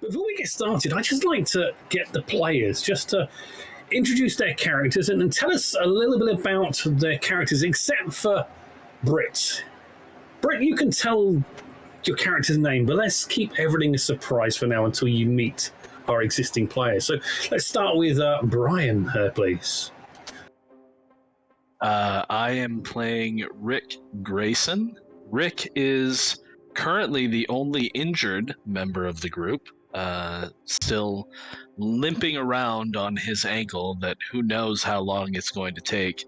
before we get started, I'd just like to get the players just to introduce their characters and tell us a little bit about their characters, except for Brit. Brit, you can tell your character's name, but let's keep everything a surprise for now until you meet our existing players. So let's start with Brian, please. I am playing Rick Grayson. Rick is currently the only injured member of the group, still limping around on his ankle that who knows how long it's going to take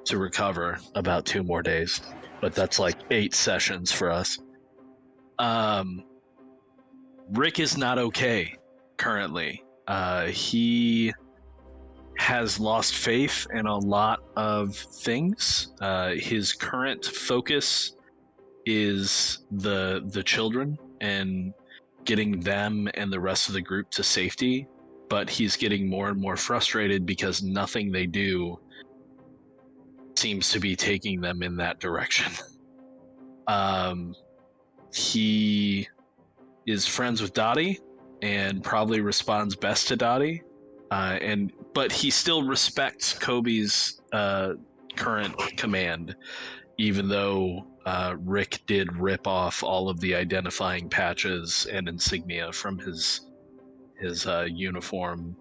to recover. About 2 more days, but that's like 8 sessions for us. Rick is not okay currently. He has lost faith in a lot of things. His current focus is the children and getting them and the rest of the group to safety, but he's getting more and more frustrated because nothing they do seems to be taking them in that direction. He is friends with Dottie and probably responds best to Dottie, but he still respects Kobe's current command, even though Rick did rip off all of the identifying patches and insignia from his uniform.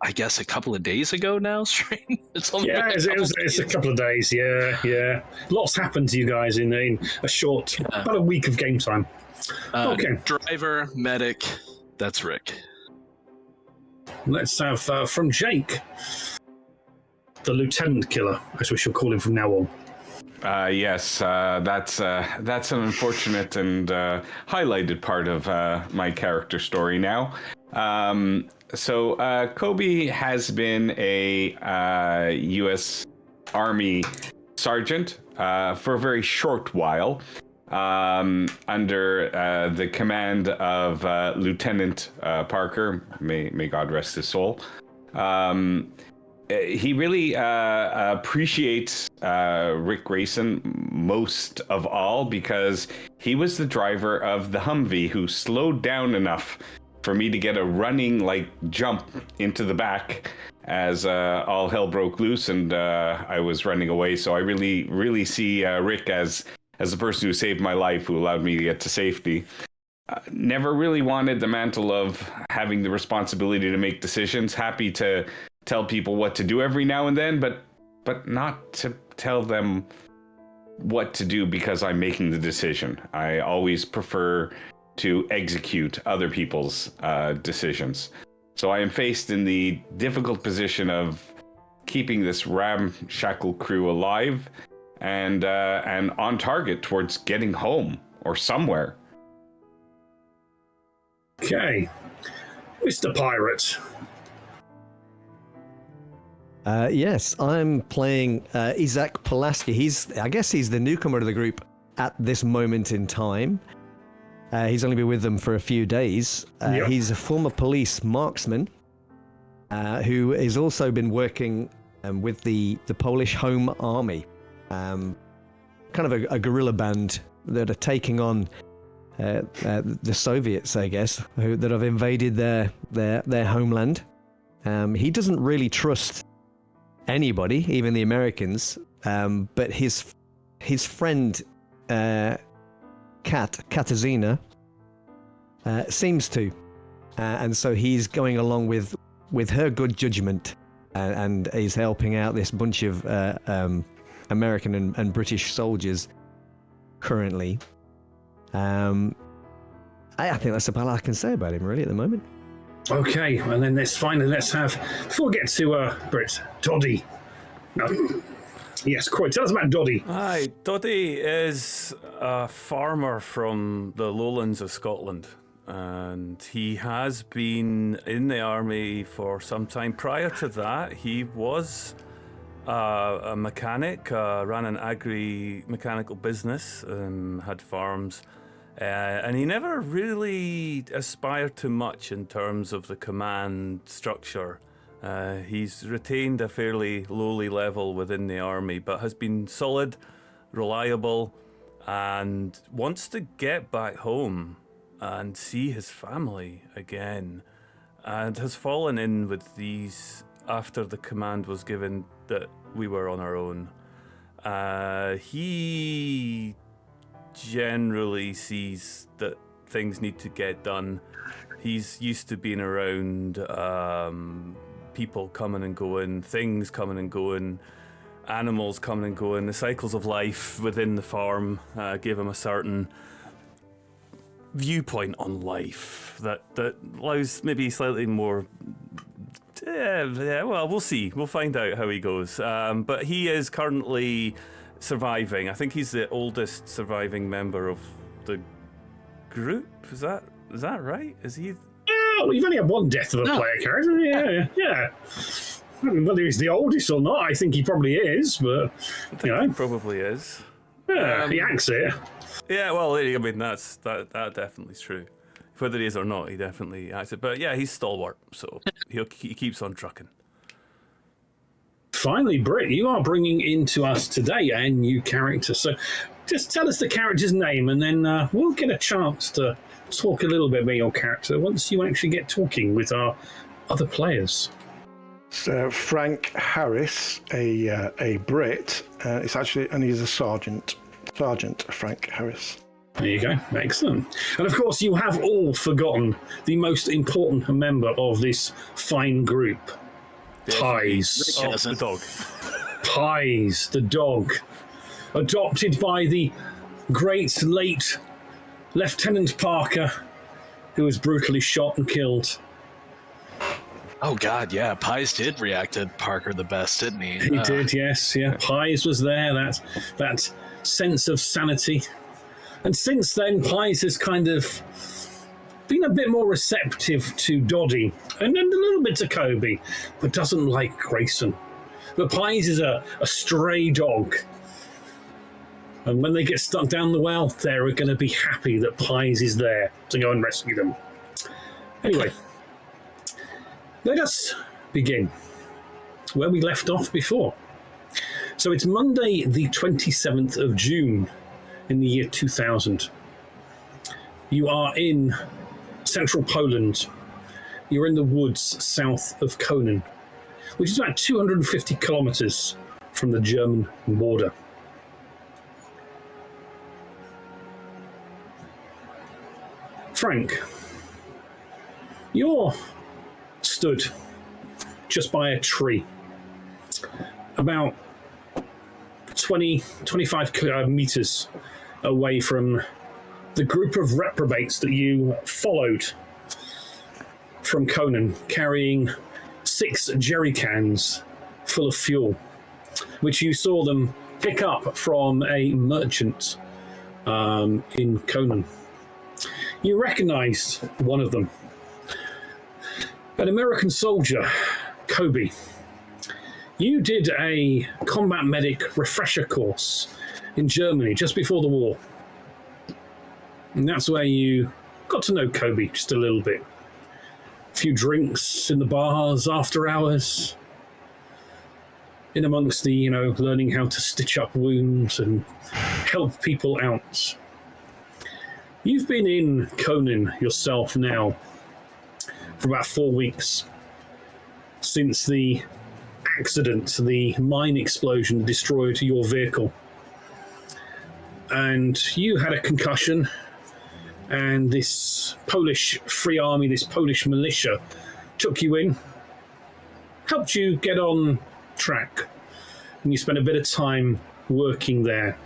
I guess a couple of days ago now, Stream. It's only it's a couple of days. Yeah. Lots happened to you guys in a short, about a week of game time. Okay. Driver, medic, that's Rick. Let's have from Jake, the Lieutenant Killer, as we shall call him from now on. Yes, that's an unfortunate and highlighted part of my character story now. So Kobe has been a U.S. Army sergeant for a very short while, under the command of Lieutenant Parker. May God rest his soul. He really appreciates Rick Grayson most of all because he was the driver of the Humvee who slowed down enough for me to get a running jump into the back as all hell broke loose and I was running away. So I really see Rick as the person who saved my life, who allowed me to get to safety. Never really wanted the mantle of having the responsibility to make decisions. Happy to tell people what to do every now and then, but not to tell them what to do because I'm making the decision. I always prefer to execute other people's decisions. So I am faced in the difficult position of keeping this ramshackle crew alive and on target towards getting home or somewhere. Okay. Mr. Pirate. Yes, I'm playing Isaac Pulaski. I guess he's the newcomer to the group at this moment in time. He's only been with them for a few days. Yep. He's a former police marksman who has also been working with the Polish Home Army, kind of a guerrilla band that are taking on the Soviets, I guess, that have invaded their homeland. He doesn't really trust anybody, even the Americans, but his friend Katarzyna seems to, and so he's going along with her good judgment and is helping out this bunch of American and British soldiers currently. I think that's about all I can say about him really at the moment. Okay, and then let's have, before we get to Brit, Doddy. No. Yes, Croy, tell us about Doddy. Hi, Doddy is a farmer from the lowlands of Scotland, and he has been in the army for some time. Prior to that, he was a mechanic, ran an agri-mechanical business, had farms, and he never really aspired to much in terms of the command structure. He's retained a fairly lowly level within the army, but has been solid, reliable, and wants to get back home and see his family again, and has fallen in with these after the command was given that we were on our own. He generally sees that things need to get done. He's used to being around people coming and going, things coming and going, animals coming and going. The cycles of life within the farm gave him a certain viewpoint on life that allows maybe slightly more. Well, we'll see. We'll find out how he goes. But he is currently surviving. I think he's the oldest surviving member of the group. Is that right? Is he? Well, you've only had one death of a player character. Yeah. I don't know whether he's the oldest or not. I think he probably is, but He probably is. Yeah, he acts it. Yeah, well, I mean, that definitely is true. Whether he is or not, he definitely acts it. But yeah, he's stalwart, so he keeps on trucking. Finally, Britt, you are bringing into us today a new character. So just tell us the character's name, and then we'll get a chance to talk a little bit about your character once you actually get talking with our other players. So Frank Harris, a Brit. It's actually, and he's a sergeant. Sergeant Frank Harris. There you go. Excellent. And of course, you have all forgotten the most important member of this fine group. Pies. Oh, the dog. Pies, the dog. Adopted by the great late Lieutenant Parker, who was brutally shot and killed. Oh God, yeah, Pies did react to Parker the best, didn't he? He did, yes, yeah. Pies was there, that sense of sanity. And since then, Pies has kind of been a bit more receptive to Doddy and a little bit to Kobe, but doesn't like Grayson. But Pies is a stray dog. And when they get stuck down the well, they're going to be happy that Pies is there to go and rescue them. Anyway, let us begin where we left off before. So it's Monday, the 27th of June in the year 2000. You are in central Poland. You're in the woods south of Konin, which is about 250 kilometers from the German border. Frank, you're stood just by a tree, about 25 meters away from the group of reprobates that you followed from Konin, carrying 6 jerry cans full of fuel, which you saw them pick up from a merchant in Konin. You recognized one of them, an American soldier, Kobe. You did a combat medic refresher course in Germany just before the war. And that's where you got to know Kobe just a little bit. A few drinks in the bars after hours. In amongst the, learning how to stitch up wounds and help people out. You've been in Konin yourself now for about 4 weeks since the accident, the mine explosion destroyed your vehicle. And you had a concussion, and this Polish Free Army, this Polish militia, took you in, helped you get on track, and you spent a bit of time working there,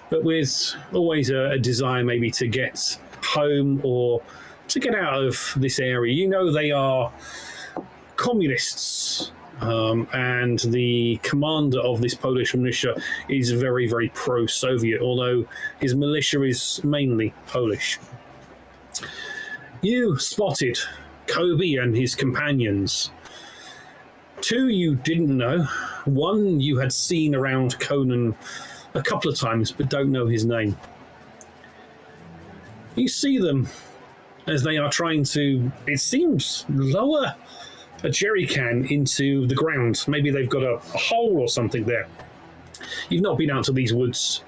but with always a desire maybe to get home or to get out of this area. You know they are communists, and the commander of this Polish militia is very, very pro-Soviet, although his militia is mainly Polish. You spotted Kobe and his companions. 2 you didn't know. 1 you had seen around Konin a couple of times, but don't know his name. You see them as they are trying to, it seems, lower a jerry can into the ground. Maybe they've got a hole or something there. You've not been out to these woods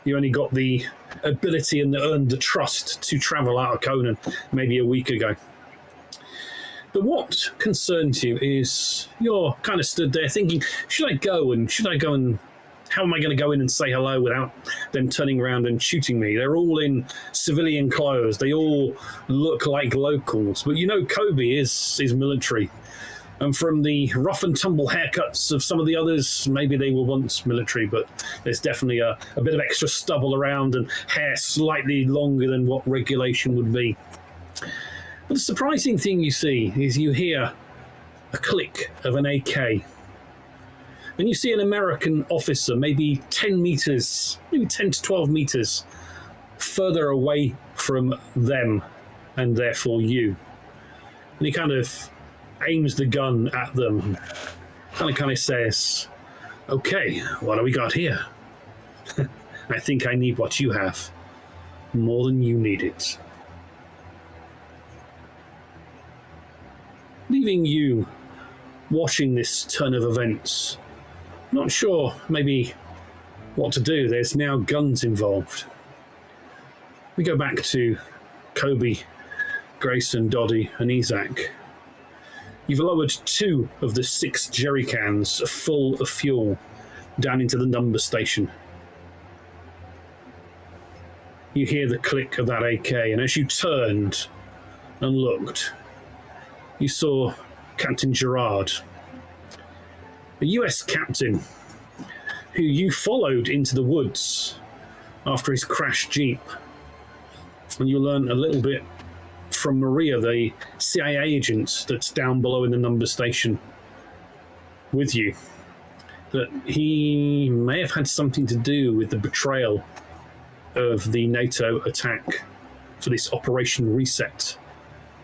You only got the ability and earned the trust to travel out of Konin maybe a week ago. But what concerns you is you're kind of stood there thinking, should I go and how am I going to go in and say hello without them turning around and shooting me? They're all in civilian clothes. They all look like locals. But you know Kobe is military. And from the rough and tumble haircuts of some of the others, maybe they were once military, but there's definitely a bit of extra stubble around and hair slightly longer than what regulation would be. But the surprising thing you see is you hear a click of an AK. And you see an American officer, maybe 10 meters, maybe 10 to 12 meters further away from them and therefore you. And he kind of aims the gun at them, kind of says, okay, what do we got here? I think I need what you have, more than you need it. Leaving you watching this turn of events, not sure maybe what to do. There's now guns involved. We go back to Kobe, Grayson, Doddy, and Isaac. You've lowered 2 of the 6 jerry cans full of fuel down into the number station. You hear the click of that AK, and as you turned and looked, you saw Captain Gerard, a US captain who you followed into the woods after his crashed Jeep. And you learn a little bit from Maria, the CIA agent that's down below in the number station with you, that he may have had something to do with the betrayal of the NATO attack for this Operation Reset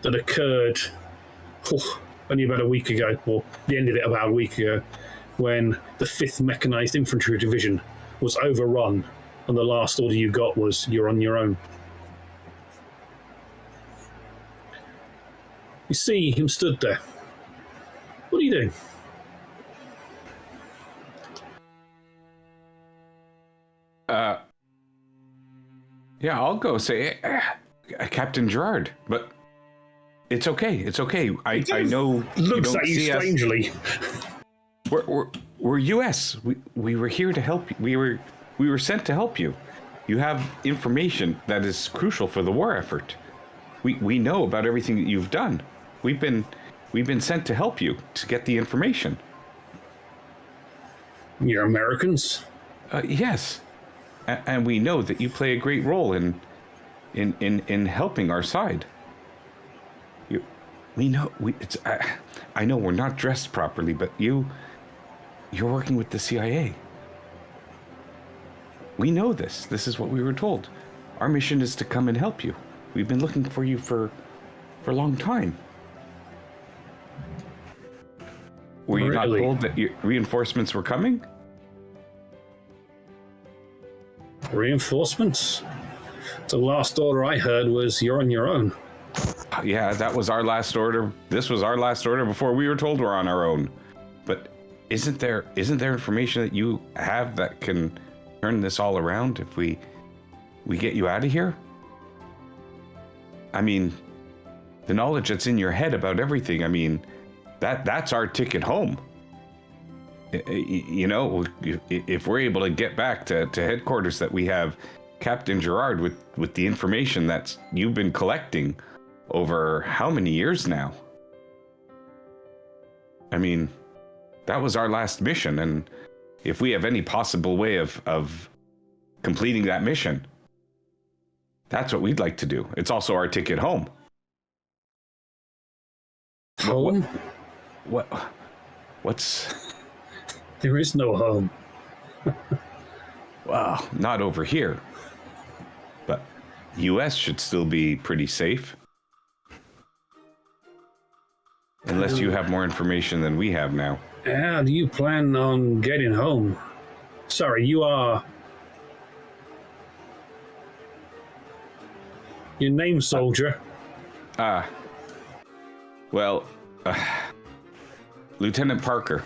that occurred only about a week ago, or the end of it about a week ago, when the 5th Mechanized Infantry Division was overrun and the last order you got was you're on your own. You see him stood there. What are you doing? Yeah, I'll go say, Captain Gerard, but it's okay. It's okay. I know looks at you strangely. We're U.S. We were here to help you. We were sent to help you. You have information that is crucial for the war effort. We know about everything that you've done. We've been sent to help you to get the information. You're Americans? Yes, and we know that you play a great role in helping our side. We know I know we're not dressed properly, but you're working with the CIA. We know this. This is what we were told. Our mission is to come and help you. We've been looking for you for a long time. Were you not told that your reinforcements were coming? Reinforcements? The last order I heard was you're on your own. Yeah, that was our last order. This was our last order before we were told we're on our own. But isn't there information that you have that can turn this all around if we get you out of here? I mean, the knowledge that's in your head about everything, I mean, that's our ticket home. You know, if we're able to get back to headquarters, that we have Captain Gerard with the information that you've been collecting over how many years now? I mean, that was our last mission, and if we have any possible way of completing that mission, that's what we'd like to do. It's also our ticket home. Home? What's... There is no home. Well, not over here. But US should still be pretty safe. Unless you have more information than we have now. How do you plan on getting home? Sorry, you are... Your name, soldier? Well, Lieutenant Parker.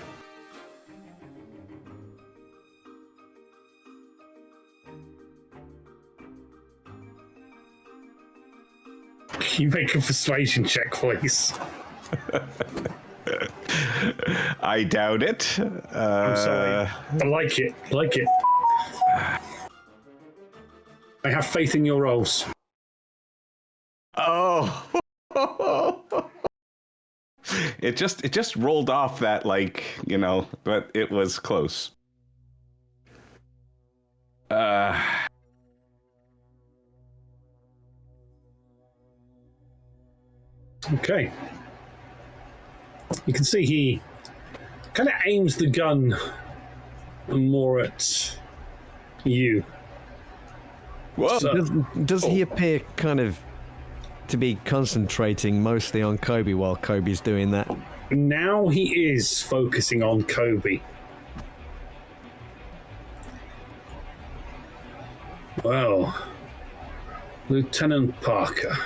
You make a persuasion check, please. I doubt it. I'm sorry. I like it. Like it. I have faith in your rolls. Oh. It just rolled off that, like, you know, but it was close. Okay. You can see he kind of aims the gun more at you. Whoa. So, Does he appear kind of to be concentrating mostly on Kobe while Kobe's doing that? now he is focusing on Kobe. Well, Lieutenant Parker.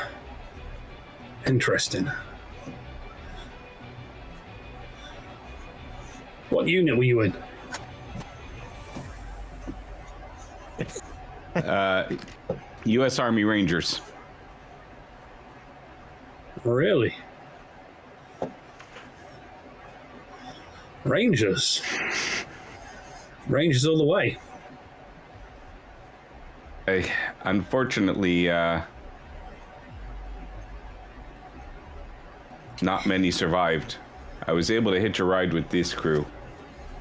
Interesting. What unit were you in? U.S. Army Rangers. Really? Rangers. Rangers all the way. Unfortunately, not many survived. I was able to hitch a ride with this crew.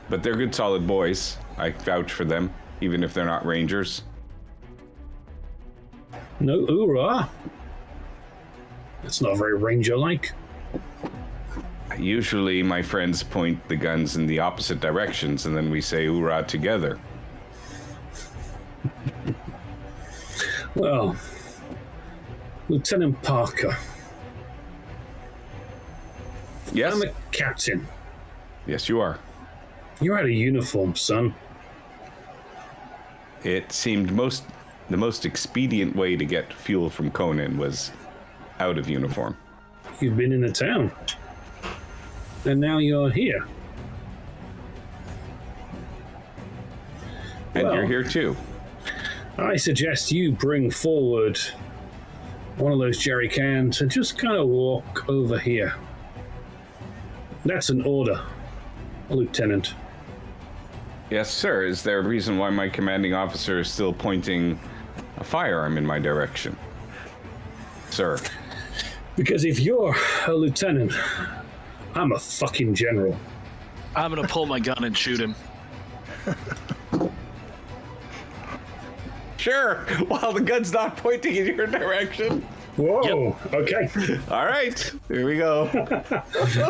But they're good, solid boys. I vouch for them, even if they're not Rangers. No hoorah. That's not very Ranger-like. Usually my friends point the guns in the opposite directions, and then we say hoorah together. Well, Lieutenant Parker. Yes? I'm a captain. Yes, you are. You're out of uniform, son. It seemed the most expedient way to get fuel from Konin was out of uniform. You've been in the town. And now you're here. And Well, you're here too. I suggest you bring forward one of those jerry cans and just kind of walk over here. That's an order, Lieutenant. Yes, sir. Is there a reason why my commanding officer is still pointing a firearm in my direction? Sir. Because if you're a lieutenant, I'm a fucking general. I'm gonna pull my gun and shoot him. Sure, while the gun's not pointing in your direction. Whoa, okay. All right, here we go.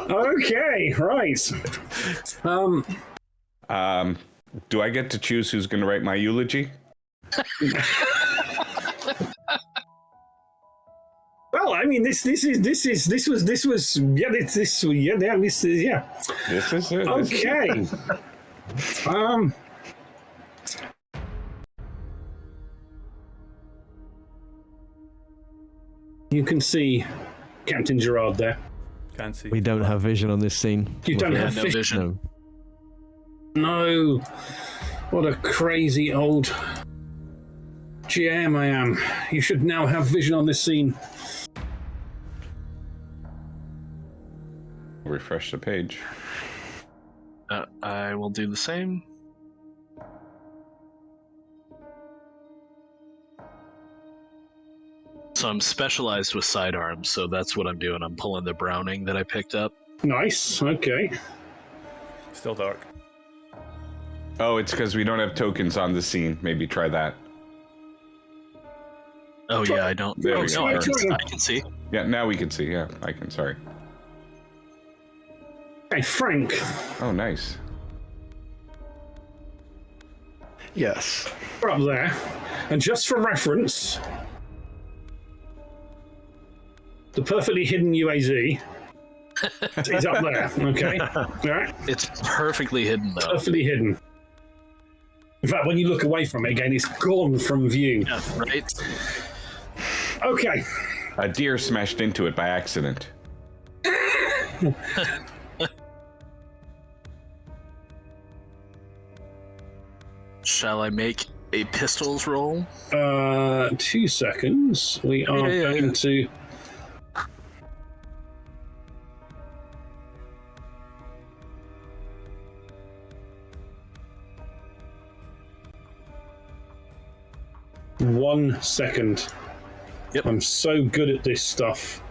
Okay, right. Do I get to choose who's going to write my eulogy? Well, I mean, this was yeah. This is yeah. This is it. Okay. You can see Captain Gerard there. Can't see. We don't have vision on this scene. You don't have no vision. No. What a crazy old GM I am. You should now have vision on this scene. Refresh the page. I will do the same. So I'm specialized with sidearms, so that's what I'm doing. I'm pulling the Browning that I picked up. Nice. Okay. Still dark. Oh, it's because we don't have tokens on the scene. Maybe try that. Oh yeah, I don't. There Oh, we no, go. I can see. Yeah, now we can see. Yeah, I can. Sorry. Hey, Frank. Oh, nice. Yes. We're up there. And just for reference, the perfectly hidden UAZ is up there. Okay. All right. It's perfectly hidden though. Perfectly hidden. In fact, when you look away from it again, it's gone from view. Yeah, right? Okay. A deer smashed into it by accident. Shall I make a pistols roll? 2 seconds. We are going to 1 second. Yep. I'm so good at this stuff.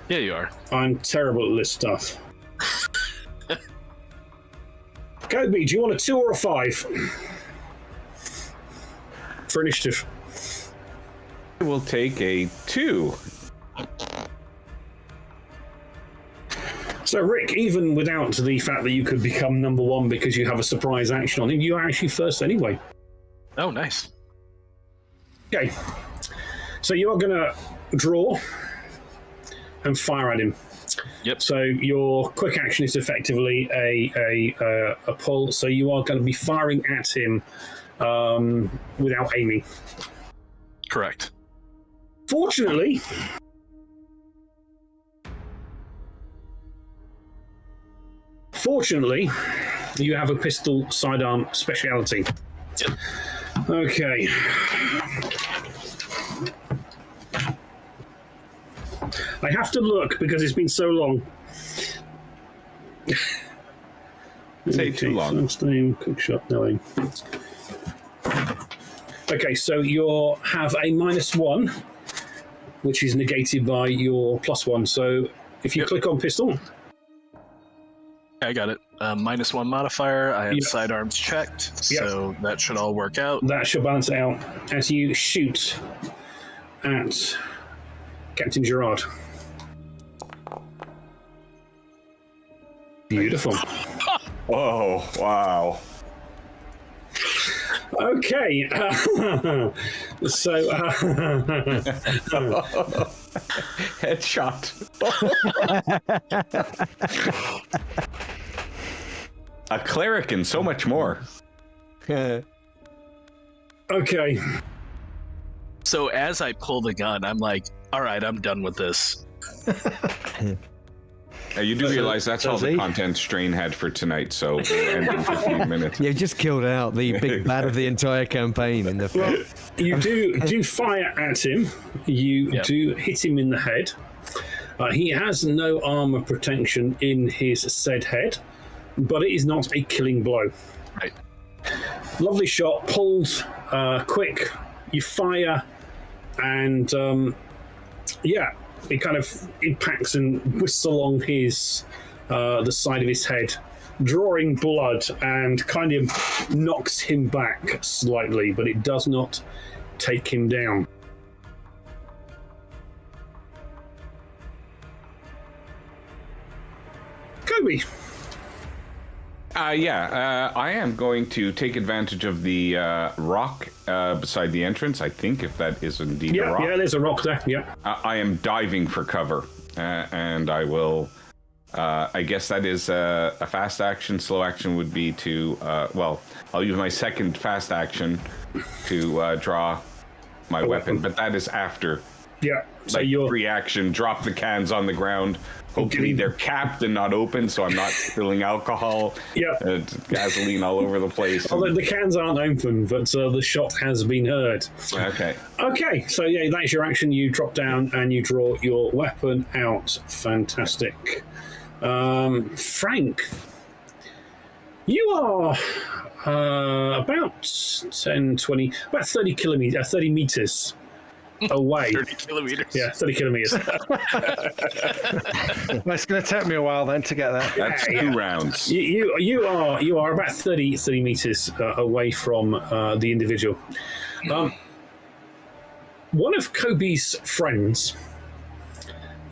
Yeah, you are. I'm terrible at this stuff. Kobe, do you want a 2 or a 5? For initiative. We'll take a 2. So, Rick, even without the fact that you could become number 1 because you have a surprise action on him, you are actually first anyway. Oh, nice. Okay. So you are going to draw and fire at him. Yep. So your quick action is effectively a pull. So you are going to be firing at him without aiming. Correct. Fortunately, you have a pistol sidearm speciality. Yep. Okay. I have to look because it's been so long. Take too long. First name, quick shot, no. Okay, so you have a -1, which is negated by your +1. So if you click on pistol. I got it. -1 modifier. I have sidearms checked, so that should all work out. That should balance it out as you shoot at Captain Gerard. Beautiful. Whoa, wow. Okay. So. Headshot. A cleric and so much more. Okay. So as I pull the gun, I'm like, all right, I'm done with this. You do realize that's all the content Strain had for tonight, so we'll end in 15 minutes. You've just killed out the big bad of the entire campaign in the film. You do fire at him. You do hit him in the head. He has no armor protection in his said head, but it is not a killing blow. Right. Lovely shot, pulled, quick. You fire, and it kind of impacts and whisks along his the side of his head, drawing blood and kind of knocks him back slightly, but it does not take him down. Kobe. I am going to take advantage of the rock beside the entrance. I think if that is indeed a rock. Yeah, there's a rock there. Yeah. I am diving for cover, and I will. I guess that is a fast action. Slow action would be to. I'll use my second fast action to draw my weapon, but that is after. Yeah. So you're free action. Drop the cans on the ground. Hopefully they're capped and not open, so I'm not spilling alcohol. Gasoline all over the place. Although the cans aren't open, but the shot has been heard. Okay. Okay, so that's your action. You drop down and you draw your weapon out. Fantastic. Frank, you are about 30 meters away. 30 kilometers. Yeah, 30 kilometers. Well, it's going to take me a while then to get there. That's 2 rounds. You are about 30 meters away from the individual. One of Kobe's friends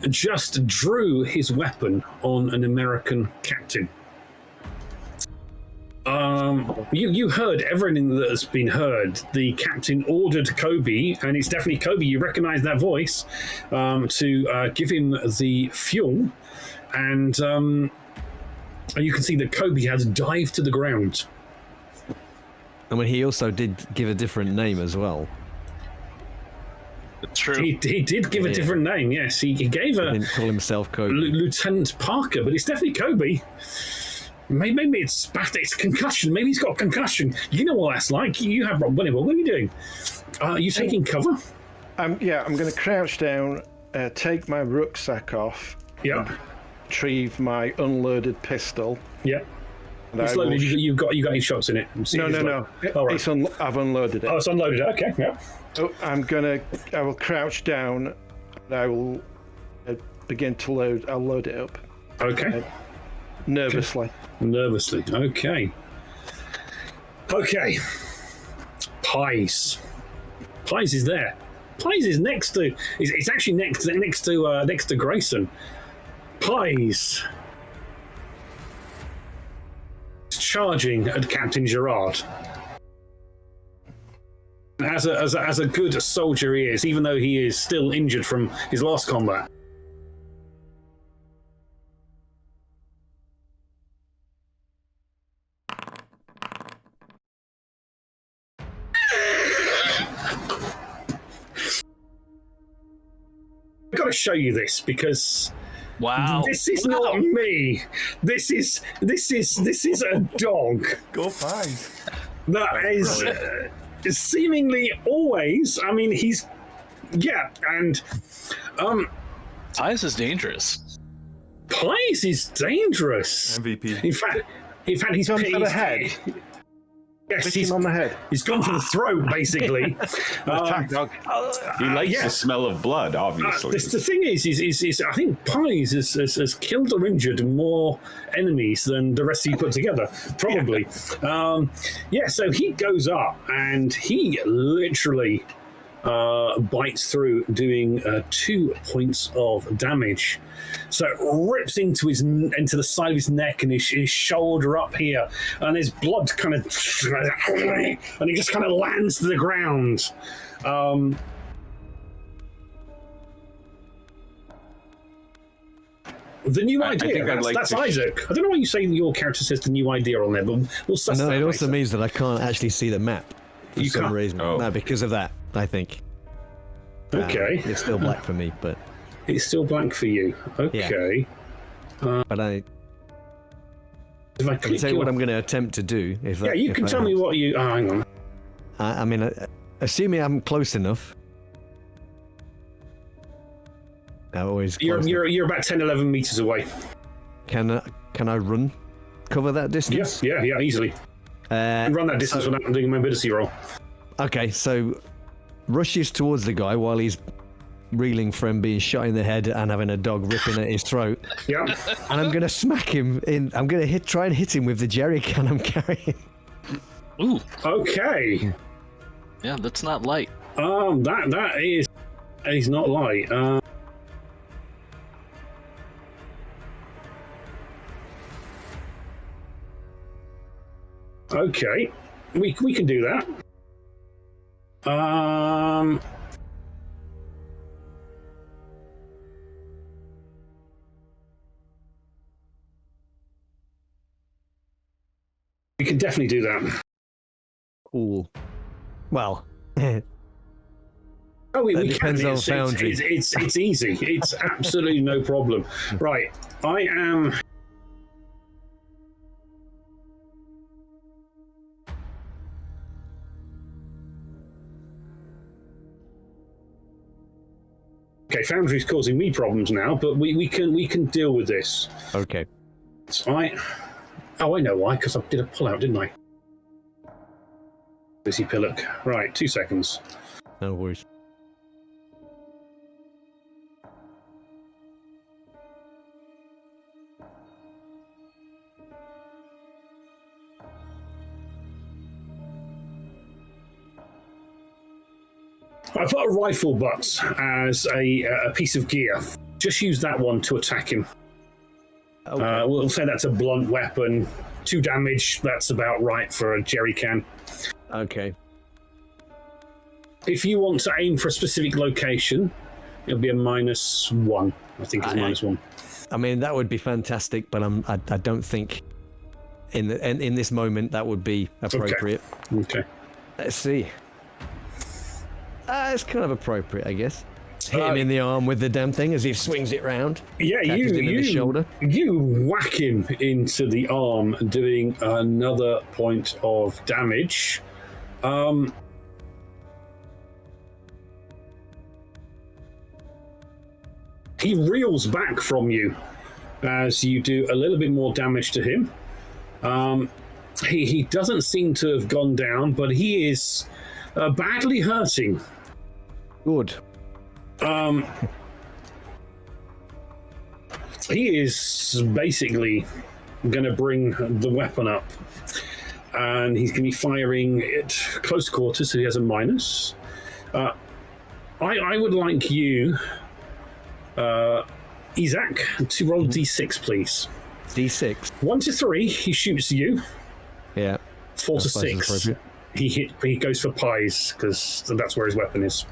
just drew his weapon on an American captain. You heard everything that has been heard. The captain ordered Kobe, and it's definitely Kobe, you recognize that voice, to give him the fuel, and you can see that Kobe has dived to the ground. I mean, he also did give a different name as well. True. He did give a different name, yes. He gave He didn't call himself Kobe. Lieutenant Parker, but it's definitely Kobe. Maybe it's concussion. Maybe he's got concussion. You know what that's like. You have Rob William. What are you doing? Are you taking cover? I'm going to crouch down, take my rucksack off, Yeah. retrieve my unloaded pistol, Yeah. It's loaded. You got your shots in it. No. All right. I've unloaded it. Oh, it's unloaded. Okay, yeah. So I will crouch down and I will begin to load. I'll load it up. Okay. Nervously. Nervously. Okay. Okay. Pies. Pies is there. Pies is next to. It's actually next to Grayson. Pies. It's charging at Captain Gerard. As a good soldier he is, even though he is still injured from his last combat. I've got to show you this because Wow. this is not me. This is a dog. Go Pies. That is seemingly always. I mean, and Pies is dangerous. Pies is dangerous. MVP. In fact, he's Gone for the head. Yes, Hit him on the head. he's gone for the throat, basically. Attack dog. He likes yeah. the smell of blood, obviously. The thing is I think Pies has killed or injured more enemies than the rest of you put together, probably. So he goes up and he literally bites through, doing 2 points of damage. So it rips into the side of his neck and his shoulder up here, and his blood kind of, and he just kind of lands to the ground. The new idea. That's Isaac. I don't know why you say your character says the new idea on there, but we'll suss No, that it also later. means that I can't actually see the map for You some can't? reason. Oh. No, because of that, I think. Okay. It's still black for me, but It's still blank for you. Okay. but I If I can click tell you what your- I'm going to think to do. If Yeah, you can tell me what you. Oh, hang on. I mean, assuming I'm close enough. I'm always close enough. You're about 10, 11 meters away. Can I run? Cover that distance? Yeah, easily. Run that distance without doing a mobility roll. Okay, so rushes towards the guy while he's reeling from being shot in the head and having a dog ripping at his throat. Yeah. And I'm gonna smack him in. I'm gonna try and hit him with the jerry can I'm carrying. Ooh. Okay. Yeah, that's not light. That is not light. Okay, we can do that. We can definitely do that. Cool. Well, Oh, That we can. depends on Foundry. It's easy. It's absolutely no problem. Right, I am. Okay, Foundry's causing me problems now, but we can deal with this. okay. So I know why, because I did a pull-out, didn't I? Busy Pillock. Right, 2 seconds. No worries. I've got a rifle butt as a piece of gear. Just use that one to attack him. Okay. We'll say that's a blunt weapon. 2 damage, that's about right for a jerry can. Okay. If you want to aim for a specific location, it'll be a -1. I think it's -1. I mean, that would be fantastic, but I don't think in this moment that would be appropriate. Okay. Let's see. It's kind of appropriate, I guess. Hit him in the arm with the damn thing as he swings it round. Yeah, Catches him in the shoulder. You whack him into the arm, doing another point of damage. He reels back from you as you do a little bit more damage to him. He doesn't seem to have gone down, but he is badly hurting. Good. He is basically going to bring the weapon up, and he's going to be firing at close quarters, so he has a minus. I would like you, Isaac, to roll D6, please. D6. 1 to 3, he shoots you. Yeah. 4 to 6, he goes for pies, because that's where his weapon is.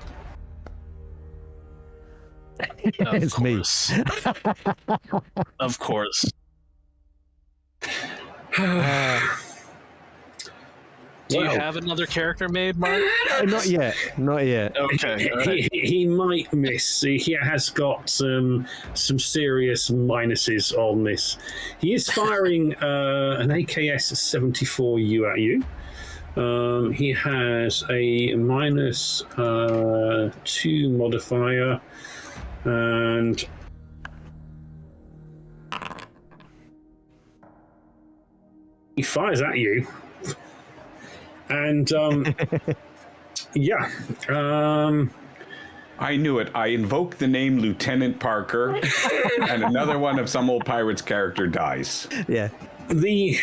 It's me. Of course. Do you have another character made, Mark? Not yet. Not yet. Okay. All right. He might miss. He has got some serious minuses on this. He is firing an AKS-74U at you. He has a minus 2 modifier, and he fires at you. And yeah, I knew it. I invoke the name Lieutenant Parker, and another one of some old pirate's character dies. Yeah. the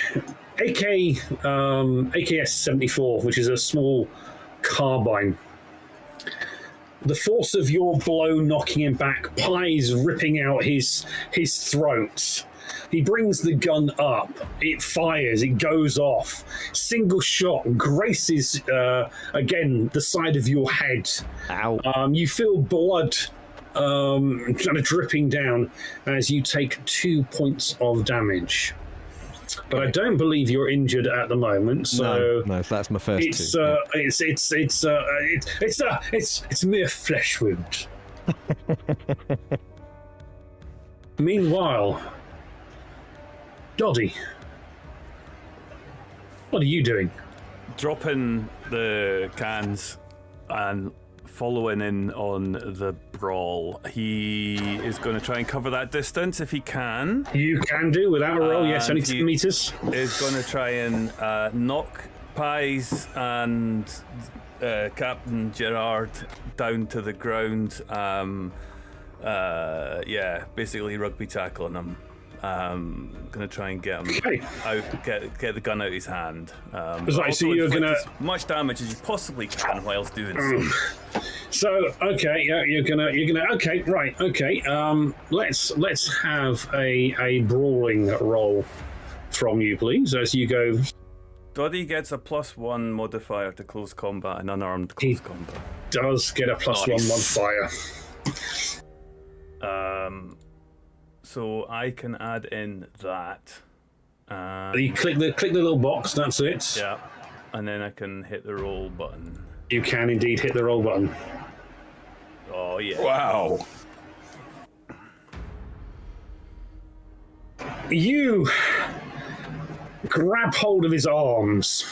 AKS-74, which is a small carbine. The force of your blow knocking him back, pies ripping out his throat. He brings the gun up. It fires. It goes off. Single shot graces again the side of your head. Ow. You feel blood kind of dripping down as you take 2 points of damage. But I don't believe you're injured at the moment. So no, that's my first it's two. it's a mere flesh wound. Meanwhile, Doddy, what are you doing? Dropping the cans and following in on the brawl. He is going to try and cover that distance if he can. You can do without a roll, yes, only 10 he meters. Is going to try and knock Pies and Captain Gerard down to the ground. Yeah, basically rugby tackling him. Gonna try and get him out, get the gun out of his hand. Right, so you're gonna as much damage as you possibly can whilst doing so. So okay, yeah, you're gonna okay, right, okay. Let's have a brawling roll from you, please, as you go. Doddy gets a +1 modifier to close combat and unarmed close combat. Does get a +1 modifier. So I can add in that. You click the little box. That's it. Yeah, and then I can hit the roll button. You can indeed hit the roll button. Oh yeah! Wow. You grab hold of his arms,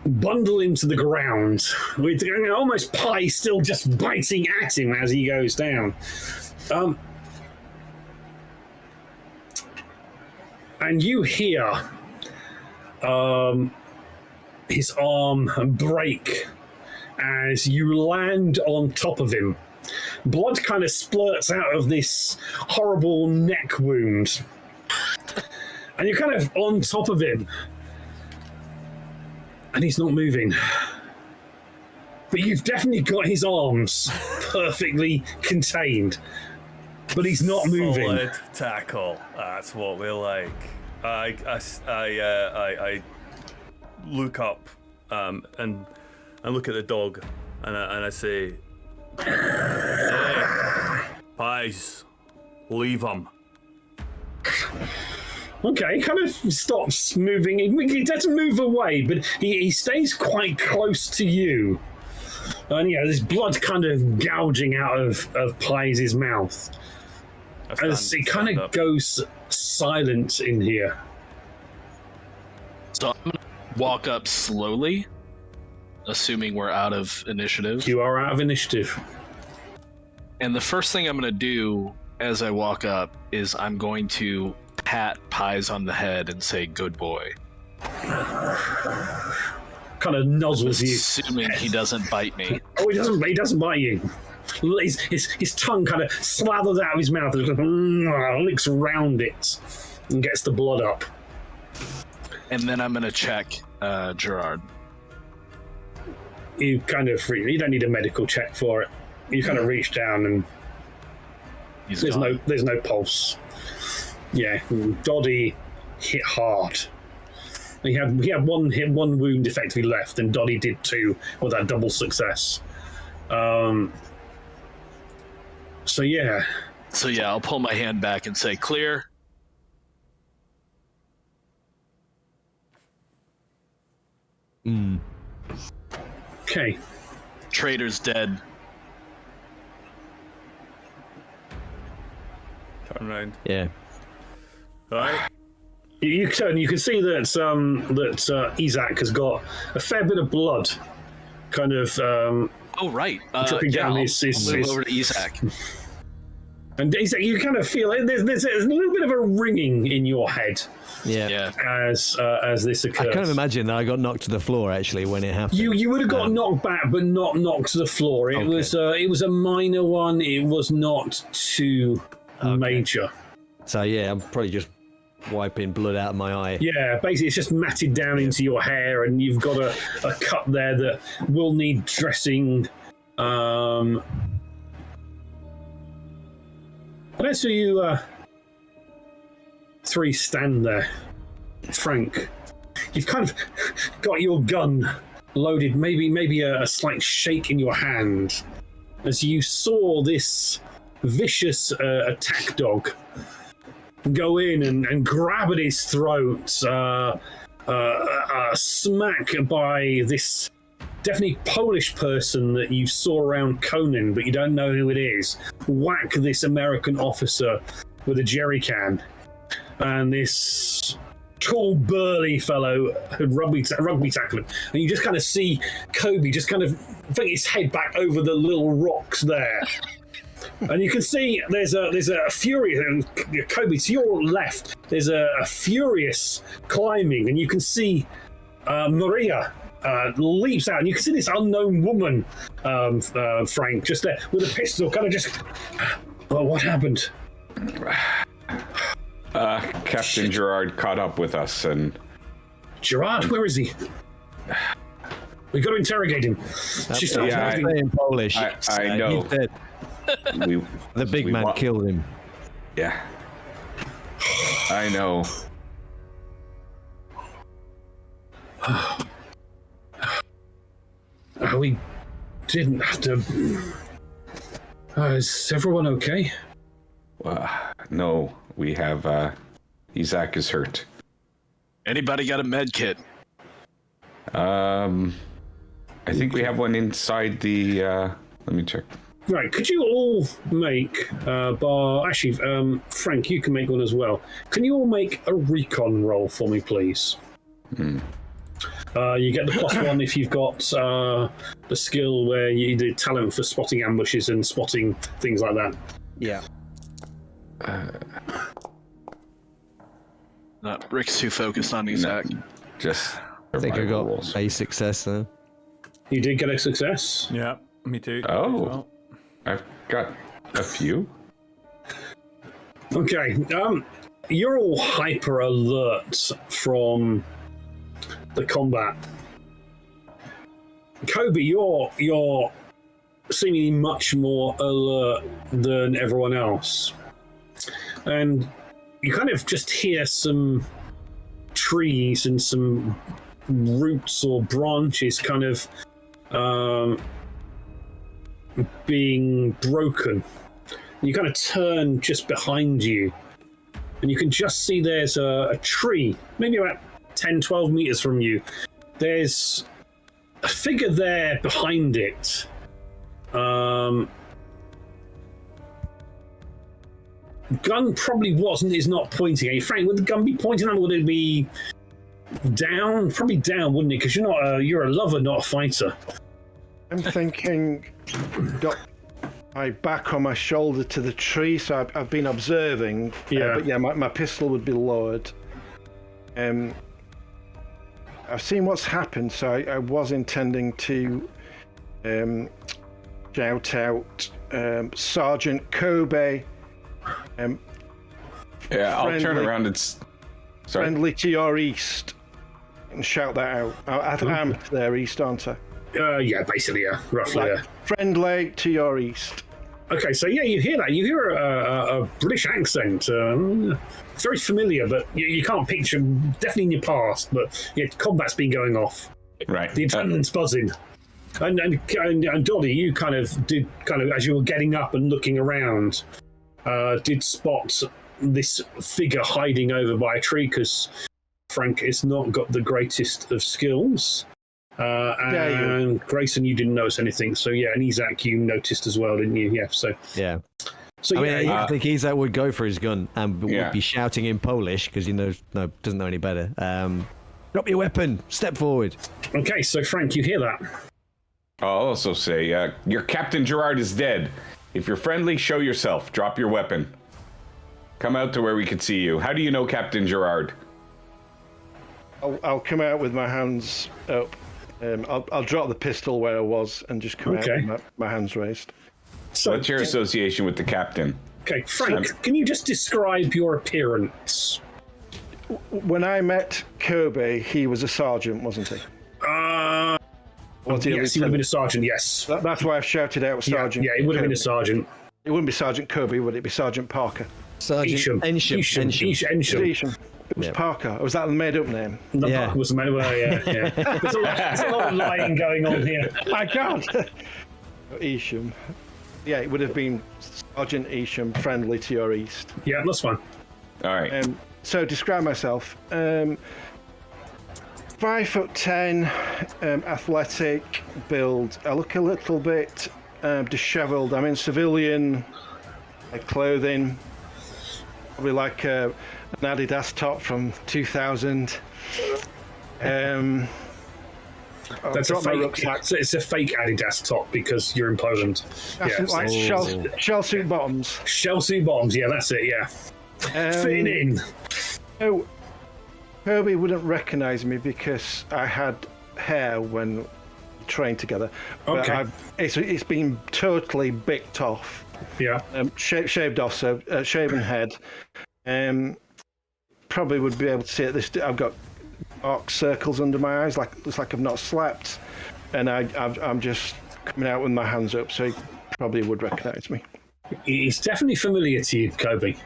bundle him to the ground, with almost Pie still just biting at him as he goes down. And you hear his arm break as you land on top of him. Blood kind of splurts out of this horrible neck wound. And you're kind of on top of him. And he's not moving. But you've definitely got his arms perfectly contained. But he's not moving. Solid tackle. That's what we like. I look up and look at the dog and I say, "Hey, Pies, leave him." Okay, he kind of stops moving. He doesn't move away, but he stays quite close to you. And yeah, there's blood kind of gouging out of Pies' mouth. As it kind of goes silent in here. So I'm going to walk up slowly, assuming we're out of initiative. You are out of initiative. And the first thing I'm going to do as I walk up is I'm going to pat Pies on the head and say, "Good boy." Kind of nuzzles you. Assuming he doesn't bite me. Oh, he doesn't. He doesn't bite you. His tongue kind of slathers out of his mouth and licks around it and gets the blood up. And then I'm gonna check Gerard. You don't need a medical check for it. You kind of reach down and there's no pulse. Yeah, Doddy hit hard. He had one wound effectively left, and Doddy did too with that double success. So yeah, I'll pull my hand back and say, "Clear." Okay. Traitor's dead. Turn around. Yeah. All right. You can see that Isaac has got a fair bit of blood, kind of. Oh right. Dripping down I'll his move over to Isaac. And Isaac, you kind of feel it. There's a little bit of a ringing in your head Yeah. as this occurs. I kind of imagine that I got knocked to the floor actually when it happened. You would have got knocked back, but not knocked to the floor. It was a minor one. It was not too major. So yeah, I'm probably just wiping blood out of my eye. Yeah, basically it's just matted down into your hair, and you've got a cut there that will need dressing. Let's see you three stand there. Frank, you've kind of got your gun loaded, maybe a slight shake in your hand as you saw this vicious attack dog go in and grab at his throat, smack by this definitely Polish person that you saw around Konin, but you don't know who it is. Whack this American officer with a jerry can, and this tall, burly fellow rugby tackle him, and you just kind of see Kobe just kind of fling his head back over the little rocks there. And you can see there's a furious Kobe to your left. There's a furious climbing, and you can see Maria leaps out, and you can see this unknown woman, Frank, just there with a pistol, kind of just. Well, what happened? Captain Gerard caught up with us, and Gerard, where is he? We got to interrogate him. She starts Yeah, laughing. In Polish. I know. He's dead. The big man killed him. Yeah. I know. We didn't have to. Is everyone okay? No, we have. Isaac is hurt. Anybody got a med kit? I think we have one inside the. Let me check. Right, could you all make Frank, you can make one as well. Can you all make a recon roll for me, please? You get the +1 if you've got the skill where you do talent for spotting ambushes and spotting things like that. Yeah. Rick's too focused on Isaac. Just. I think I got rules. a success there. You did get a success. Yeah, me too. Oh. Well, I've got a few. Okay, you're all hyper alert from the combat. Kobe, you're seemingly much more alert than everyone else, and you kind of just hear some trees and some roots or branches kind of being broken. You kind of turn just behind you, and you can just see there's a tree, maybe about 10, 12 meters from you. There's a figure there behind it. Gun probably is not pointing at you. Frank, would the gun be pointing at, would it be down? Probably down, wouldn't it? Because you're a lover, not a fighter. I'm thinking my back on my shoulder to the tree, so I've been observing. Yeah. But yeah, my pistol would be lowered. I've seen what's happened, so I was intending to shout out Sergeant Kobe. Yeah, I'll turn Friendly. around and. Sorry. Friendly to your east, and shout that out. I think I'm to their east, aren't I? Yeah, basically, yeah, roughly. Like, friendly to your east. Okay, so yeah, you hear that. You hear a British accent. It's very familiar, but you can't picture, definitely in your past, but yeah, combat's been going off. Right. The adrenaline's buzzing. And Dolly, you kind of, as you were getting up and looking around, did spot this figure hiding over by a tree, because Frank has not got the greatest of skills. And Grayson, you didn't notice anything. So yeah, and Isaac, you noticed as well, didn't you? Yeah. So Yeah. So I mean, yeah, I think Isaac would go for his gun and would be shouting in Polish because he doesn't know any better. Drop your weapon. Step forward. okay. So Frank, you hear that? I'll also say, your Captain Gerard is dead. If you're friendly, show yourself. Drop your weapon. Come out to where we can see you. How do you know Captain Gerard? I'll come out with my hands up. I'll drop the pistol where I was and just come out with my hands raised. So What's your association with the captain? Okay, Frank, can you just describe your appearance? When I met Kobe, he was a sergeant, wasn't he? Yes, he would have been a sergeant, yes. That's why I shouted out Sergeant. Yeah, he would have been a Kobe. sergeant. It wouldn't be Sergeant Kobe, would it be Sergeant Parker? Isham. Isham. It was Parker. Or was that the made-up name? The Parker was made well, yeah. There's a lot of lying going on here. My God! Isham. Yeah, it would have been Sergeant Isham, friendly to your east. Yeah, that's fine. All right. So describe myself. 5'10", athletic build. I look a little bit dishevelled. I'm in civilian clothing, probably like an Adidas top from 2000. That's a fake. It's a fake Adidas top because you're in Poland. Like shell suit bottoms. Shell suit bottoms. Yeah, that's it. Yeah, fitting in. Oh, Kirby wouldn't recognise me because I had hair when we trained together. Okay. But it's been totally bicked off. Yeah. Shaved off, so shaven head. Probably would be able to see it. I've got dark circles under my eyes, looks like I've not slept, and I'm just coming out with my hands up, so he probably would recognise me. He's definitely familiar to you, Kobe.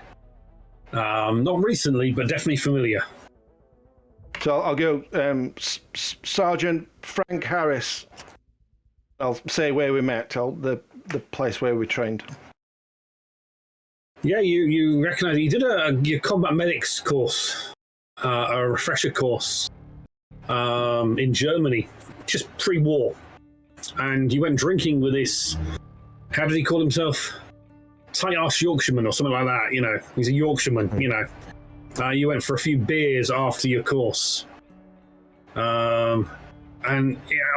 Not recently, but definitely familiar. So I'll go Sergeant Frank Harris. I'll say where we met, the place where we trained. Yeah, you recognise you did your combat medics course, a refresher course in Germany, just pre-war, and you went drinking with this. How did he call himself? Tight-ass Yorkshireman or something like that. You know, he's a Yorkshireman. You know. You went for a few beers after your course, and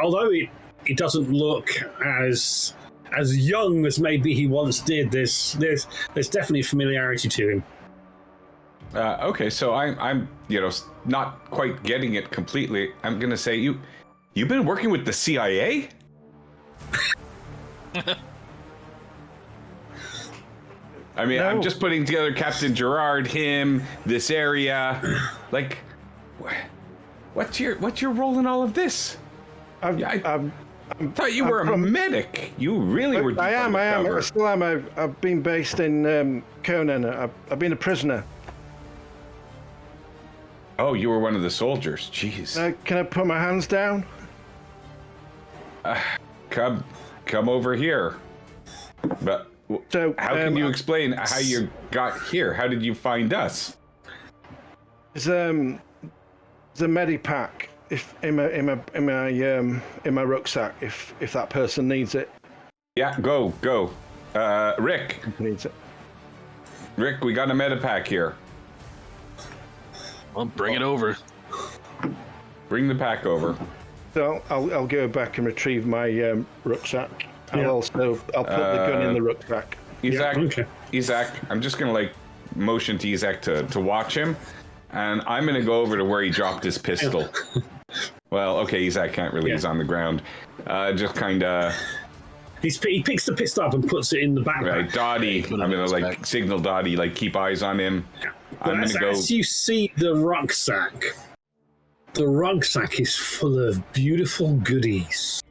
although it doesn't look as young as maybe he once did, there's definitely familiarity to him. Okay, so I'm not quite getting it completely. I'm gonna say you've been working with the CIA? I mean, no. I'm just putting together Captain Gerard, him, this area. Like, what's your role in all of this? I thought you were a medic. You really were. I am. I still am. I've been based in Konin. I've been a prisoner. Oh, you were one of the soldiers. Jeez. Can I put my hands down? Come over here. But. So, how can you explain how you got here? How did you find us? There's a medipack in my rucksack if that person needs it. Yeah, go. Rick needs it. Rick, we got a medipack here. Well, bring it over. Bring the pack over. So I'll go back and retrieve my rucksack. I'll put the gun in the rucksack. Isaac, I'm just gonna like motion to Isaac to watch him, and I'm gonna go over to where he dropped his pistol. Well, okay, Isaac can't really. He's on the ground. Just kind of. He picks the pistol up and puts it in the backpack. Right, Dottie. I'm gonna like signal Dottie, like keep eyes on him. But as you see the rucksack is full of beautiful goodies.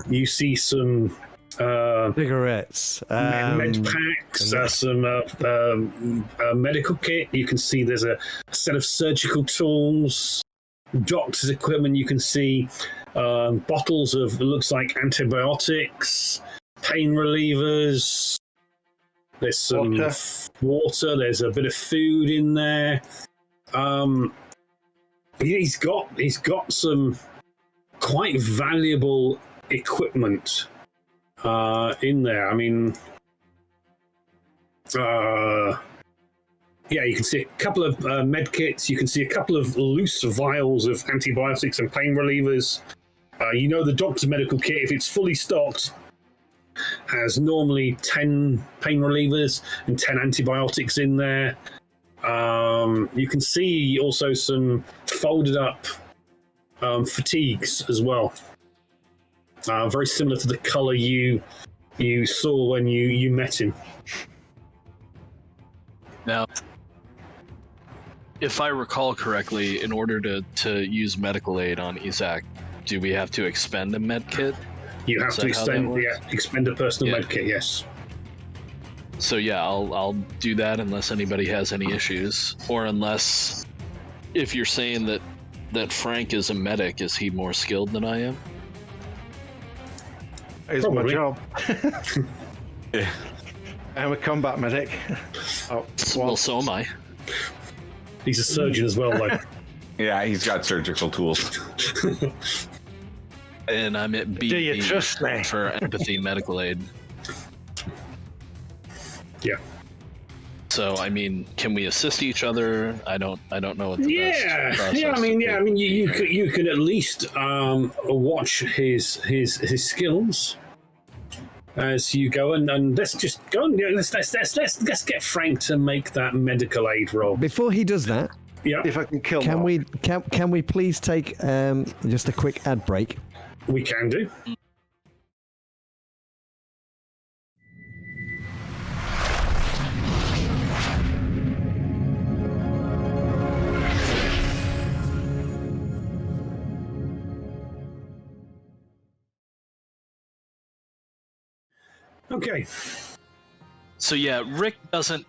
You see some cigarettes, med packs, some medical kit. You can see there's a set of surgical tools, doctor's equipment. You can see bottles of, it looks like, antibiotics, pain relievers. There's some water. There's a bit of food in there. He's got some quite valuable equipment in there. I mean, you can see a couple of med kits. You can see a couple of loose vials of antibiotics and pain relievers. The doctor's medical kit, if it's fully stocked, has normally 10 pain relievers and 10 antibiotics in there. You can see also some folded up fatigues as well. Very similar to the colour you saw when you met him. Now, if I recall correctly, in order to use medical aid on Isaac, do we have to expend a med kit? You have to expend a personal med kit, yes. So yeah, I'll do that unless anybody has any issues, or unless, if you're saying that Frank is a medic, is he more skilled than I am? It's my job. I'm a combat medic. Well, so am I. He's a surgeon as well, though. Yeah, he's got surgical tools. And I'm at B. Do you trust me? For empathy medical aid. Yeah. So I mean, can we assist each other? I don't know what the best process you can at least watch his skills as you go, and let's just go and let's get Frank to make that medical aid roll. Before he does that, if I can kill can we please take just a quick ad break? We can do. Okay. So yeah, Rick doesn't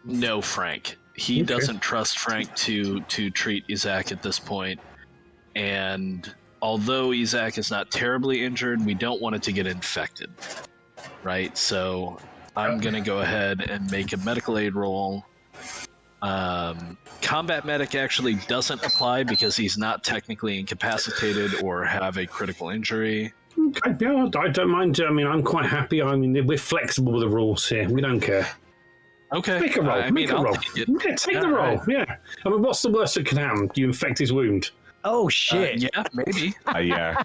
know Frank. He doesn't trust Frank to treat Isaac at this point. And although Isaac is not terribly injured, we don't want it to get infected. Right? So I'm going to go ahead and make a medical aid roll. Combat medic actually doesn't apply because he's not technically incapacitated or have a critical injury. Okay, yeah, I don't mind. I mean, I'm quite happy. I mean, we're flexible with the rules here. We don't care. Okay. Make a roll. Make a roll. Take the roll. Right. Yeah. I mean, what's the worst that can happen? You infect his wound. Oh, shit. Yeah, maybe. Yeah.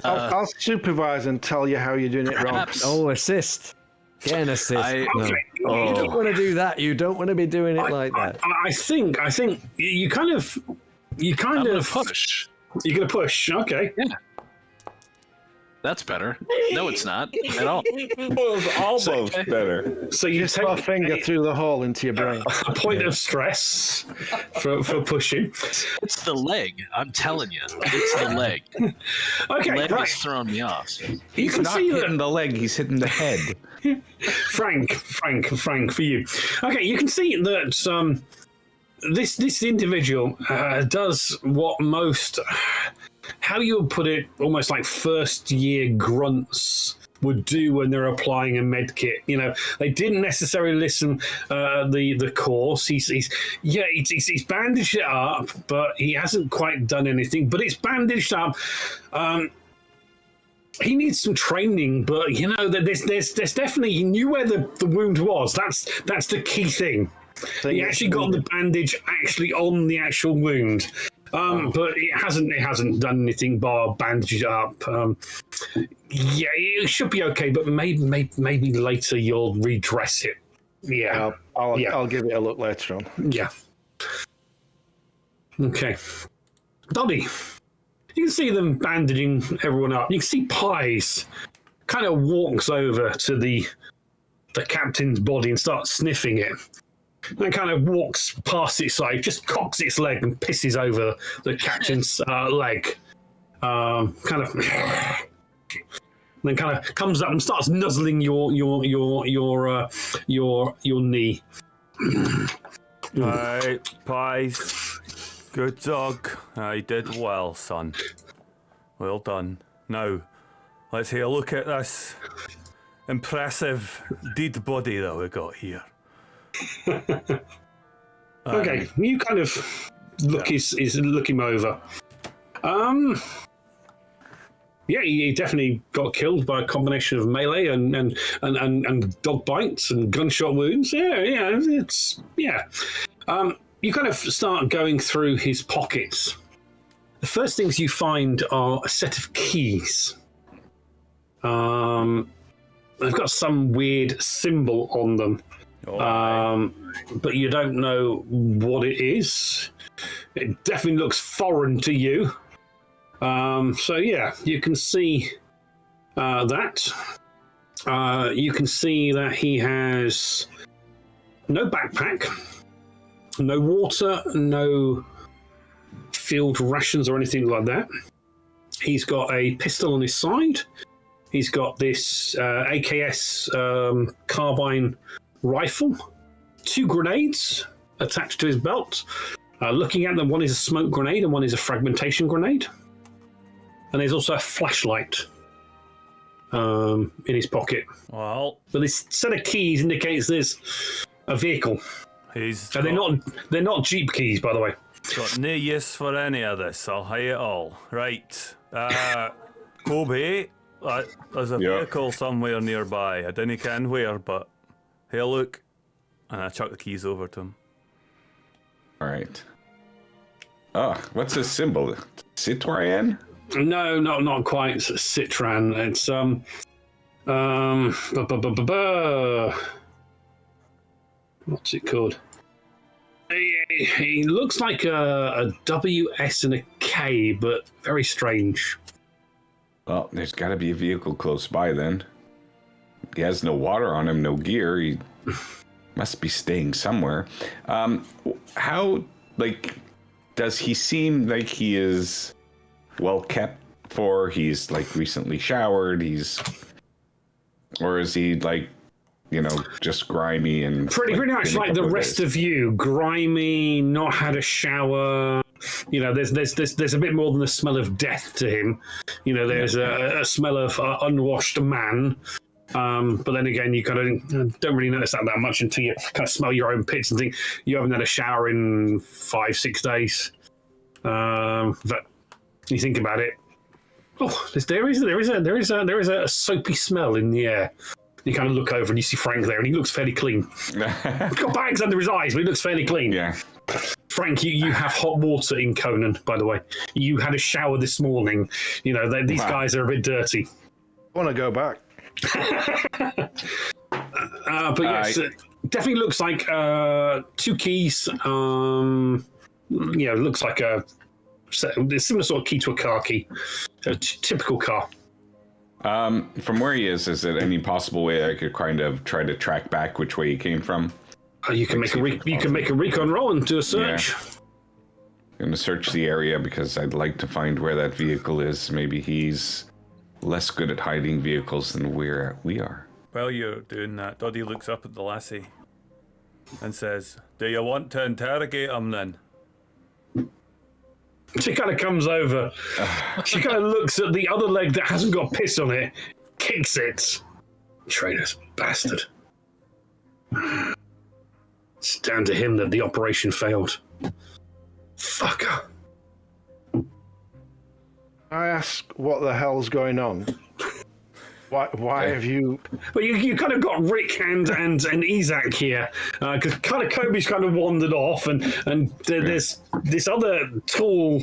I'll supervise and tell you how you're doing it wrong. Oh, assist. Get an assist. Okay. You don't want to do that. You don't want to be doing it like that. I think you kind of push. You're going to push. Okay. Yeah. That's better. No, it's not at all. Almost better. So you take a finger through the hole into your brain. A point of stress for pushing. It's the leg. I'm telling you, it's the leg. Okay, the leg right. is throwing me off. He's not hitting the leg. He's hitting the head. Frank, for you. Okay, you can see that this individual does what most. How you would put it, almost like first-year grunts would do when they're applying a med kit. You know, they didn't necessarily listen the course. He's bandaged it up, but he hasn't quite done anything. But it's bandaged up. He needs some training, but you know, there's definitely, he knew where the wound was. That's the key thing. So he actually got the bandage actually on the actual wound. But it hasn't done anything bar bandage it up. Yeah, it should be okay, but maybe later you'll redress it. Yeah, I'll give it a look later on. yeah. Okay, Doddy, you can see them bandaging everyone up. You can see Pies kind of walks over to the captain's body and starts sniffing it. And kind of walks past its side, just cocks its leg and pisses over the captain's leg. Then kind of comes up and starts nuzzling your knee. Right, Pies. Good dog. You did well, son. Well done. Now, let's have a look at this impressive dead body that we got here. Okay, you kind of look him over. Yeah, he definitely got killed by a combination of melee and dog bites and gunshot wounds. Yeah. You kind of start going through his pockets. The first things you find are a set of keys. They've got some weird symbol on them. But you don't know what it is. It definitely looks foreign to you. So yeah, you can see that. You can see that he has no backpack, no water, no field rations or anything like that. He's got a pistol on his side. He's got this AKS carbine rifle, 2 grenades attached to his belt. Looking at them, one is a smoke grenade and one is a fragmentation grenade. And there's also a flashlight in his pocket. Well, but this set of keys indicates there's a vehicle. They're not Jeep keys, by the way. Got no use for any of this. I'll hide it all. Right, Kobe. There's a vehicle somewhere nearby. I didn't ken where, but hey, look. And I chuck the keys over to him. All right. Oh, what's this symbol? Citroën? No, not quite. It's Citran. It's what's it called? He looks like a W, S, and a K, but very strange. Well, there's got to be a vehicle close by then. He has no water on him, no gear. He must be staying somewhere. How, does he seem like he is well kept for? He's recently showered. Or is he just grimy and pretty much like the rest of you, grimy, not had a shower. There's a bit more than the smell of death to him. There's a smell of unwashed man. But then again, you kind of don't really notice that much until you kind of smell your own pits and think you haven't had a shower in 5-6 days. But you think about it. Oh, there is a soapy smell in the air. You kind of look over and you see Frank there, and he looks fairly clean. He's got bags under his eyes, but he looks fairly clean. Yeah. Frank, you have hot water in Konin, by the way. You had a shower this morning. These guys are a bit dirty. I want to go back. But yes, definitely looks like 2 keys. Looks like a similar sort of key to a car key, a typical car. From where he is it any possible way I could kind of try to track back which way he came from? You can make a recon roll and do a search. Yeah. I'm going to search the area because I'd like to find where that vehicle is. Maybe he's less good at hiding vehicles than we are. While you're doing that, Doddy looks up at the lassie and says, "Do you want to interrogate him then?" She kind of comes over. She kind of looks at the other leg that hasn't got piss on it, kicks it. Traitorous bastard. It's down to him that the operation failed. Fucker. I ask what the hell's going on. Why have you? Well, you kind of got Rick and Isaac here, because kind of Kobe's kind of wandered off, and there's this other tall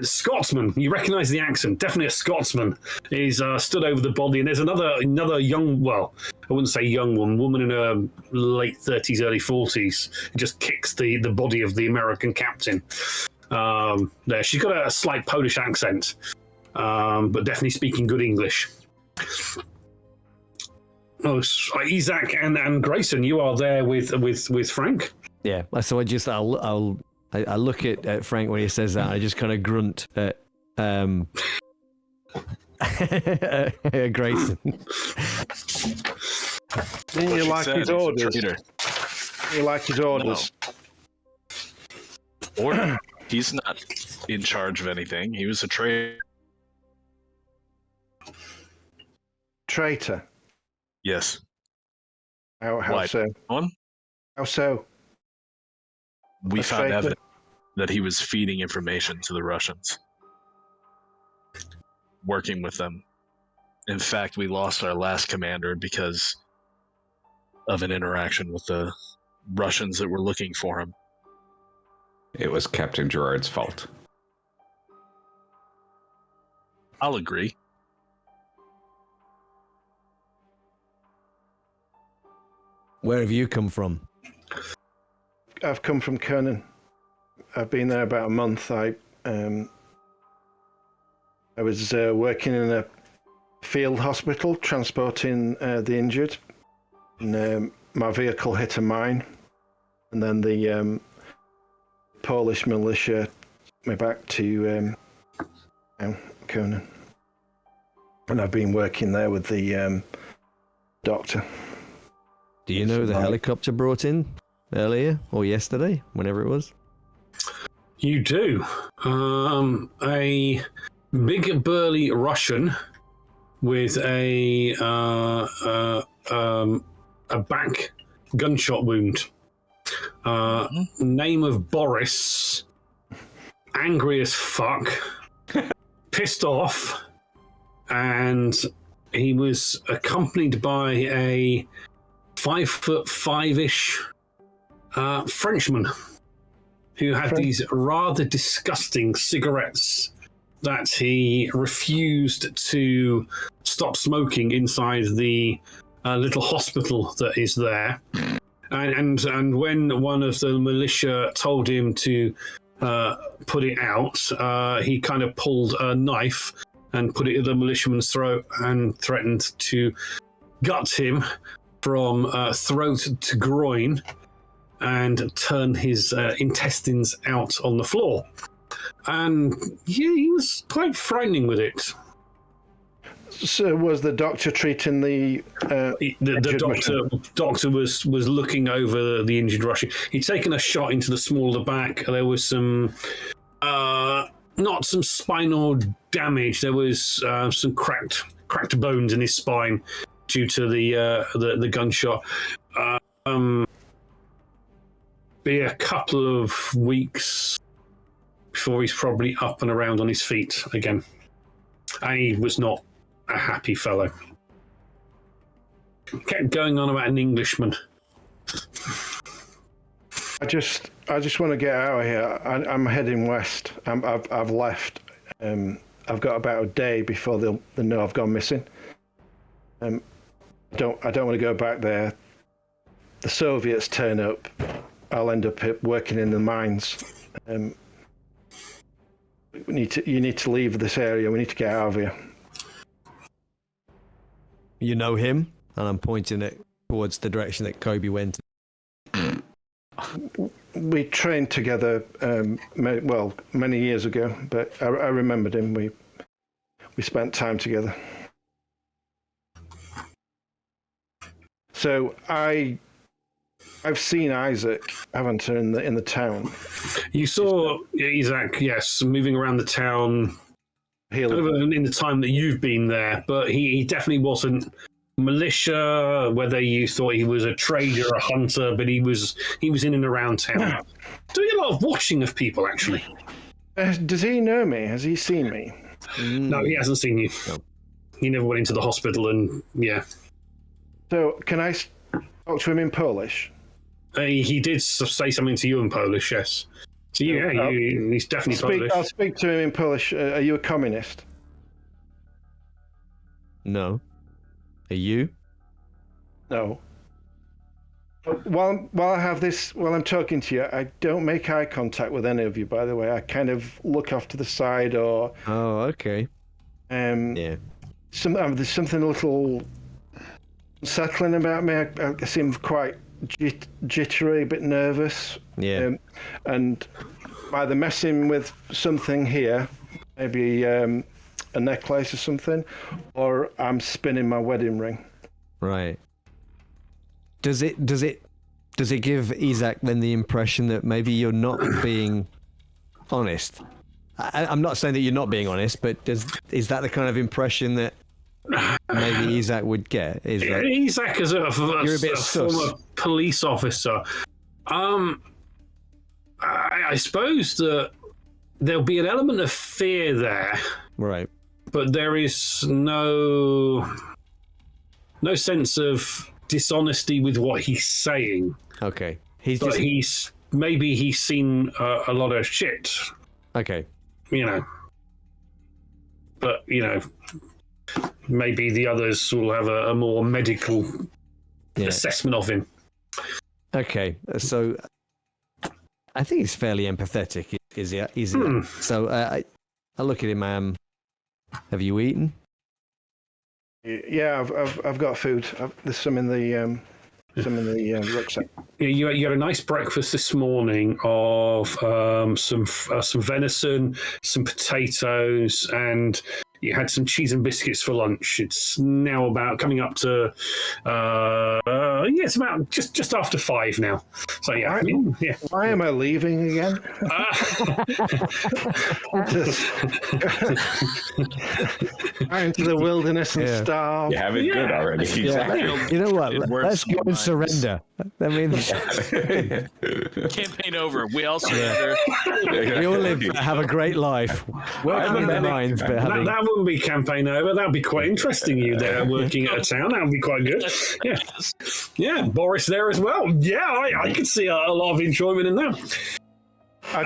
Scotsman. You recognise the accent, definitely a Scotsman. Is stood over the body, and there's another young, well, I wouldn't say young woman in her late 30s, early 40s, who just kicks the body of the American captain. There, she's got a slight Polish accent, but definitely speaking good English. Oh, Isaac and Grayson, you are there with Frank. Yeah, so I look at Frank when he says that. I just kind of grunt at Grayson. Didn't you like his orders? You like his orders? No. Order? He's not in charge of anything. He was a traitor. Traitor. Yes. How so? On? How so? We A found traitor? evidence that he was feeding information to the Russians, working with them. In fact, we lost our last commander because of an interaction with the Russians that were looking for him. It was Captain Gerard's fault. I'll agree. Where have you come from? I've come from Konin. I've been there about a month. I was working in a field hospital transporting the injured, and my vehicle hit a mine, and then the Polish militia took me back to Konin, and I've been working there with the doctor. Do you know the helicopter brought in earlier or yesterday, whenever it was? You do. A big burly Russian with a back gunshot wound. Name of Boris. Angry as fuck. Pissed off. And he was accompanied by a 5'5" Frenchman who had these rather disgusting cigarettes that he refused to stop smoking inside the little hospital that is there. And when one of the militia told him to put it out, he kind of pulled a knife and put it at the militiaman's throat and threatened to gut him from throat to groin and turn his intestines out on the floor. And yeah, he was quite frightening with it. So was the doctor treating the doctor was looking over the injured Russian. He'd taken a shot into the small of the back. There was some not some spinal damage. There was some cracked bones in his spine due to the gunshot. Be a couple of weeks before he's probably up and around on his feet again. And he was not a happy fellow. Kept going on about an Englishman. I just want to get out of here. I'm heading west. I've left. I've got about a day before they'll know I've gone missing. I don't want to go back there. The Soviets turn up. I'll end up working in the mines. You need to leave this area. We need to get out of here. You know him? And I'm pointing it towards the direction that Kobe went. We trained together, many years ago, but I remembered him. We spent time together. So I've seen Isaac, haven't I, in the town? You saw Isaac, yes, moving around the town in the time that you've been there, but he definitely wasn't militia, whether you thought he was a trader or a hunter, but he was in and around town. Doing a lot of watching of people, actually. Does he know me? Has he seen me? No, he hasn't seen you. he never went into the hospital, and yeah. So can I talk to him in Polish? He did say something to you in Polish, yes. So he's definitely Polish. I'll speak to him in Polish. Are you a communist? No. Are you? No. While I'm talking to you, I don't make eye contact with any of you. By the way, I kind of look off to the side, or Oh, okay. yeah. There's something a little unsettling about me. I seem quite jittery, a bit nervous. Yeah. And either messing with something here, maybe a necklace or something, or I'm spinning my wedding ring. Right. Does it give Isaac then the impression that maybe you're not being honest? I'm not saying that you're not being honest, but is that the kind of impression that maybe Isaac would get? Isaac is a former police officer. I suppose that there'll be an element of fear there, right? But there is no sense of dishonesty with what he's saying. Okay, he's seen a lot of shit. Okay, but maybe the others will have a more medical assessment of him. Okay, so I think he's fairly empathetic. Is he? So I look at him. Have you eaten? Yeah, I've got food. There's some in the rucksack. Yeah, you had a nice breakfast this morning of some venison, some potatoes, and you had some cheese and biscuits for lunch. It's now about coming up to it's about just after 5 now. So yeah. Why am I leaving again? Into the wilderness and starve. You have it good already. Exactly. You know what? Let's go and surrender. I mean, campaign over. We all surrender. We all have a great life. Working in the mines, but having... that wouldn't be campaign over. That'd be quite interesting. You there working at a town. That would be quite good. Yeah. Boris there as well. Yeah, I could see a lot of enjoyment in that. I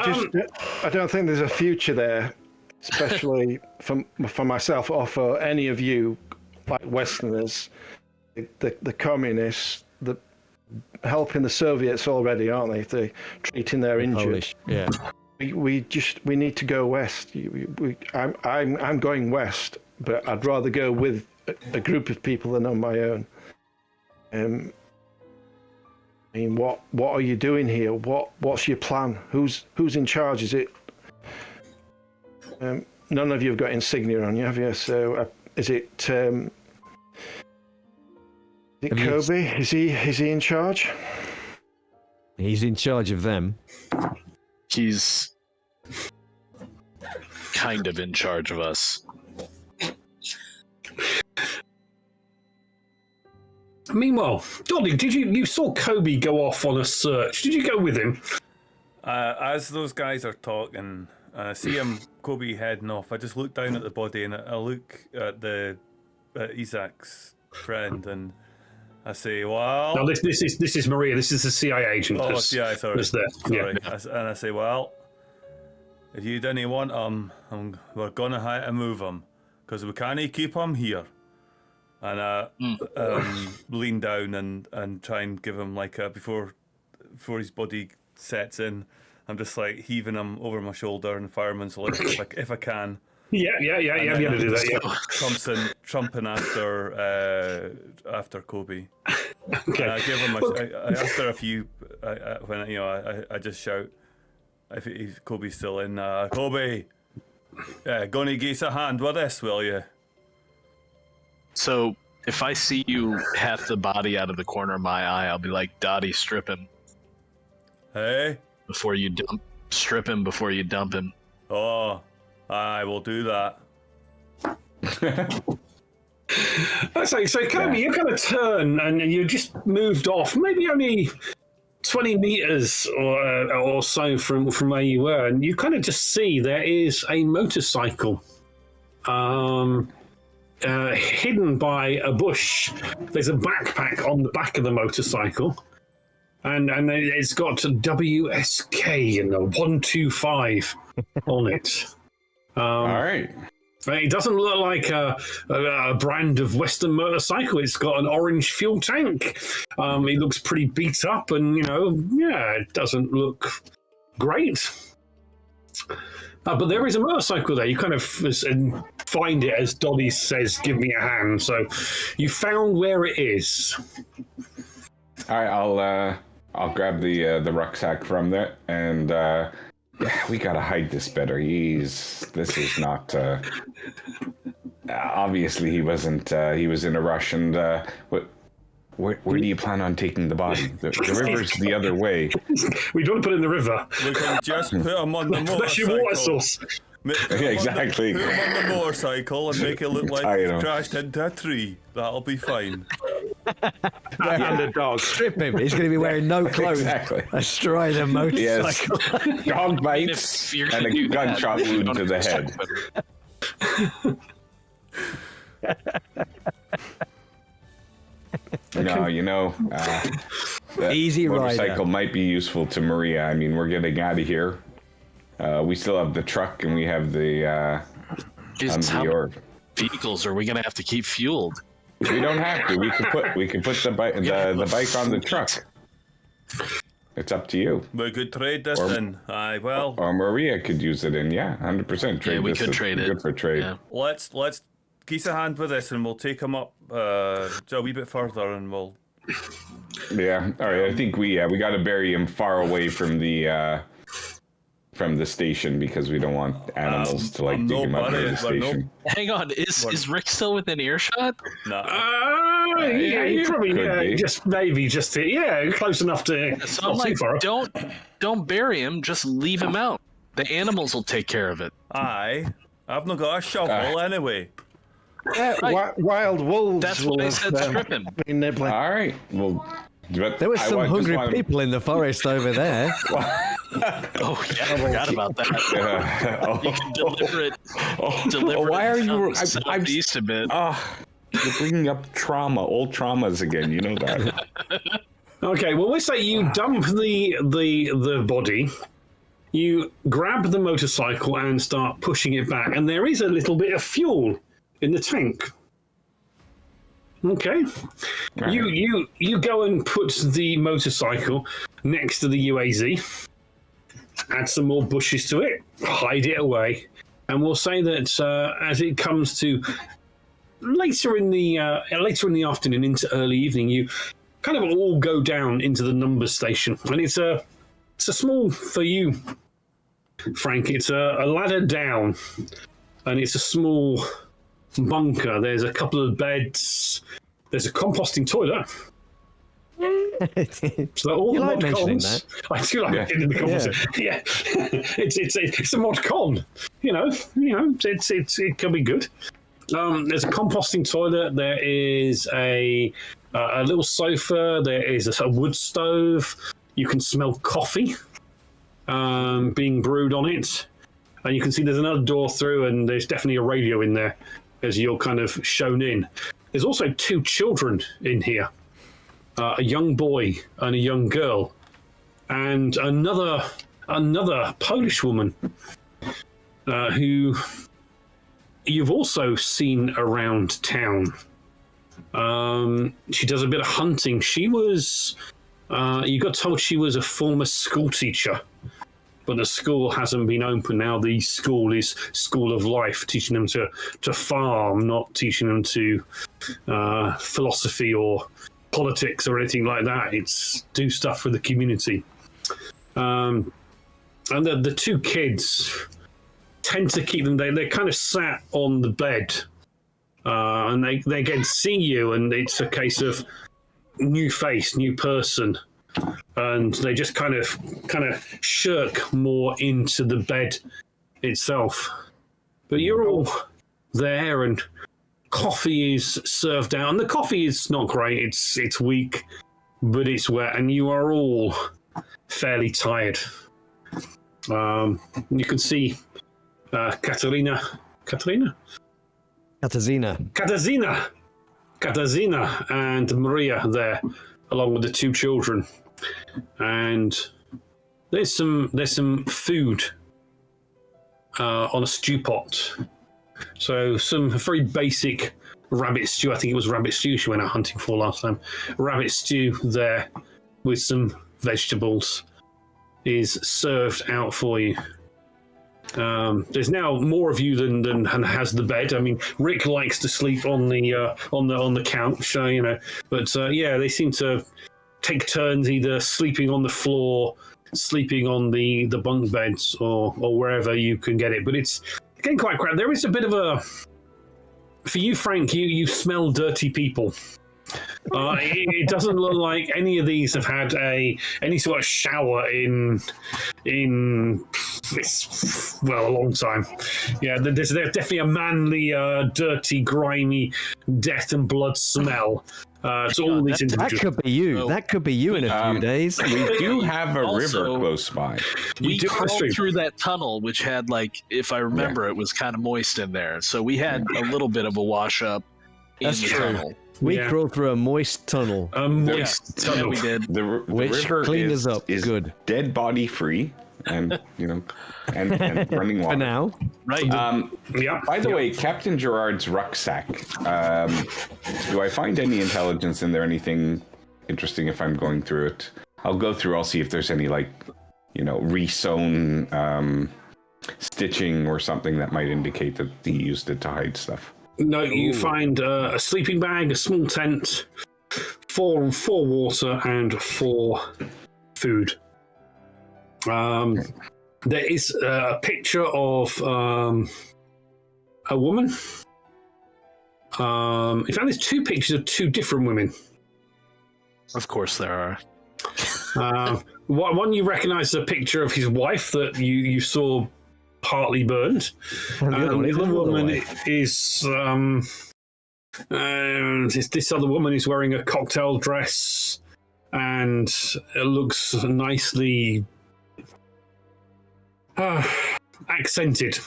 don't think there's a future there, especially for myself or for any of you, like Westerners, the communists, helping the Soviets already, aren't they? They're treating their injured. Polish. Yeah. We need to go west. I'm going west, but I'd rather go with a group of people than on my own. I mean, what are you doing here? What's your plan? Who's in charge? Is it? None of you have got insignia on you, have you? So is it? Kobe? Is he in charge? He's in charge of them. He's kind of in charge of us. Meanwhile, Doddy, you saw Kobe go off on a search? Did you go with him? As those guys are talking, I see Kobe heading off. I just look down at the body and I look at Isaac's friend and I say, "Well." No, this is Maria. This is the CIA agent. Oh, CIA, sorry. Sorry. Yeah. And I say, "Well, if you didn't want we're gonna have to move him because we can't keep him here." And I lean down and try and give him like before his body sets in. I'm just like heaving him over my shoulder and fireman's salute if I can. Yeah, to do that. Yeah. Trumping after Kobe. Okay. And I give him after a few when I just shout if Kobe's still in. Kobe, gonna give us a hand with this, will you? So if I see you half the body out of the corner of my eye, I'll be like, Dottie, strip him. Hey? Strip him before you dump him. Oh, I will do that. So Kobe, you kind of turn and you just moved off, maybe only 20 meters or so from where you were, and you kind of just see there is a motorcycle hidden by a bush, there's a backpack on the back of the motorcycle. And it's got WSK and a 125 on it. All right. It doesn't look like a brand of Western motorcycle. It's got an orange fuel tank. It looks pretty beat up, and it doesn't look great. But there is a motorcycle there. You kind of find it as Dolly says, "Give me a hand." So you found where it is. All right, I'll grab the rucksack from there, and we gotta hide this better. This is not. Obviously, he wasn't. He was in a rush, and where do you plan on taking the body? The river's the other way. We don't put it in the river. We can just put him on the motorcycle. That's your water source. Yeah, exactly. Put him on the motorcycle and make it look like he's crashed into a tree. That'll be fine. And a dog. Strip him. He's going to be wearing no clothes. Exactly. Astride a motorcycle. Yes. Dog bites and a gunshot wound to the head. No, that Easy motorcycle rider. might be useful to Maria. I mean, we're getting out of here. We still have the truck, and we have the Jesus, how many vehicles are we gonna have to keep fueled? We don't have to. We can put the bike on the truck. It's up to you. We could trade this in. Aye, well. Or Maria could use it in. Yeah, 100% trade. Yeah, we this could is trade it. Good for trade. Yeah. Let's geese a hand with this, and we'll take him up a wee bit further, and we'll. Yeah. All right. I think we got to bury him far away from the station because we don't want animals to dig him up near the station. Hang on, is Rick still within earshot? No. Yeah, probably be. just close enough to. So I'm not too like, far. don't bury him. Just leave him out. The animals will take care of it. Aye. I've not got a shovel anyway. Wild wolves. That's will what I have, said. Strip him. been nibbling. All right. Well, There were some hungry people in the forest over there. Oh yeah, I forgot about that. You can deliver it. Why are you? I'm east a bit. You're bringing up old traumas again. You know that. Okay, well, we say you dump the body, you grab the motorcycle and start pushing it back, and there is a little bit of fuel in the tank. Okay, right. You go and put the motorcycle next to the UAZ, add some more bushes to it, hide it away, and we'll say that as it comes to later in the afternoon into early evening, you kind of all go down into the numbers station, and it's a small for you, Frank. It's a ladder down, and it's a small bunker. There's a couple of beds. There's a composting toilet. So all you the like mod mentioning cons. that? I do like it in the composting. Yeah, it's a mod con. It can be good. There's a composting toilet. There is a little sofa. There is a wood stove. You can smell coffee being brewed on it. And you can see there's another door through, and there's definitely a radio in there as you're kind of shown in. There's also two children in here, a young boy and a young girl, and another Polish woman who you've also seen around town. She does a bit of hunting. She was, you got told she was a former school teacher. But the school hasn't been open now. The school is School of Life, teaching them to farm, not teaching them to philosophy or politics or anything like that. It's do stuff for the community. And the two kids tend to keep them. They're kind of sat on the bed, and they again see you, and it's a case of new face, new person. And they just kind of shirk more into the bed itself. But you're all there, and coffee is served out. And the coffee is not great. It's weak, but it's wet, and you are all fairly tired. You can see Katerina. Katarzyna. Katarzyna and Maria there, along with the two children, and there's some food on a stew pot. So some very basic rabbit stew. I think it was rabbit stew she went out hunting for last time. Rabbit stew there with some vegetables is served out for you. There's now more of you than has the bed. I mean, Rick likes to sleep on the couch, so, but yeah, they seem to take turns either sleeping on the floor, sleeping on the bunk beds, or wherever you can get it. But it's getting quite crowded. There is a bit of a, for you, Frank, you smell dirty people. It doesn't look like any of these have had any sort of shower in this, well, a long time. Yeah, there's definitely a manly, dirty, grimy, death and blood smell. To all these individuals. That could be you. So, that could be you in a few days. We do have a Also, river close by. We do crawled stream. through that tunnel, which had, like, if I remember, it was kind of moist in there. So we had a little bit of a wash up in That's the true. tunnel. We Yeah. crawled through a moist tunnel, A moist Yeah, tunnel. we did. The which river cleaned is, us up. is Good. dead body free, and and running water. For now. Right. Yeah. By the way, Captain Gerard's rucksack. Do I find any intelligence in there? Anything interesting if I'm going through it? I'll go through. I'll see if there's any resewn stitching or something that might indicate that he used it to hide stuff. No, you find a sleeping bag, a small tent, four water, and 4 food. There is a picture of a woman. In fact, there's 2 pictures of 2 different women. Of course there are. One you recognise as a picture of his wife that you saw partly burned. And the other one The is other another woman wife. is this other woman is wearing a cocktail dress, and it looks nicely accented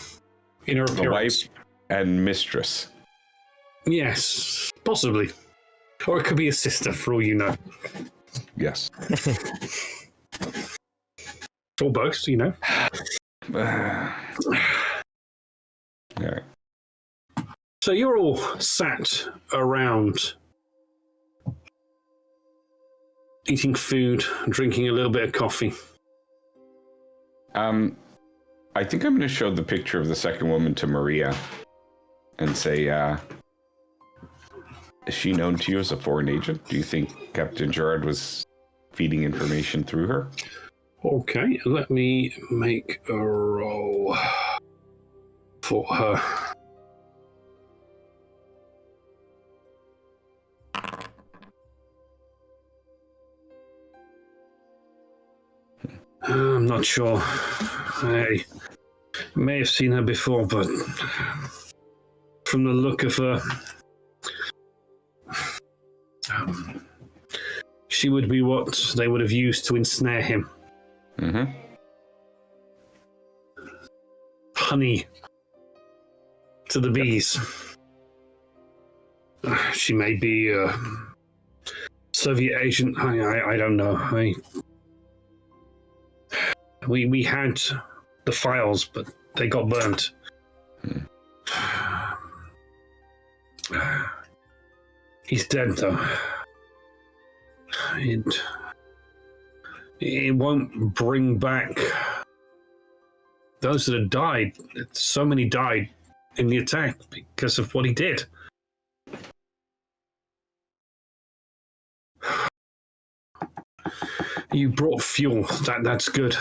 in her The appearance. wife and mistress. Yes, possibly, or it could be a sister for all you know, Yes. or both. You know. All right. So you're all sat around eating food, drinking a little bit of coffee. I think I'm going to show the picture of the second woman to Maria and say, is she known to you as a foreign agent? Do you think Captain Gerard was feeding information through her? Okay, let me make a roll for her. I'm not sure. I may have seen her before, but from the look of her, she would be what they would have used to ensnare him. Mm-hmm. Honey to the bees. She may be a Soviet agent. I don't know. We had the files, but they got burnt. He's dead, though. It won't bring back those that have died. So many died in the attack because of what he did. You brought fuel. That's good.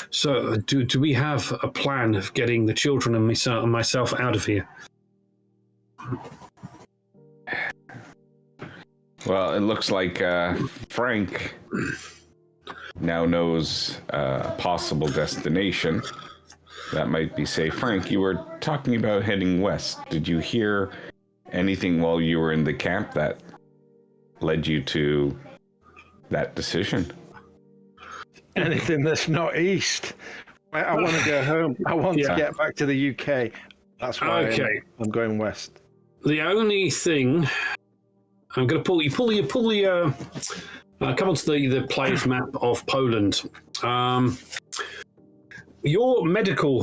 So, do we have a plan of getting the children and myself out of here? Well, it looks like Frank now knows a possible destination that might be safe. Frank, you were talking about heading west. Did you hear anything while you were in the camp that led you to that decision? Anything that's not east. I want to go home. I want to get back to the UK. That's why Okay. I'm going west. The only thing I'm going to pull the come onto the player's map of Poland. Your medical,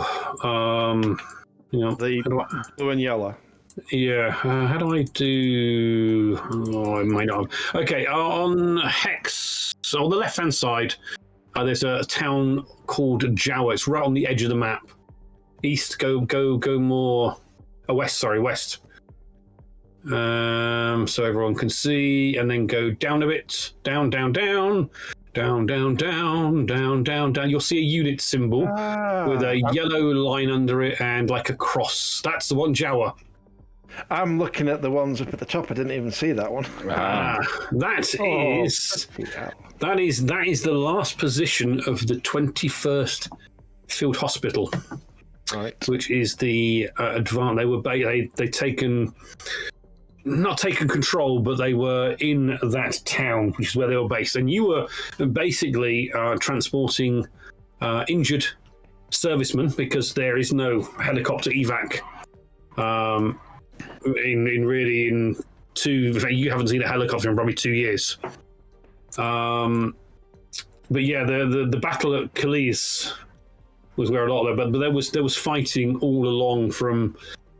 The blue and yellow. yeah. How do I do? Oh, I might not. Okay, on Hex, on the left-hand side, there's a town called Jawa. It's right on the edge of the map. East, go more. West. Sorry, west. So everyone can see, and then go down a bit, down. You'll see a unit symbol with a yellow line under it and like a cross. That's the one, Jawa. I'm looking at the ones up at the top. I didn't even see that one. That is the last position of the 21st Field Hospital, Right. which is the advanced. They were they taken. Not taken control, but they were in that town, which is where they were based. And you were basically transporting injured servicemen because there is no helicopter evac. You haven't seen a helicopter in probably 2 years. But yeah, the battle at Calais was where a lot of but there was fighting all along from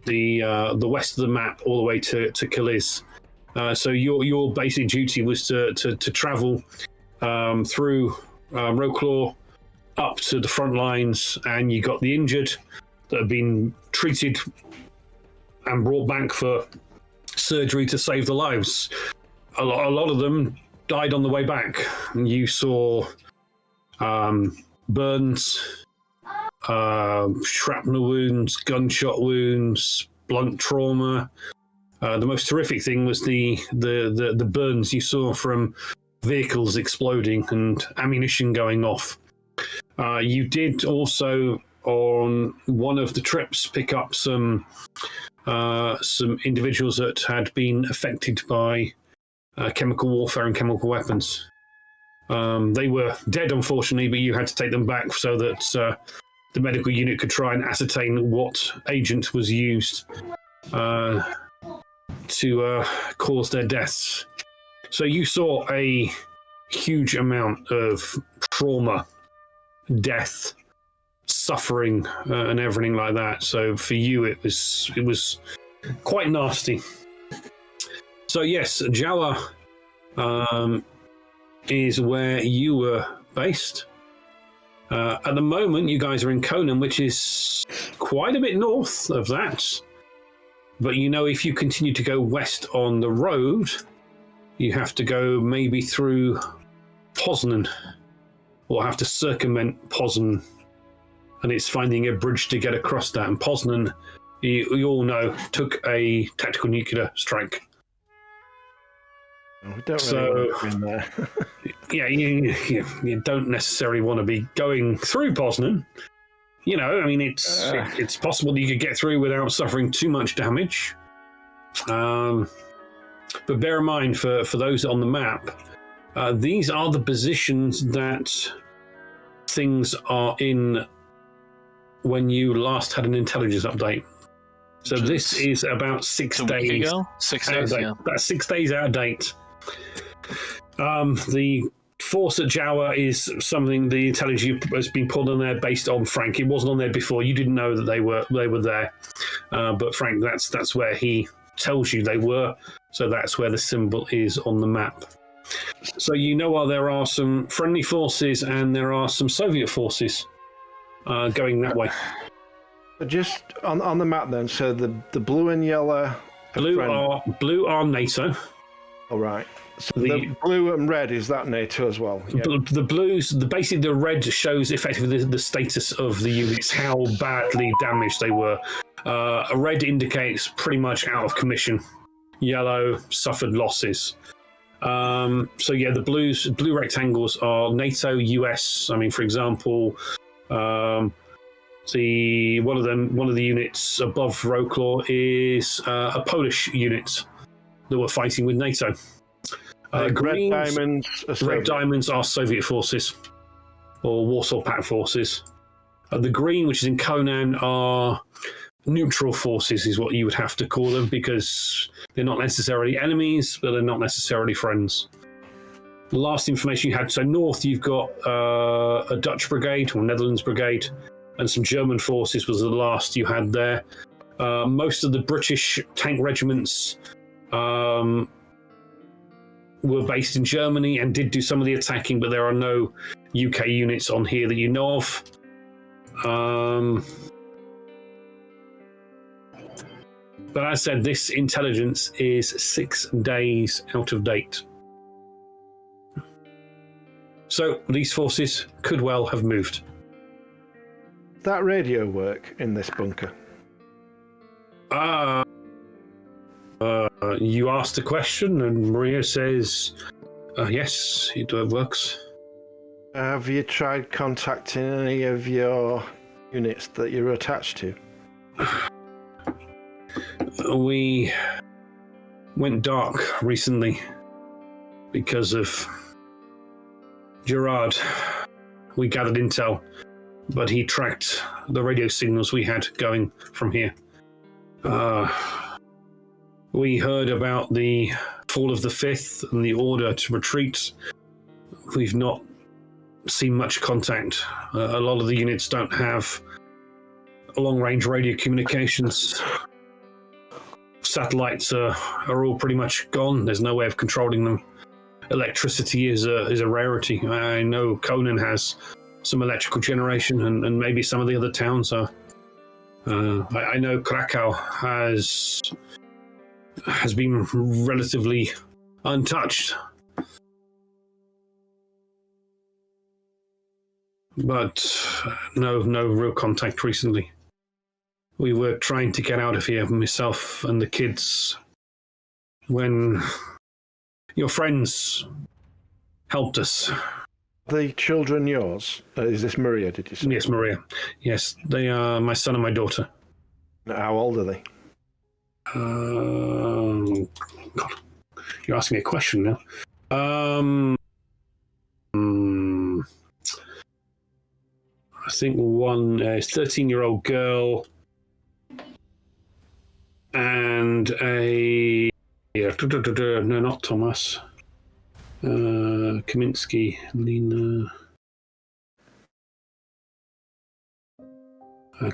the west of the map all the way to Calais. So your basic duty was to travel through Roclaw up to the front lines, and you got the injured that have been treated and brought back for surgery to save their lives. A lot of them died on the way back. You saw burns, shrapnel wounds, gunshot wounds, blunt trauma. The most horrific thing was the burns you saw from vehicles exploding and ammunition going off. You did also, on one of the trips, pick up some individuals that had been affected by chemical warfare and chemical weapons. They were dead, unfortunately, but you had to take them back so that the medical unit could try and ascertain what agent was used to cause their deaths. So you saw a huge amount of trauma, death, suffering, and everything like that. So for you, it was quite nasty. So yes, Jawa is where you were based. At the moment, you guys are in Konin, which is quite a bit north of that. But if you continue to go west on the road, you have to go maybe through Poznan, or have to circumvent Poznan. And it's finding a bridge to get across that. And Poznan, you all know, took a tactical nuclear strike. We don't really want to be in there. Yeah, you don't necessarily want to be going through Poznan. It's possible that you could get through without suffering too much damage. But bear in mind, for those on the map, these are the positions that things are in when you last had an intelligence update. So this is about 6 days ago? 6 days, yeah. That's 6 days out of date. The force at Jawa is something the intelligence has been pulled on there based on Frank. It wasn't on there before. You didn't know that they were there, but Frank, that's where he tells you they were. So that's where the symbol is on the map. So there are some friendly forces and there are some Soviet forces going that way. But just on the map then, so the blue and yellow. Blue are NATO. All right. So the blue and red, is that NATO as well? Yeah. The blues, basically the red shows effectively the status of the units, how badly damaged they were. Red indicates pretty much out of commission. Yellow, suffered losses. The blue rectangles are NATO, US. For example, one of the units above Roclaw is a Polish unit that were fighting with NATO. Red diamonds are Soviet forces or Warsaw Pact forces. The green, which is in Konin, are neutral forces is what you would have to call them, because they're not necessarily enemies, but they're not necessarily friends. The last information you had, so north you've got a Dutch brigade or Netherlands brigade, and some German forces was the last you had there. Most of the British tank regiments were based in Germany and did do some of the attacking, but there are no UK units on here that you know of. But as I said, this intelligence is 6 days out of date. So these forces could well have moved. That radio work in this bunker? You asked a question, and Maria says, yes, it works. Have you tried contacting any of your units that you're attached to? We went dark recently because of Gerard. We gathered intel, but he tracked the radio signals we had going from here. We heard about the fall of the 5th and the order to retreat. We've not seen much contact. A lot of the units don't have long-range radio communications. Satellites are all pretty much gone. There's no way of controlling them. Electricity is a rarity. I know Konin has some electrical generation, and maybe some of the other towns are. I know Krakow has been relatively untouched. But no real contact recently. We were trying to get out of here, myself and the kids, when your friends helped us. The children yours? Is this Maria, did you say? Yes, Maria. Yes, they are my son and my daughter. How old are they? God, you're asking me a question now. I think one is 13-year-old girl and a no, not Thomas. Kaminsky, Lena,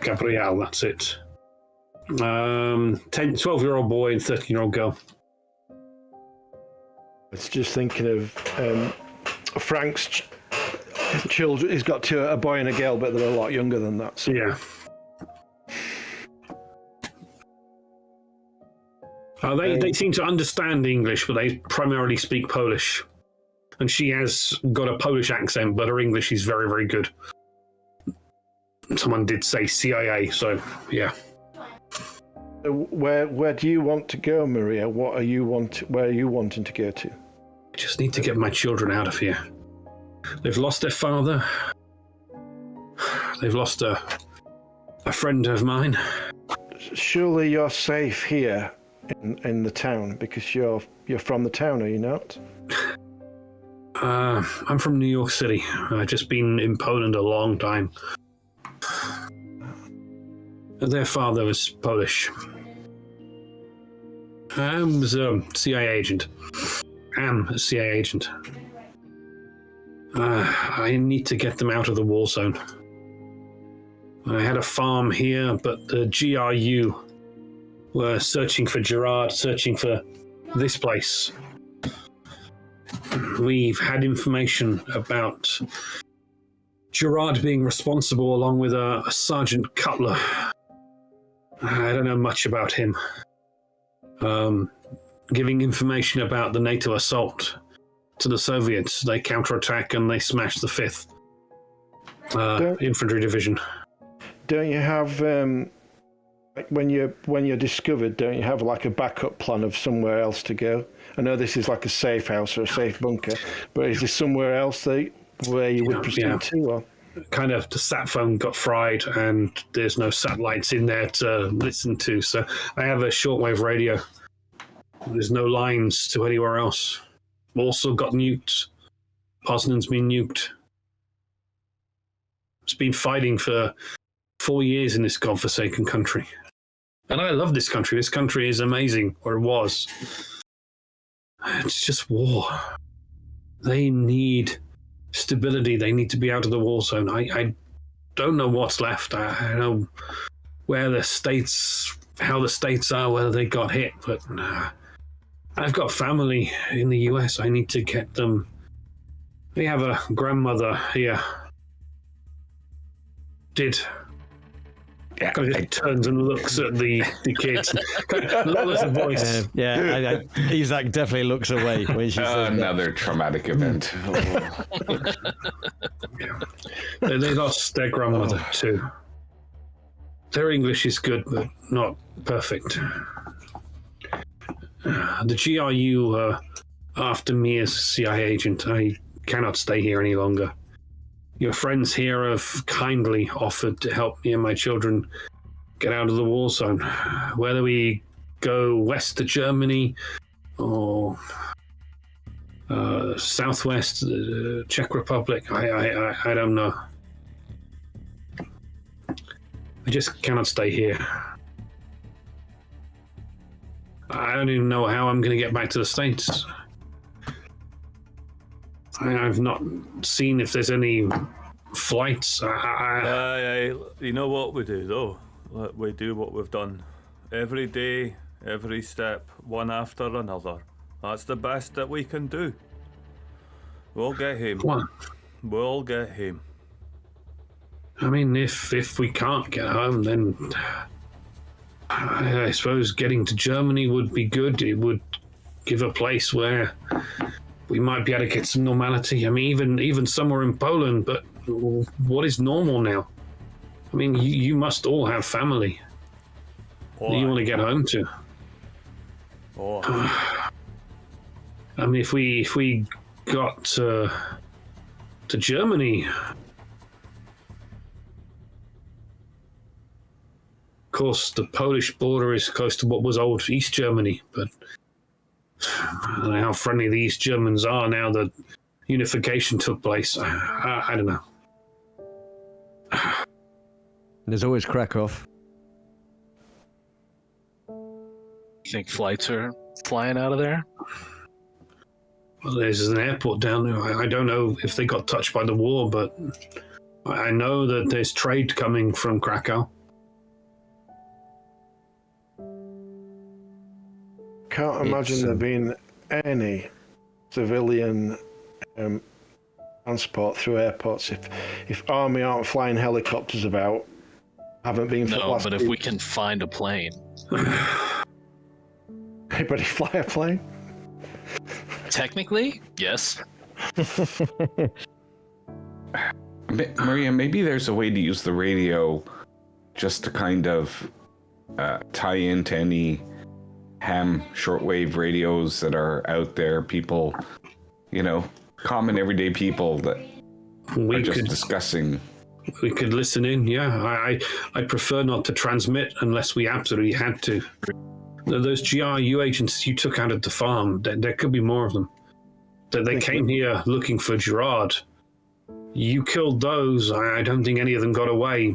Gabrielle. That's it. 12-year-old boy and 13-year-old girl. I was just thinking of Frank's children. He's got a boy and a girl, but they're a lot younger than that. So. Yeah. They seem to understand English, but they primarily speak Polish. And she has got a Polish accent, but her English is very, very good. Someone did say CIA, so yeah. Where do you want to go, Maria? Where are you wanting to go to? I just need to get my children out of here. They've lost their father. They've lost a friend of mine. Surely you're safe here in the town, because you're from the town, are you not? I'm from New York City. I've just been in Poland a long time. Their father was Polish. I was a CIA agent. Am a CIA agent. I need to get them out of the war zone. I had a farm here, but the GRU were searching for Gerard, searching for this place. We've had information about Gerard being responsible, along with a Sergeant Cutler. I don't know much about him. Giving information about the NATO assault to the Soviets. They counterattack and they smash the 5th Infantry Division. Don't you have, when you're discovered, don't you have like a backup plan of somewhere else to go? I know this is like a safe house or a safe bunker, but is there somewhere else where you would proceed to? Or? Kind of the sat phone got fried and there's no satellites in there to listen to, so I have a shortwave radio. There's no lines to anywhere else. Also got nuked. Poznan's been nuked. It's been fighting for 4 years in this godforsaken country. And I love this country. This country is amazing, or it was. It's just war. They need stability. They need to be out of the war zone. I don't know what's left. I don't know where the states, how the states are, whether they got hit, but I've got family in the US. I need to get them. We have a grandmother here. Yeah, Kind of just turns and looks at the kids. Lowers the voice. Isaac definitely looks away when she says that. Another traumatic event. They lost their grandmother too. Their English is good, but not perfect. The GRU are after me as a CIA agent. I cannot stay here any longer. Your friends here have kindly offered to help me and my children get out of the war zone. Whether we go west to Germany or southwest, Czech Republic, I don't know. I just cannot stay here. I don't even know how I'm going to get back to the States. I've not seen if there's any flights. You know what we do, though? We do what we've done. Every day, every step, one after another. That's the best that we can do. We'll get him. What? We'll get him. I mean, if we can't get home, then I suppose getting to Germany would be good. It would give a place where we might be able to get some normality. I mean, even somewhere in Poland, but what is normal now? I mean, you must all have family that you want to get home to. I mean, if we got to Germany, of course, the Polish border is close to what was old East Germany, but I don't know how friendly the East Germans are now that unification took place. I don't know. There's always Krakow. You think flights are flying out of there? Well, there's an airport down there. I don't know if they got touched by the war, but I know that there's trade coming from Krakow. Can't imagine there being any civilian transport through airports if Army aren't flying helicopters about. Haven't been for the No, last but if week. we can find a plane. Anybody fly a plane? Technically, yes. Maria, maybe there's a way to use the radio just to kind of tie into any ham shortwave radios that are out there. People, common everyday people that are just discussing. We could listen in, yeah. I prefer not to transmit unless we absolutely had to. Those GRU agents you took out of the farm, there could be more of them. They came here looking for Gerard. You killed those. I don't think any of them got away.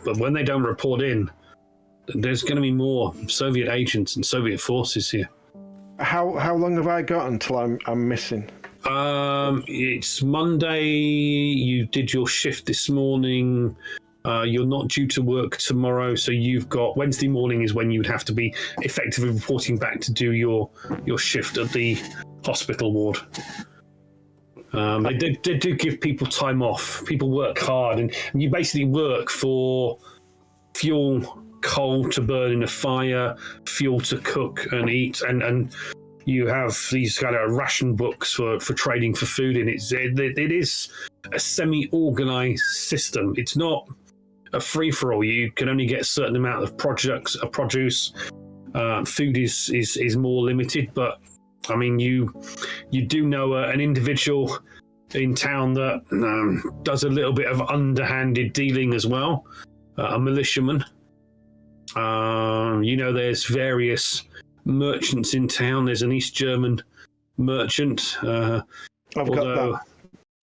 But when they don't report in, there's going to be more Soviet agents and Soviet forces here. How long have I got until I'm missing? It's Monday. You did your shift this morning. You're not due to work tomorrow, so you've got Wednesday morning is when you'd have to be effectively reporting back to do your shift at the hospital ward. They do give people time off. People work hard, and you basically work for fuel, coal to burn in a fire, fuel to cook and eat, and you have these kind of ration books for trading for food, and it is a semi-organized system. It's not a free-for-all. You can only get a certain amount of produce. Food is more limited, but I mean, you do know an individual in town that does a little bit of underhanded dealing as well, a militiaman. There's various merchants in town. There's an East German merchant. I've got that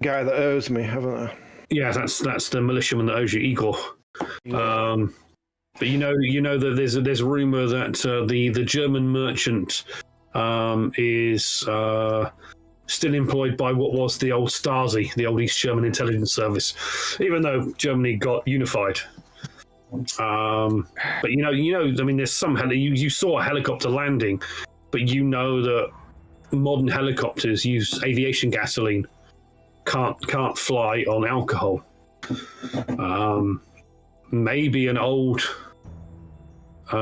guy that owes me, haven't I? Yeah, that's the militiaman that owes you, Igor. Yeah. But you know that there's a rumor that the German merchant is still employed by what was the old Stasi, the old East German intelligence service, even though Germany got unified. But you know, I mean, there's some you saw a helicopter landing, but you know that modern helicopters use aviation gasoline, can't fly on alcohol. Maybe an old, you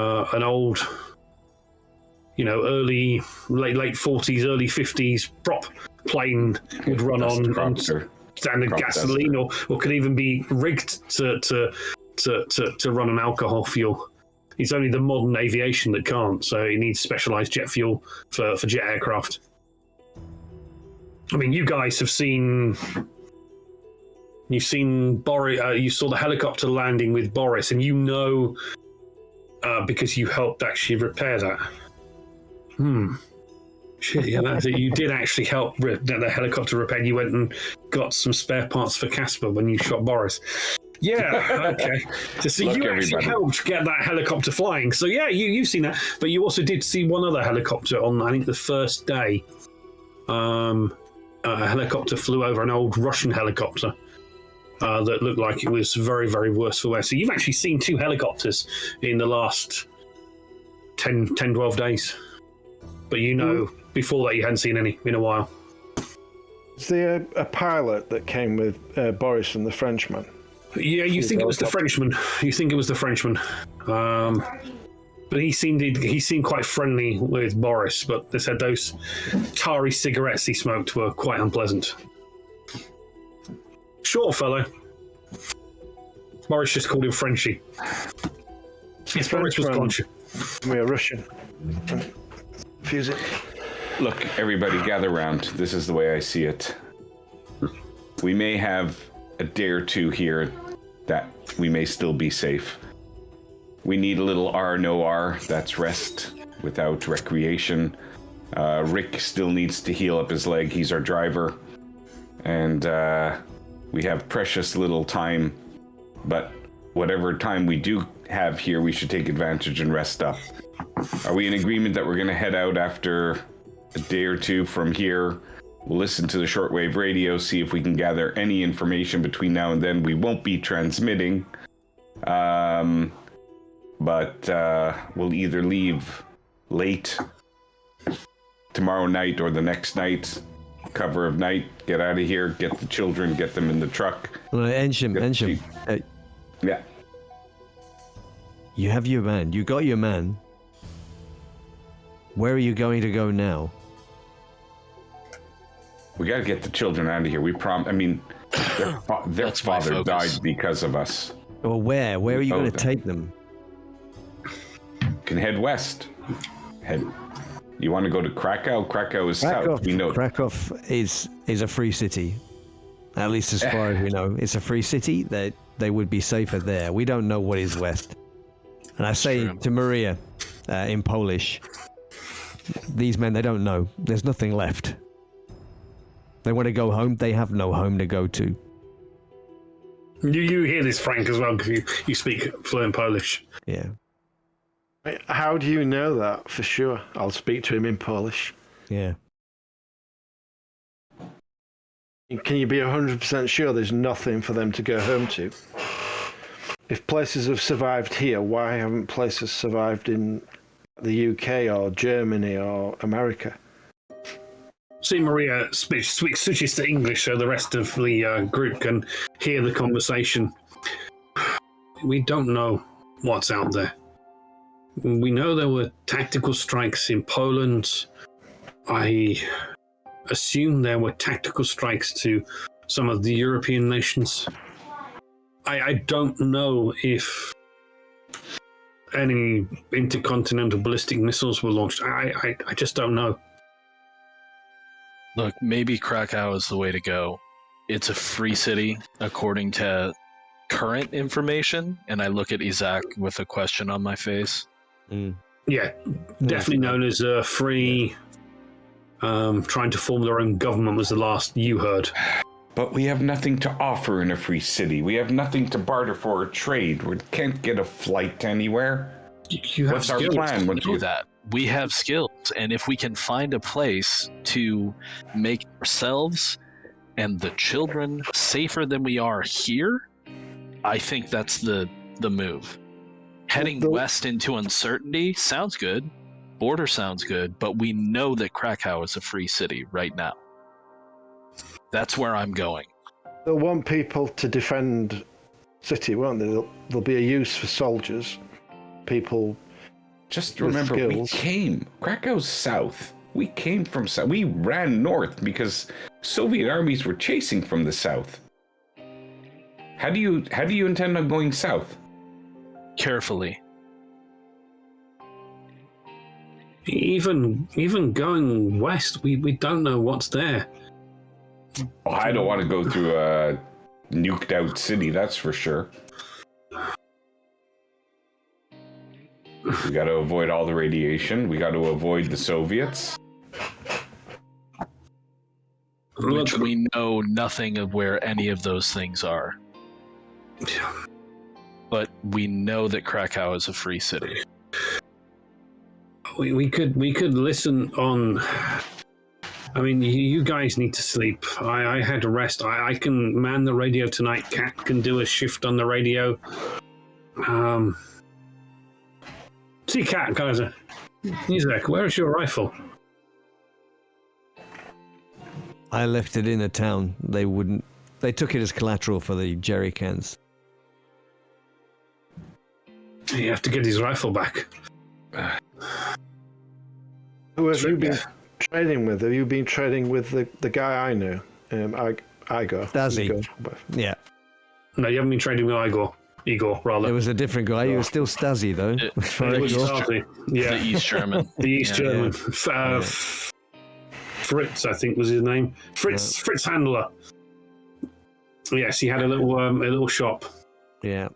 know, late 40s, early 50s prop plane would run on standard gasoline, or could even be rigged to run on alcohol fuel. It's only the modern aviation that can't, so it needs specialized jet fuel for jet aircraft. I mean, you guys have seen. You've seen Boris. You saw the helicopter landing with Boris, and you know because you helped actually repair that. Shit, yeah, that's it. You did actually help the helicopter repair. You went and got some spare parts for Casper when you shot Boris. Yeah, okay. So you actually helped get that helicopter flying. So yeah, you've seen that. But you also did see one other helicopter on, I think, the first day. A helicopter flew over, an old Russian helicopter that looked like it was very, very worse for wear. So you've actually seen two helicopters in the last 10, 12 days. But you know, before that you hadn't seen any in a while. Is there a pilot that came with Boris and the Frenchman? Yeah, you think it was the Frenchman. But he seemed quite friendly with Boris, but they said those tarry cigarettes he smoked were quite unpleasant. Short fellow. Boris just called him Frenchie. Yes, Boris was conscious. We are Russian. Fuse it. Look, everybody gather round. This is the way I see it. We may have a day or two here that we may still be safe. We need a little R&OR, that's rest without recreation. Rick still needs to heal up his leg, he's our driver. And we have precious little time, but whatever time we do have here, we should take advantage and rest up. Are we in agreement that we're going to head out after a day or two from here? We'll listen to the shortwave radio, see if we can gather any information between now and then. We won't be transmitting. But we'll either leave late tomorrow night or the next night, cover of night, get out of here, get the children, get them in the truck. Ensham. Yeah. You have your man. You got your man. Where are you going to go now? We got to get the children out of here. I mean, their father died because of us. Well, where? Where are you going to take them? Can head west. You want to go to Krakow? Krakow is south. We know. Krakow is a free city. At least as far as we know. It's a free city. They would be safer there. We don't know what is west. And I say to Maria in Polish, these men, they don't know. There's nothing left. They want to go home. They have no home to go to. You hear this, Frank, as well, because you speak fluent Polish. Yeah. How do you know that for sure? I'll speak to him in Polish. Yeah. Can you be 100% sure there's nothing for them to go home to? If places have survived here, why haven't places survived in the UK or Germany or America? See, Maria switches to English so the rest of the group can hear the conversation. We don't know what's out there. We know there were tactical strikes in Poland. I assume there were tactical strikes to some of the European nations. I don't know if any intercontinental ballistic missiles were launched. I just don't know. Look, maybe Krakow is the way to go. It's a free city, according to current information, and I look at Isaac with a question on my face. Yeah, definitely known as a free, trying to form their own government was the last you heard. But we have nothing to offer in a free city. We have nothing to barter for or trade. We can't get a flight anywhere. You have What's our skills. plan? Know that we have skills, and if we can find a place to make ourselves and the children safer than we are here, I think that's the move. Heading west into uncertainty sounds good. Border sounds good, but we know that Krakow is a free city right now. That's where I'm going. They'll want people to defend city, won't they? There'll be a use for soldiers. People. Just remember, we came. Krakow's south. We came from south. We ran north because Soviet armies were chasing from the south. How do you intend on going south? Carefully. Even going west, we don't know what's there. Well, I don't want to go through a nuked out city, that's for sure. We got to avoid all the radiation. We got to avoid the Soviets. Which we know nothing of where any of those things are. But we know that Krakow is a free city. We could listen on. I mean, you guys need to sleep. I had to rest. I can man the radio tonight. Cat can do a shift on the radio. See, Cat, guys. He's like, where's your rifle? I left it in a town. They took it as collateral for the jerry cans. You have to get his rifle back. Who have you been trading with? Have you been trading with the guy I knew? Igor. Stasi. Yeah. No, you haven't been trading with Igor, rather. It was a different guy. He was still Stasi, though. It was Stasi. Yeah. The East German. The East German. Yeah. Fritz, I think was his name. Fritz Handler. Yes, he had a little shop. Yeah.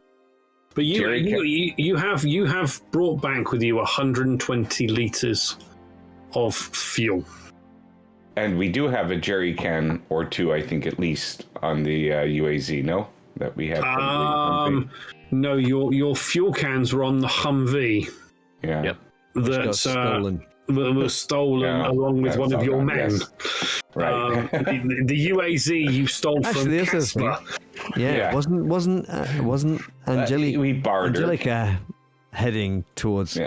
But you have brought back with you 120 liters of fuel. And we do have a jerry can or two, I think, at least, on the UAZ, no? That we have from no, your fuel cans were on the Humvee. Yeah. Yep. That stolen. Was stolen along with one of your men. Yes. Right. The UAZ you stole Actually, from Casper. Yeah. Wasn't Angelica? We bartered. Angelica heading towards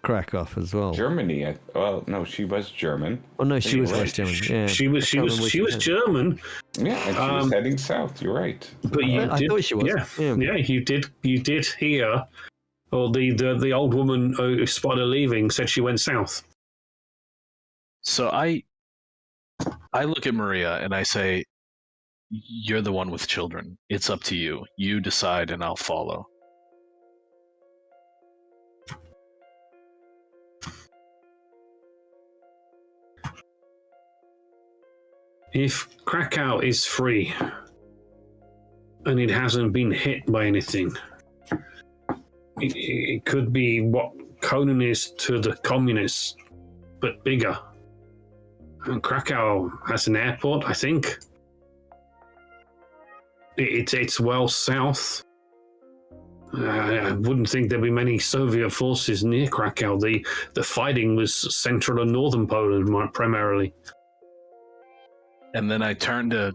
Krakow as well. Germany. Well, no, she was German. Oh no, she was West German. Yeah. She was German. Yeah, and she was heading south. You're right. But I thought she was. Yeah, you did hear. Or the old woman who spotted her leaving said she went south. So I look at Maria and I say, you're the one with children. It's up to you. You decide and I'll follow. If Krakow is free and it hasn't been hit by anything, it could be what Konin is to the communists, but bigger. And Krakow has an airport, I think. It's well south. I wouldn't think there'd be many Soviet forces near Krakow. The fighting was central and northern Poland primarily. And then I turn to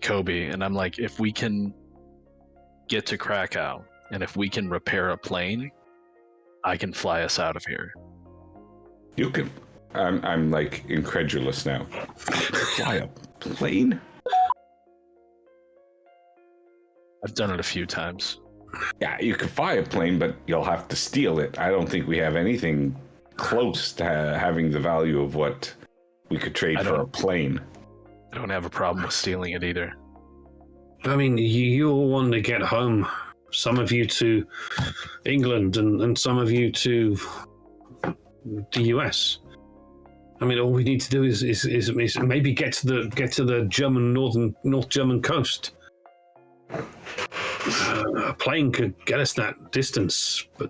Kobe and I'm like, if we can get to Krakow and if we can repair a plane, I can fly us out of here. You can. I'm like incredulous now. Fly a plane? I've done it a few times. Yeah, you can fly a plane, but you'll have to steal it. I don't think we have anything close to having the value of what we could trade for a plane. I don't have a problem with stealing it either. I mean, you all want to get home. Some of you to England and some of you to the US. I mean, all we need to do is maybe get to the German North German coast. A plane could get us that distance, but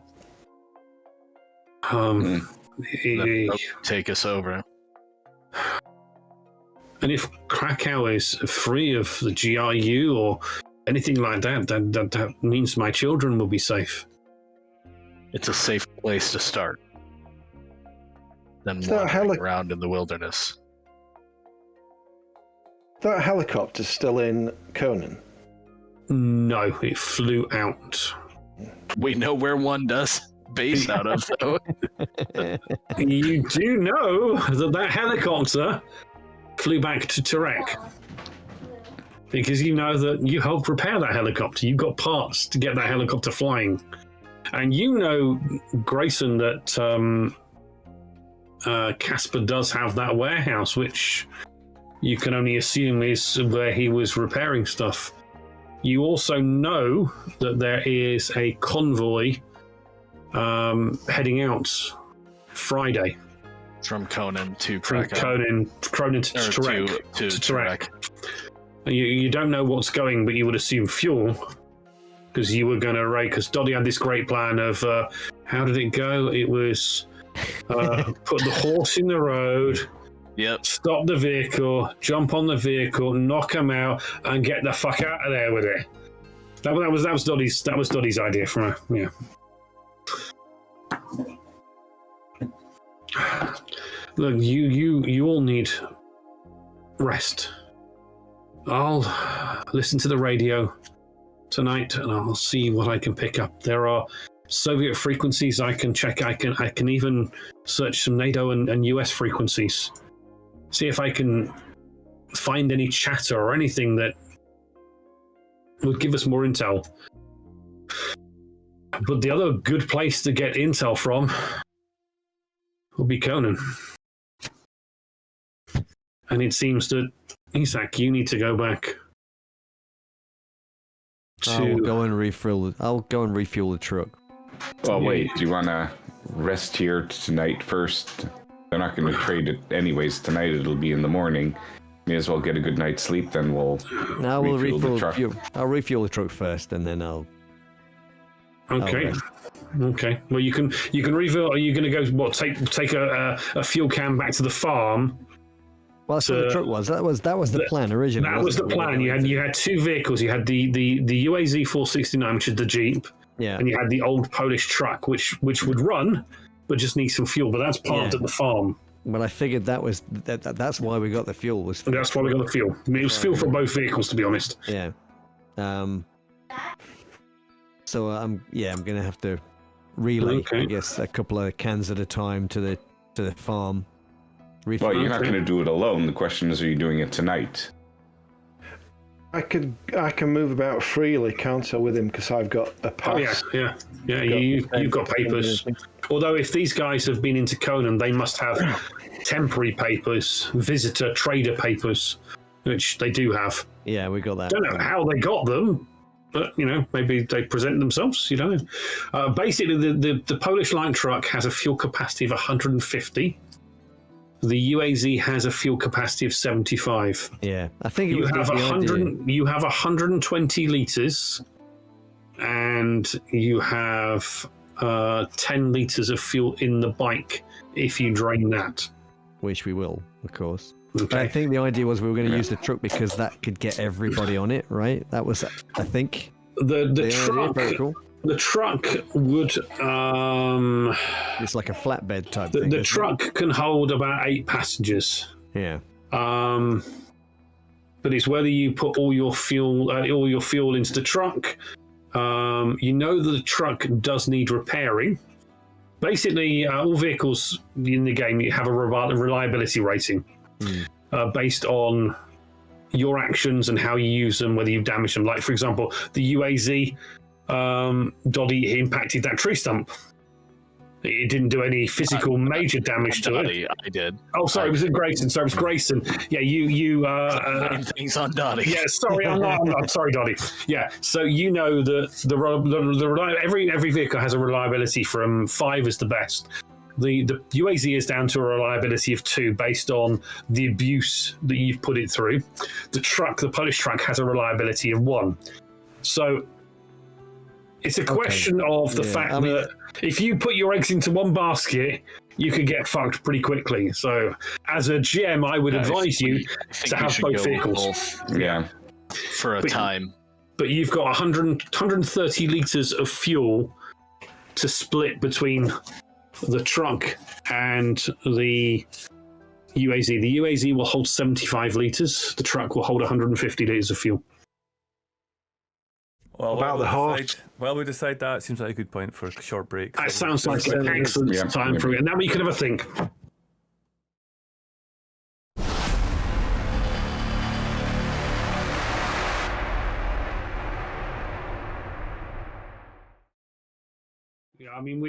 Take us over. And if Krakow is free of the GRU or anything like that, that means my children will be safe. It's a safe place to start than Is that wandering around in the wilderness. That helicopter's still in Konin. No, it flew out. We know where one does base out of, though. You do know that helicopter flew back to Tarek. Because you know that you helped repair that helicopter. You got parts to get that helicopter flying. And you know, Grayson, that Casper does have that warehouse, which you can only assume is where he was repairing stuff. You also know that there is a convoy heading out Friday. From Konin to From Krakow. Konin to Tarek. To Tarek. You don't know what's going, but you would assume fuel. Because you were going to raid, because Doddy had this great plan of, how did it go? It was put the horse in the road, Yep. stop the vehicle, jump on the vehicle, knock him out, and get the fuck out of there with it. That was Doddy's idea from her. Yeah. Look, you all need rest. I'll listen to the radio tonight, and I'll see what I can pick up. There are Soviet frequencies I can check. I can even search some NATO and US frequencies. See if I can find any chatter or anything that would give us more intel. But the other good place to get intel from will be Konin. And it seems that, Isak, you need to go back. I'll go and refuel the truck. Well, wait. Do you want to rest here tonight first? They're not going to trade it anyways. Tonight it'll be in the morning. May as well get a good night's sleep. Then we'll. No, we'll refuel the truck. I'll refuel the truck first, and then I'll. Okay. Okay. Well, you can reveal. Are you going to go? Take a fuel can back to the farm? Well, that's what the truck was. That was the plan originally. That was the plan. You had two vehicles. You had the UAZ 469, which is the Jeep. Yeah. And you had the old Polish truck, which would run, but just needs some fuel. But that's parked at the farm. Well, I figured that's why we got the fuel. That's why we got the fuel. I mean, it was fuel for both vehicles, to be honest. Yeah. So I'm gonna have to relay, I guess, a couple of cans at a time to the farm. Well, you're not going to do it alone. The question is, are you doing it tonight? I can move about freely, can't I, with him, because I've got a pass. Oh, yeah. You've got papers. Although if these guys have been into Konin, they must have temporary papers, visitor, trader papers, which they do have. Yeah, we got that. Don't know how they got them, but, maybe they present themselves, you don't know. Basically, the Polish light truck has a fuel capacity of 150. The UAZ has a fuel capacity of 75. Yeah, I think you have 100. You have 120 liters, and you have 10 liters of fuel in the bike if you drain that. Which we will, of course. Okay. But I think the idea was we were going to use the truck because that could get everybody on it, right? That was, I think, the truck. Very cool. The truck would. It's like a flatbed type thing. The truck can hold about 8 passengers. Yeah. But it's whether you put all your fuel into the truck. You know that the truck does need repairing. Basically, all vehicles in the game you have a reliability rating based on your actions and how you use them, whether you damage them. Like, for example, the UAZ. Doddy impacted that tree stump. It didn't do any physical major damage to it. I did. Oh, sorry, it was Grayson. Sorry, it was Grayson. Yeah, you. Things on Doddy. Yeah, sorry, I'm not. Sorry, Doddy. Yeah, so you know that every vehicle has a reliability from 5 is the best. The UAZ is down to a reliability of 2 based on the abuse that you've put it through. The Polish truck, has a reliability of 1. So. It's a question of the fact that if you put your eggs into one basket, you could get fucked pretty quickly. So, as a GM, I would advise you to have both vehicles. Yeah. For a time. But you've got 130 litres of fuel to split between the truck and the UAZ. The UAZ will hold 75 litres. The truck will hold 150 litres of fuel. Well, about the horse? Well, we decide that. Seems like a good point for a short break. That sounds like an excellent time for it. And now we can have a think. Yeah, I mean,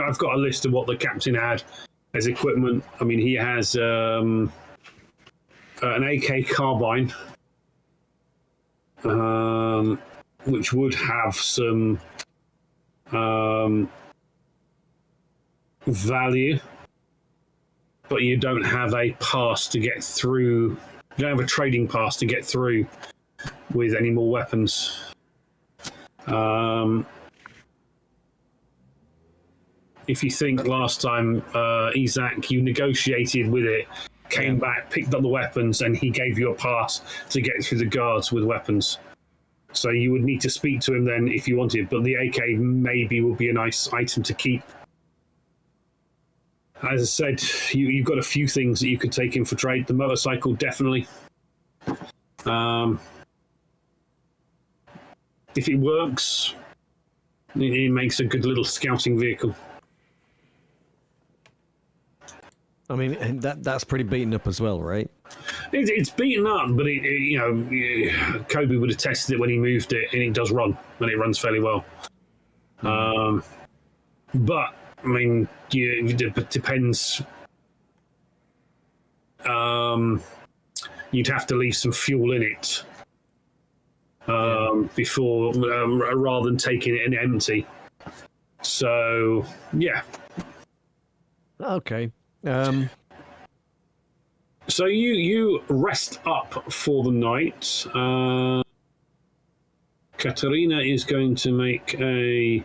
I've got a list of what the captain had as equipment. I mean, he has an AK carbine, which would have some value, but you don't have a pass to get through. You don't have a trading pass to get through with any more weapons. If you think last time, Isaac, you negotiated with it, came back, picked up the weapons, and he gave you a pass to get through the guards with weapons. So you would need to speak to him then if you wanted, but the AK maybe would be a nice item to keep. As I said, you've got a few things that you could take in for trade. The motorcycle, definitely. If it works, it makes a good little scouting vehicle. I mean, and that's pretty beaten up as well, right? It's beaten up, but Kobe would have tested it when he moved it, and it does run, and it runs fairly well. But I mean, it depends. You'd have to leave some fuel in it before, rather than taking it in empty. So yeah. Okay. So you rest up for the night. Katerina is going to make a.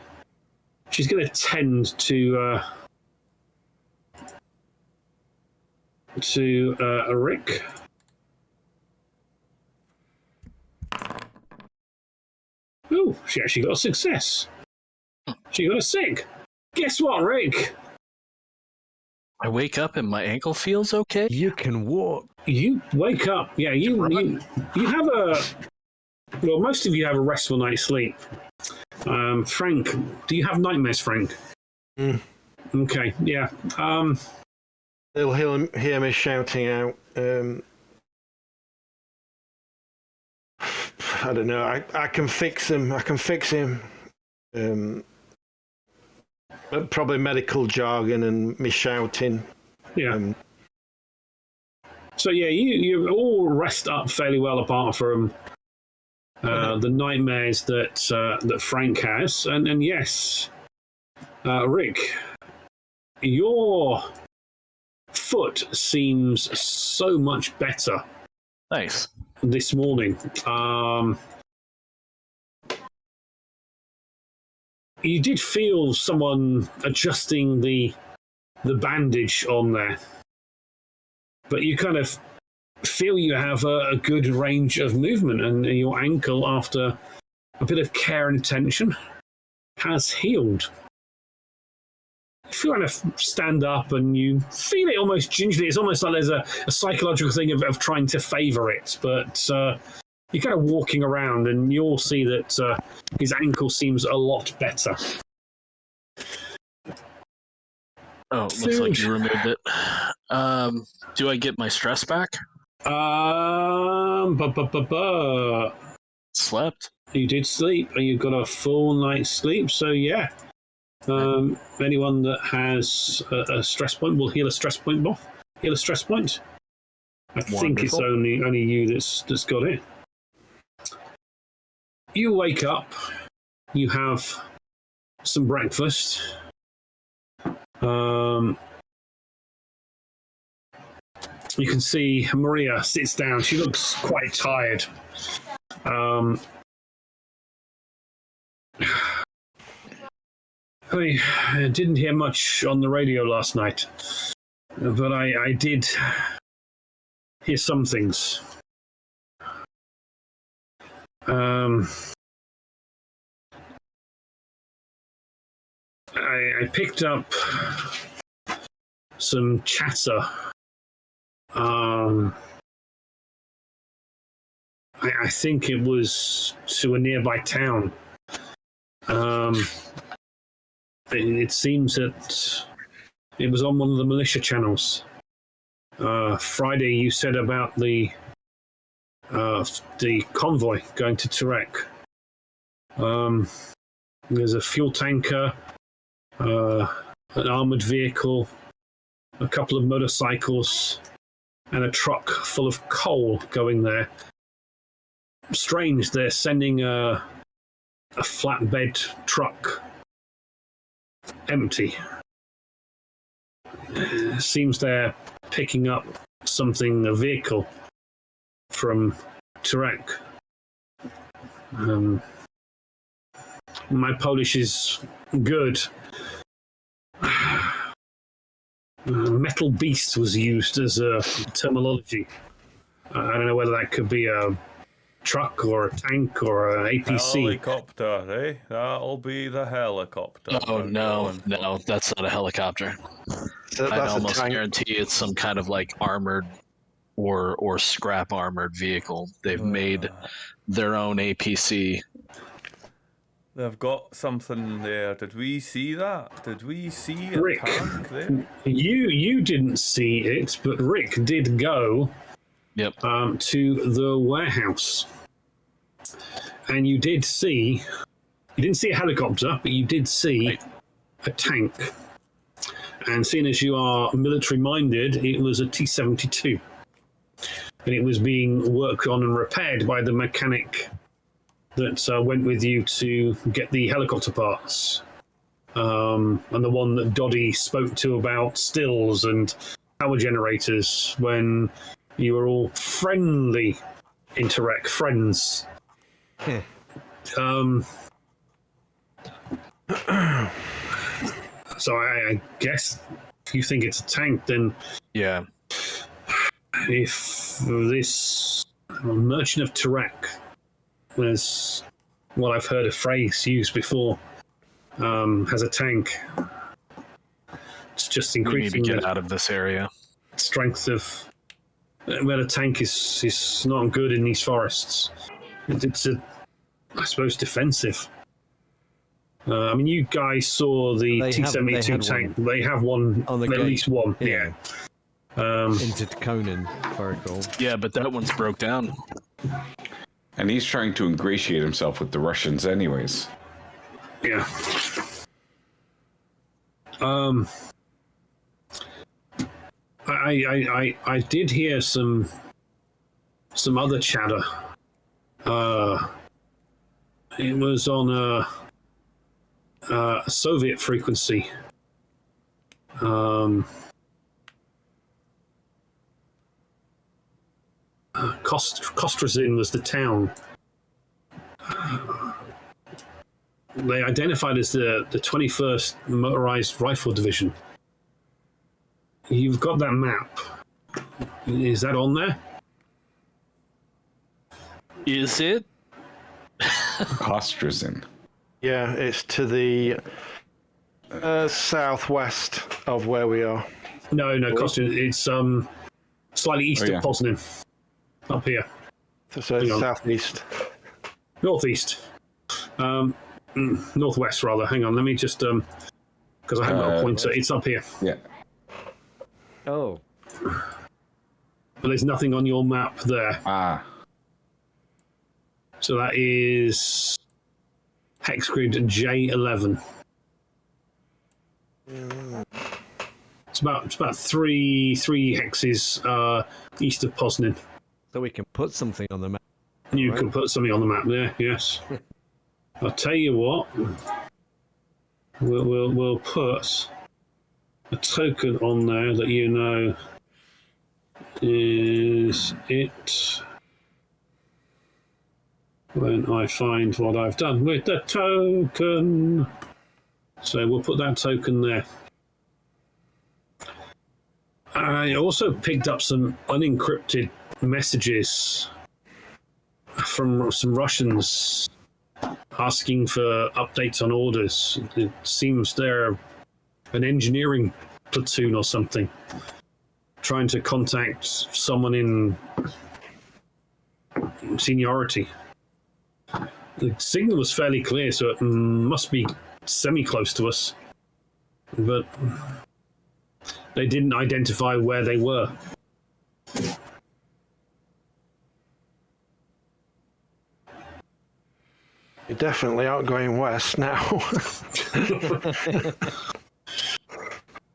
She's going to tend to Rick. Oh, she actually got a success. She got a sig. Guess what, Rick? I wake up and my ankle feels okay. You can walk. You wake up. Yeah, you have a. Well, most of you have a restful night's sleep. Frank, do you have nightmares, Frank? Okay, yeah. They'll hear me shouting out. I don't know. I can fix him. I can fix him. Probably medical jargon and me shouting. Yeah. So yeah, you all rest up fairly well, apart from the nightmares that Frank has, and yes, Rick, your foot seems so much better. Nice. This morning. You did feel someone adjusting the bandage on there, but you kind of feel you have a good range of movement, and your ankle, after a bit of care and attention, has healed. If you kind of stand up and you feel it almost gingerly, it's almost like there's a psychological thing of trying to favour it, but you're kind of walking around and you'll see that his ankle seems a lot better. Oh, looks like you removed it. Do I get my stress back? Slept. You did sleep, and you got a full night's sleep, so yeah. Anyone that has a stress point will heal a stress point off. Heal a stress point. I think it's only you that's got it. You wake up, you have some breakfast. You can see Maria sits down. She looks quite tired. I didn't hear much on the radio last night, but I did hear some things. I picked up some chatter. I think it was to a nearby town. It seems that it was on one of the militia channels. Friday, you said about the convoy going to Turek. There's a fuel tanker, an armored vehicle, a couple of motorcycles, and a truck full of coal going there. Strange, they're sending a flatbed truck empty. Seems they're picking up something, a vehicle from Turek. My Polish is good. Metal beast was used as a terminology. I don't know whether that could be a truck or a tank or an APC. Helicopter, eh? That'll be the helicopter. Oh, no, that's not a helicopter. So I'd that's a almost tank. guarantee it's some kind of like armored or scrap armored vehicle. They've made their own APC. They've got something there. Did we see that? Did we see a Rick, tank there? you didn't see it, but Rick did go Yep. to the warehouse. And you didn't see a helicopter, but you did see a tank. And seeing as you are military minded, it was a T-72. And it was being worked on and repaired by the mechanic that went with you to get the helicopter parts. And the one that Doddy spoke to about stills and power generators when you were all friendly Interreg friends. Yeah. So I guess if you think it's a tank, then Yeah. if this merchant of Turek was what I've heard a phrase used before, has a tank, it's just We need to increasing get the out of this area. strength of where a tank is not good in these forests. It's I suppose, defensive. I mean, you guys saw the They T-72 had tank. one They have one, on the at gate. least one. Yeah. Yeah. Into Konin, if I recall. Yeah, but that one's broke down. And he's trying to ingratiate himself with the Russians, anyways. Yeah. I did hear some other chatter. It was on a Soviet frequency. Kostrazin was the town. They identified as the 21st Motorized Rifle Division. You've got that map. Is that on there? Is it? Kostrazin. Yeah, it's to the southwest of where we are. No, Kostrazin. It's slightly east Oh, yeah. of Poznan. Up here. So Hang it's on. southeast. Northeast. Northwest, rather. Hang on, let me just... because I haven't got a pointer. It's up here. Yeah. Oh. But there's nothing on your map there. Ah. So that is hex grid J11. It's about three hexes east of Poznan. So we can put something on the map. You Right. can put something on the map there. Yes. I'll tell you what. We'll put a token on there that you know is it. When I find what I've done with the token. So we'll put that token there. I also picked up some unencrypted messages from some Russians asking for updates on orders. It seems they're an engineering platoon or something, trying to contact someone in seniority. The signal was fairly clear, so it must be semi-close to us. But they didn't identify where they were. You're definitely out going west now.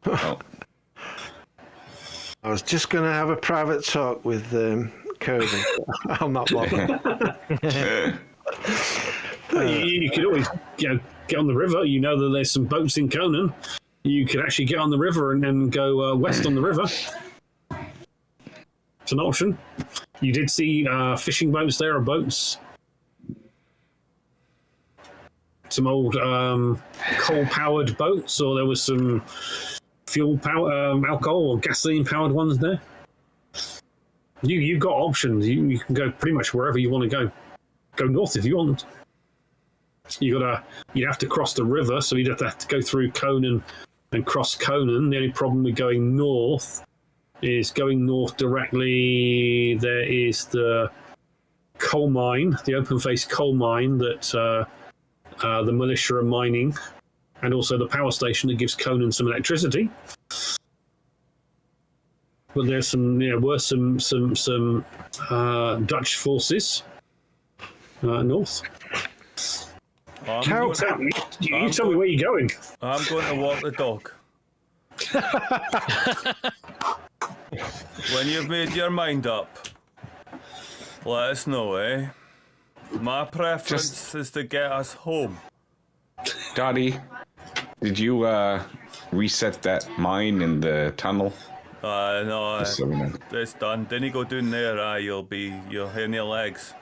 Oh. I was just going to have a private talk with Konin. I'll not bother. You could always get on the river. You know that there's some boats in Konin. You could actually get on the river and then go west on the river. It's an option. You did see fishing boats there, or boats. Some old coal-powered boats, or there was some alcohol or gasoline-powered ones there. You've got options. You can go pretty much wherever you want to go. Go north if you want. You'd have to cross the river, so you'd have to go through Konin and cross Konin. The only problem with going north is going north directly. There is the coal mine, the open-face coal mine that the militia are mining, and also the power station that gives Konin some electricity. But there's were some Dutch forces north. You tell me where you're going. I'm going to walk the dog. When you've made your mind up, let us know, eh? My preference is to get us home. Dottie, did you reset that mine in the tunnel? No, Just so we know. it's done. Then you go down there, you'll hang your legs.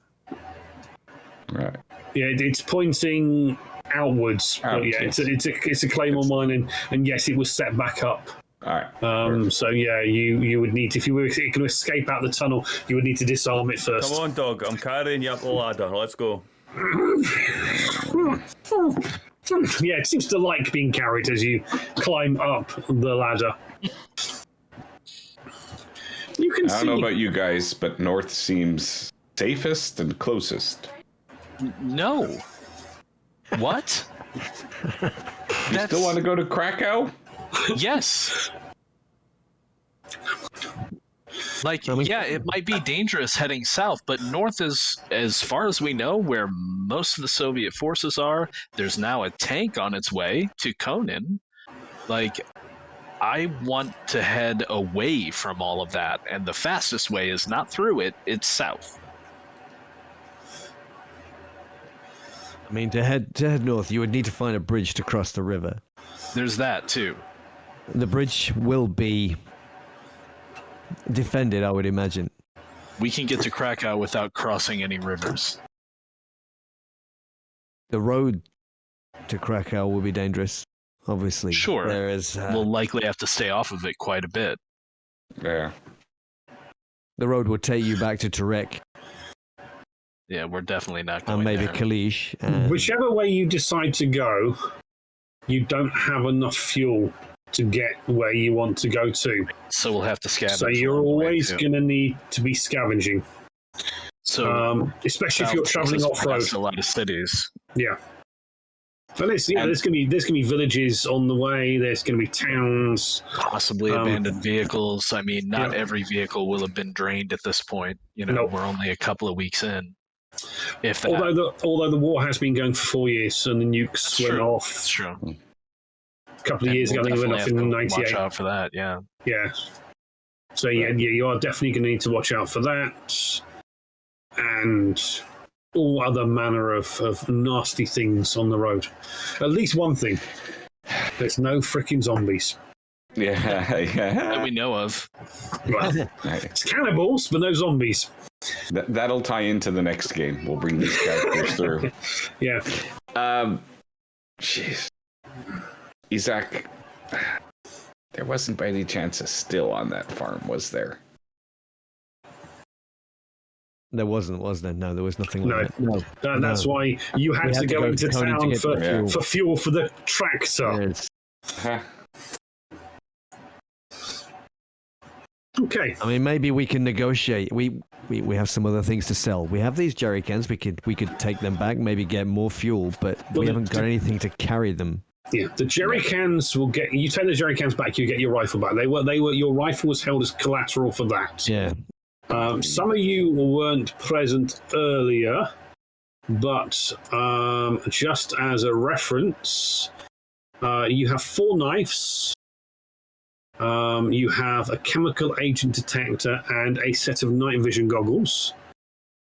Right. Yeah, it's pointing outwards. But yeah, it's a claymore mine, and yes, it was set back up. All right. So yeah, you would need, if you were going to escape out the tunnel, you would need to disarm it first. Come on, dog. I'm carrying you up the ladder. Let's go. Yeah, it seems to like being carried as you climb up the ladder. You can I don't know about you guys, but north seems safest and closest. No. What? You still want to go to Krakow? Yes. Yeah, it might be dangerous heading south, but north is, as far as we know, where most of the Soviet forces are. There's now a tank on its way to Konin. I want to head away from all of that, and the fastest way is not through it, it's south. I mean, to head north, you would need to find a bridge to cross the river. There's that, too. The bridge will be defended, I would imagine. We can get to Krakow without crossing any rivers. The road to Krakow will be dangerous, obviously. Sure. We'll likely have to stay off of it quite a bit. Yeah. The road will take you back to Turek. Yeah, we're definitely not going And maybe there. Kalish. Whichever way you decide to go, you don't have enough fuel to get where you want to go to. So we'll have to scavenge. So you're always going to need to be scavenging. So, especially if you're traveling off-road. A lot of cities. Yeah. But there's going to be villages on the way. There's going to be towns, possibly abandoned vehicles. I mean, not every vehicle will have been drained at this point. Nope. We're only a couple of weeks in. If that. Although the war has been going for 4 years and the nukes went off. It's true. A couple of years ago, they went off in '98. Watch out for that, yeah. Yeah. So yeah, you are definitely going to need to watch out for that, and all other manner of nasty things on the road. At least one thing: there's no freaking zombies. Yeah. That we know of. Well, it's cannibals, but no zombies. That'll tie into the next game. We'll bring these characters through. Yeah. Jeez. Isaac, there wasn't by any chance a still on that farm, was there? There wasn't, was there? No, there was nothing like that. No. And that's why you had to go into town for fuel for the tractor. Yes. Huh. Okay. I mean, maybe we can negotiate. We have some other things to sell. We have these jerry cans. We could take them back, maybe get more fuel, but we haven't got anything to carry them. Yeah, the jerry cans will get you. Take the jerry cans back, you get your rifle back. They were your rifle was held as collateral for that. Yeah. Some of you weren't present earlier, but just as a reference, you have 4 knives. You have a chemical agent detector and a set of night vision goggles.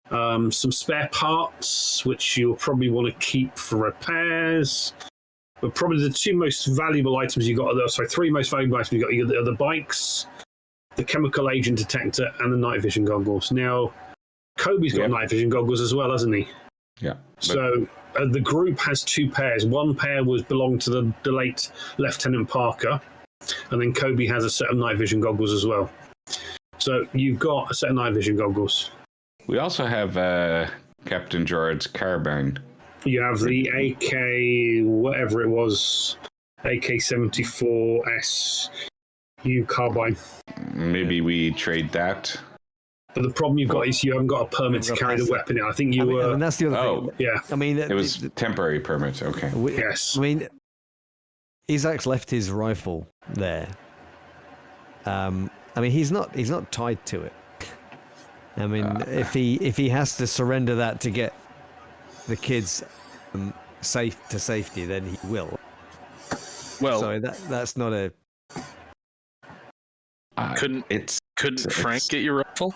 Some spare parts, which you'll probably want to keep for repairs. But probably the 2 most valuable items you got, 3 most valuable items you got are the bikes, the chemical agent detector, and the night vision goggles. Now, Kobe's got night vision goggles as well, hasn't he? Yeah. So the group has 2 pairs. One pair belonged to the late Lieutenant Parker, and then Kobe has a set of night vision goggles as well. So you've got a set of night vision goggles. We also have Captain Gerard's carbine. You have the AK, whatever it was, AK-74 SU carbine. Maybe we trade that. But the problem you've got is you haven't got a permit to carry the weapon in. I think you were... And that's the other thing. Yeah. I mean... It was temporary permit, okay. Yes. I mean, Isaac's left his rifle there. I mean, he's not tied to it. I mean, if he has to surrender that to get the kids safe to safety, then he will. Well, so that's not a. Couldn't Frank get your rifle?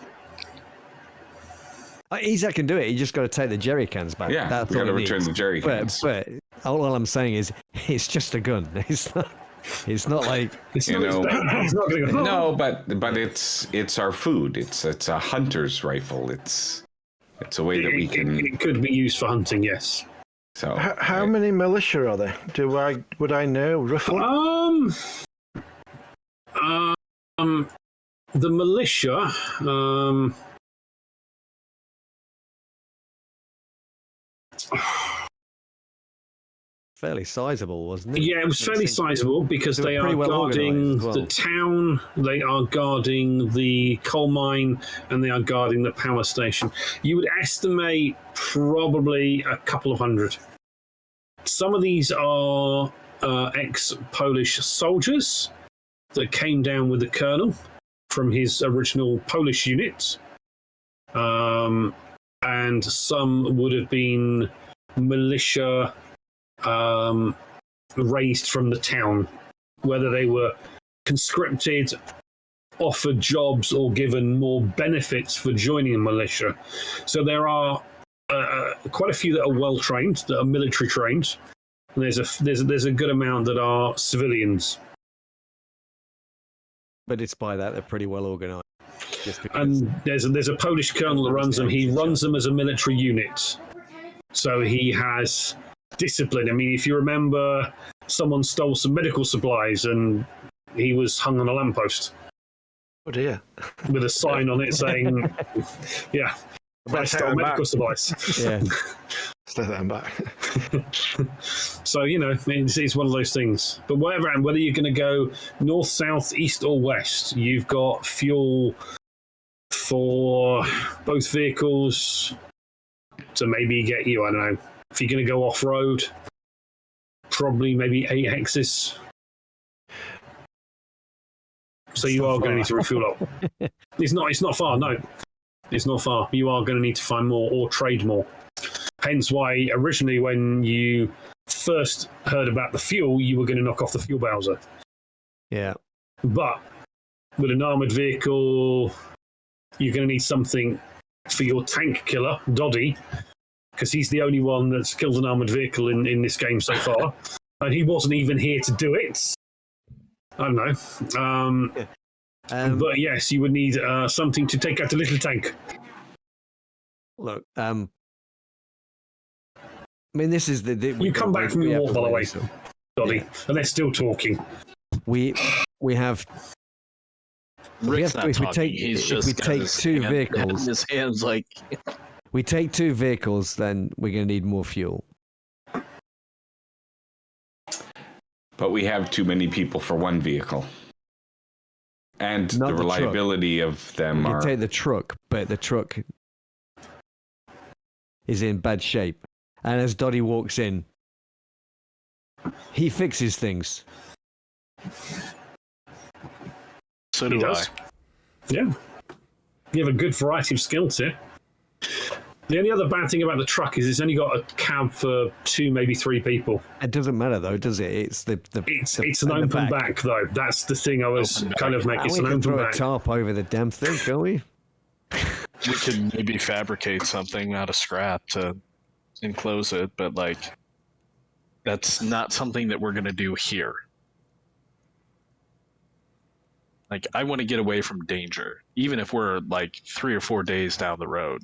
Isaac can do it. You just got to take the jerry cans back. Yeah, that's we got to all return the jerry cans. But all I'm saying is, it's just a gun. It's not like it's not going to go. No, but it's our food. It's a hunter's rifle. It's a way that we can. It could be used for hunting. Yes. So how many militia are there? Would I know roughly? The militia. fairly sizable, wasn't it? Yeah, it was fairly sizable because they are guarding the town, they are guarding the coal mine, and they are guarding the power station. You would estimate probably a couple of hundred. Some of these are ex-Polish soldiers that came down with the colonel from his original Polish unit. And some would have been militia raised from the town, whether they were conscripted, offered jobs, or given more benefits for joining a militia. So there are quite a few that are well trained, that are military trained. And there's a good amount that are civilians. But despite that, they're pretty well organised. And there's a Polish colonel that runs them. He runs them as a military unit. So he has discipline. I mean, if you remember, someone stole some medical supplies and he was hung on a lamppost. Oh dear. With a sign on it saying, yeah, I stole medical supplies. Yeah. Stay them back. So, you know, it's one of those things. But whether you're going to go north, south, east, or west, you've got fuel for both vehicles to maybe get you, I don't know, if you're going to go off-road, probably maybe 8 hexes. So you are going to need to refuel up. It's not far, no. It's not far. You are going to need to find more or trade more. Hence why originally when you first heard about the fuel, you were going to knock off the fuel Bowser. Yeah. But with an armoured vehicle, you're going to need something for your tank killer, Doddy, because he's the only one that's killed an armoured vehicle in this game so far. And he wasn't even here to do it. I don't know. But yes, you would need something to take out the little tank. Look, I mean, this is the you come back from your walk, by the way. Dolly, Yeah. and they're still talking. We have. Rick's not if we talking. take, He's if just we got take his two hand- vehicles, His hands like we take 2 vehicles, then we're going to need more fuel. But we have too many people for one vehicle. And Not the the truck. reliability of them We can are... take the truck, but the truck is in bad shape. And as Dottie walks in, he fixes things. so He do I. does. Yeah. You have a good variety of skills here. The only other bad thing about the truck is it's only got a cab for 2, maybe 3 people. It doesn't matter though, does it? It's It's an open back, though. That's the thing I was Open kind back. of making. And It's we an can open throw a back. tarp over the damn thing, can't we? We could maybe fabricate something out of scrap to enclose it, but like that's not something that we're gonna do here. Like I want to get away from danger, even if we're like 3 or 4 days down the road.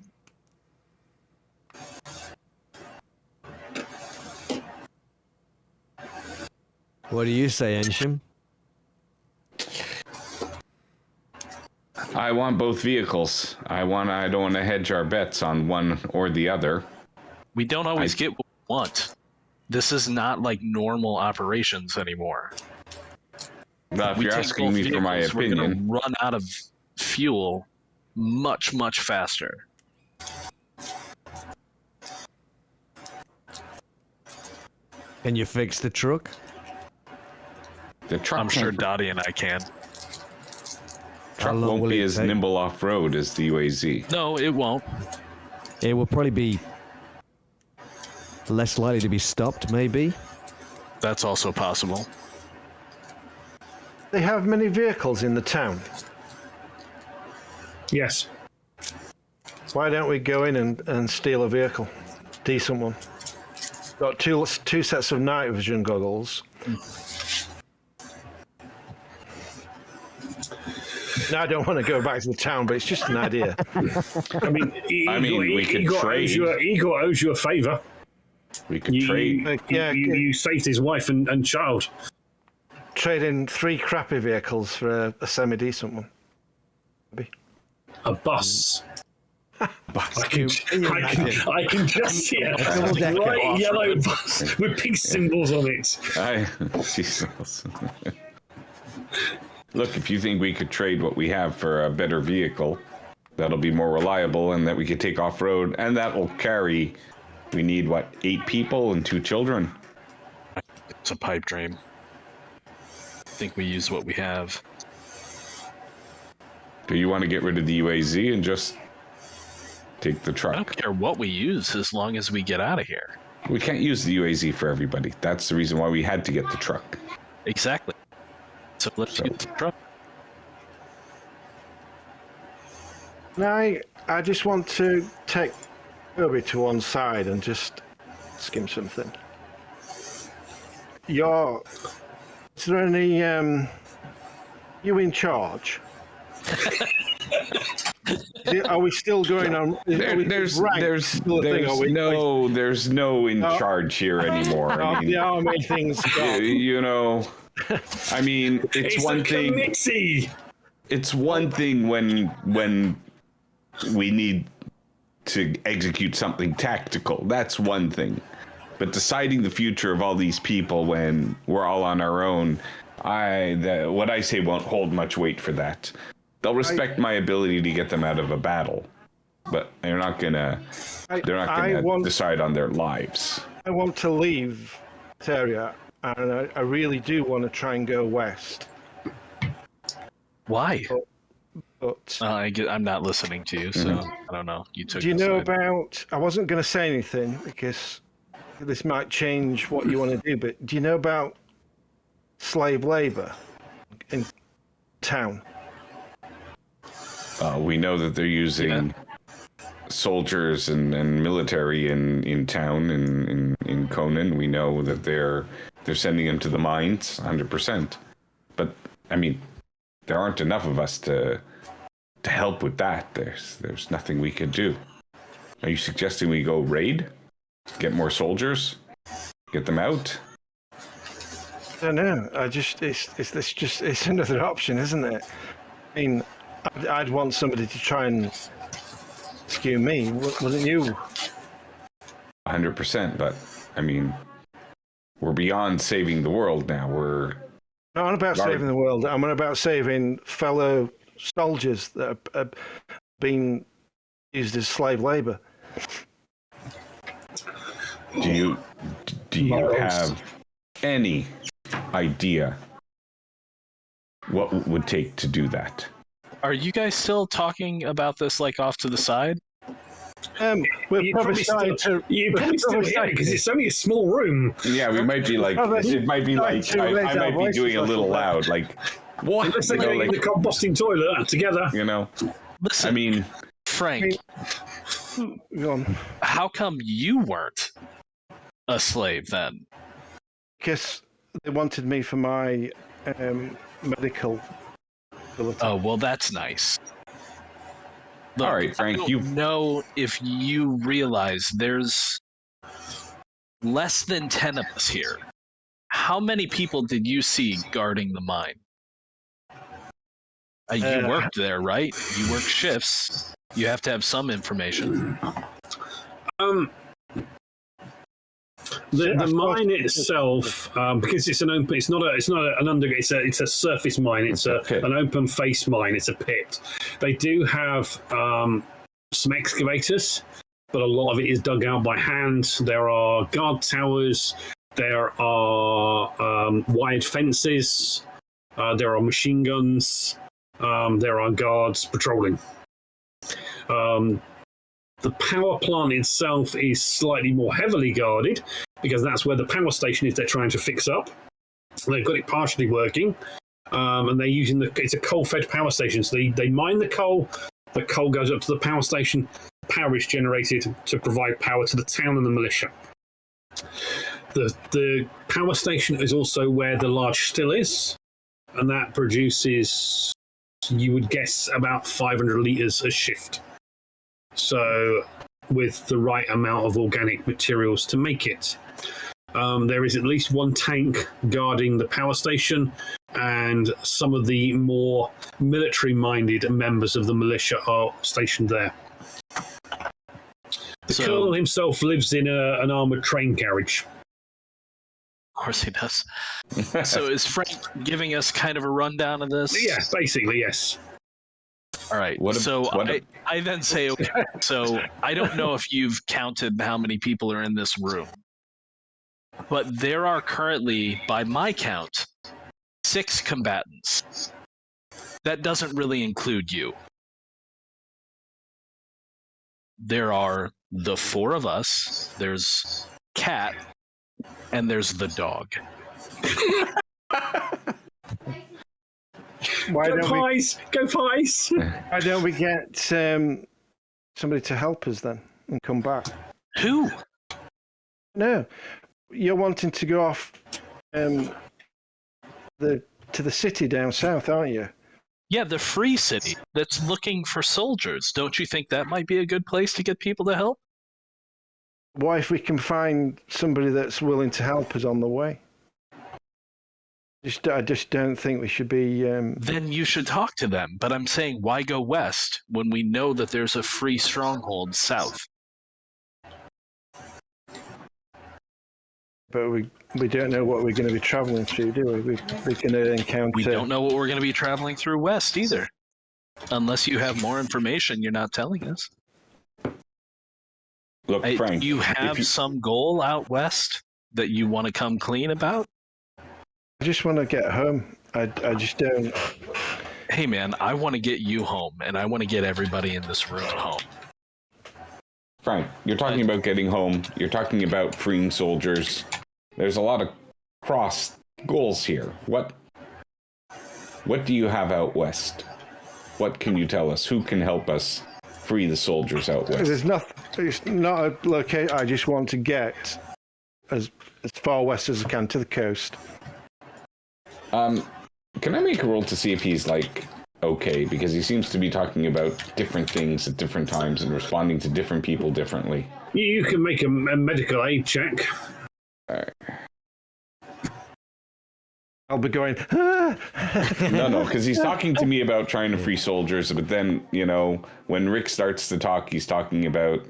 What do you say, Ensham? I want both vehicles. I don't want to hedge our bets on one or the other. We don't always get what we want. This is not like normal operations anymore. If We you're take asking both me for my vehicles, we're gonna opinion, run out of fuel much, much faster. Can you fix the truck? the truck I'm sure Dottie and I can. truck long won't will be it as take? nimble off-road as the UAZ. No, it won't. It will probably be less likely to be stopped, maybe. That's also possible. They have many vehicles in the town. Yes. Why don't we go in and steal a vehicle? Decent one. Got two sets of night vision goggles. Now I don't want to go back to the town, but it's just an idea. I mean, we could trade. Igor owes you a favour. We could trade. You saved his wife and child. Trade in 3 crappy vehicles for a semi-decent one. Maybe. A bus. I Can can just see a bright yellow bus with big symbols on it. Jesus. Look, if you think we could trade what we have for a better vehicle, that'll be more reliable and that we could take off-road, and that will carry, we need, 8 people and 2 children? It's a pipe dream. I think we use what we have. Do you want to get rid of the UAZ and just take the I truck? don't care what we use as long as we get out of here. We can't use the UAZ for everybody. That's the reason why we had to get the truck. Exactly. So let's use the truck. Now, I just want to take Kirby to one side and just ask him something. Is there any, you in charge? Are we still going on? There's no in charge here anymore. I mean, the army thing's gone. you know, I mean, it's one thing. Committee. It's one thing when we need to execute something tactical. That's one thing. But deciding the future of all these people when we're all on our own, what I say won't hold much weight for that. They'll respect my ability to get them out of a battle, but they're not gonna decide on their lives. I want to leave this area, and I really do want to try and go west. Why? But I'm not listening to you, so I don't know. You took. do you the know side. about? I wasn't going to say anything because this might change what you want to do. But do you know about slave labor in town? We know that they're using soldiers and military in town in Konin. We know that they're sending them to the mines, 100%. But I mean, there aren't enough of us to help with that. There's nothing we can do. Are you suggesting we go raid, get more soldiers, get them out? I don't know. It's another option, isn't it? I mean, I'd want somebody to try and rescue me, wouldn't you? 100%, but I mean, we're beyond saving the world now. We're not on about saving the world. I'm on about saving fellow soldiers that are being used as slave labor. Do you have any idea what it would take to do that? Are you guys still talking about this like off to the side? We're probably starting to. You probably still hear it because it's only a small room. Yeah, we might be like. It might be like I might be doing a little loud. Like what? Unless they're going in the composting toilet together. You know. Listen, I mean, Frank. Go on. How come you weren't a slave then? Because they wanted me for my medical ability. Oh well, that's nice. Look, all right, Frank. You know if you realize there's less than 10 of us here. How many people did you see guarding the mine? You worked there, right? You work shifts. You have to have some information. The mine itself, because it's an open, it's not an underground. It's a surface mine. It's an open face mine. It's a pit. They do have some excavators, but a lot of it is dug out by hand. There are guard towers. There are wired fences. There are machine guns. There are guards patrolling. The power plant itself is slightly more heavily guarded because that's where the power station is they're trying to fix up. They've got it partially working, and they're using it's a coal-fed power station. So they mine the coal goes up to the power station, power is generated to provide power to the town and the militia. The power station is also where the large still is, and that produces, you would guess, about 500 litres a shift. So, with the right amount of organic materials to make it. There is at least one tank guarding the power station, and some of the more military-minded members of the militia are stationed there. The colonel himself lives in an armoured train carriage. Of course he does. So is Frank giving us kind of a rundown of this? Yeah, basically, yes. All right. I then say, okay, so I don't know if you've counted how many people are in this room, but there are currently, by my count, 6 combatants. That doesn't really include you. There are the 4 of us, there's Cat, and there's the dog. Go Pies! Why don't we get somebody to help us then and come back? Who? No, you're wanting to go off to the city down south, aren't you? Yeah, the free city that's looking for soldiers. Don't you think that might be a good place to get people to help? What if we can find somebody that's willing to help us on the way? I just don't think we should be... Then you should talk to them. But I'm saying, why go west when we know that there's a free stronghold south? But we don't know what we're going to be traveling through, do we? We're going to encounter... We don't know what we're going to be traveling through west either. Unless you have more information you're not telling us. Look, Frank... Do you have some goal out west that you want to come clean about? I just want to get home. I just don't... Hey, man, I want to get you home, and I want to get everybody in this room home. Frank, you're talking about getting home. You're talking about freeing soldiers. There's a lot of cross goals here. What do you have out west? What can you tell us? Who can help us free the soldiers out west? There's nothing. It's not a location. I just want to get as far west as I can to the coast. Can I make a roll to see if he's okay? Because he seems to be talking about different things at different times and responding to different people differently. You can make a medical aid check. All right. I'll be going, ah! No, because he's talking to me about trying to free soldiers, but then, when Rick starts to talk, he's talking about,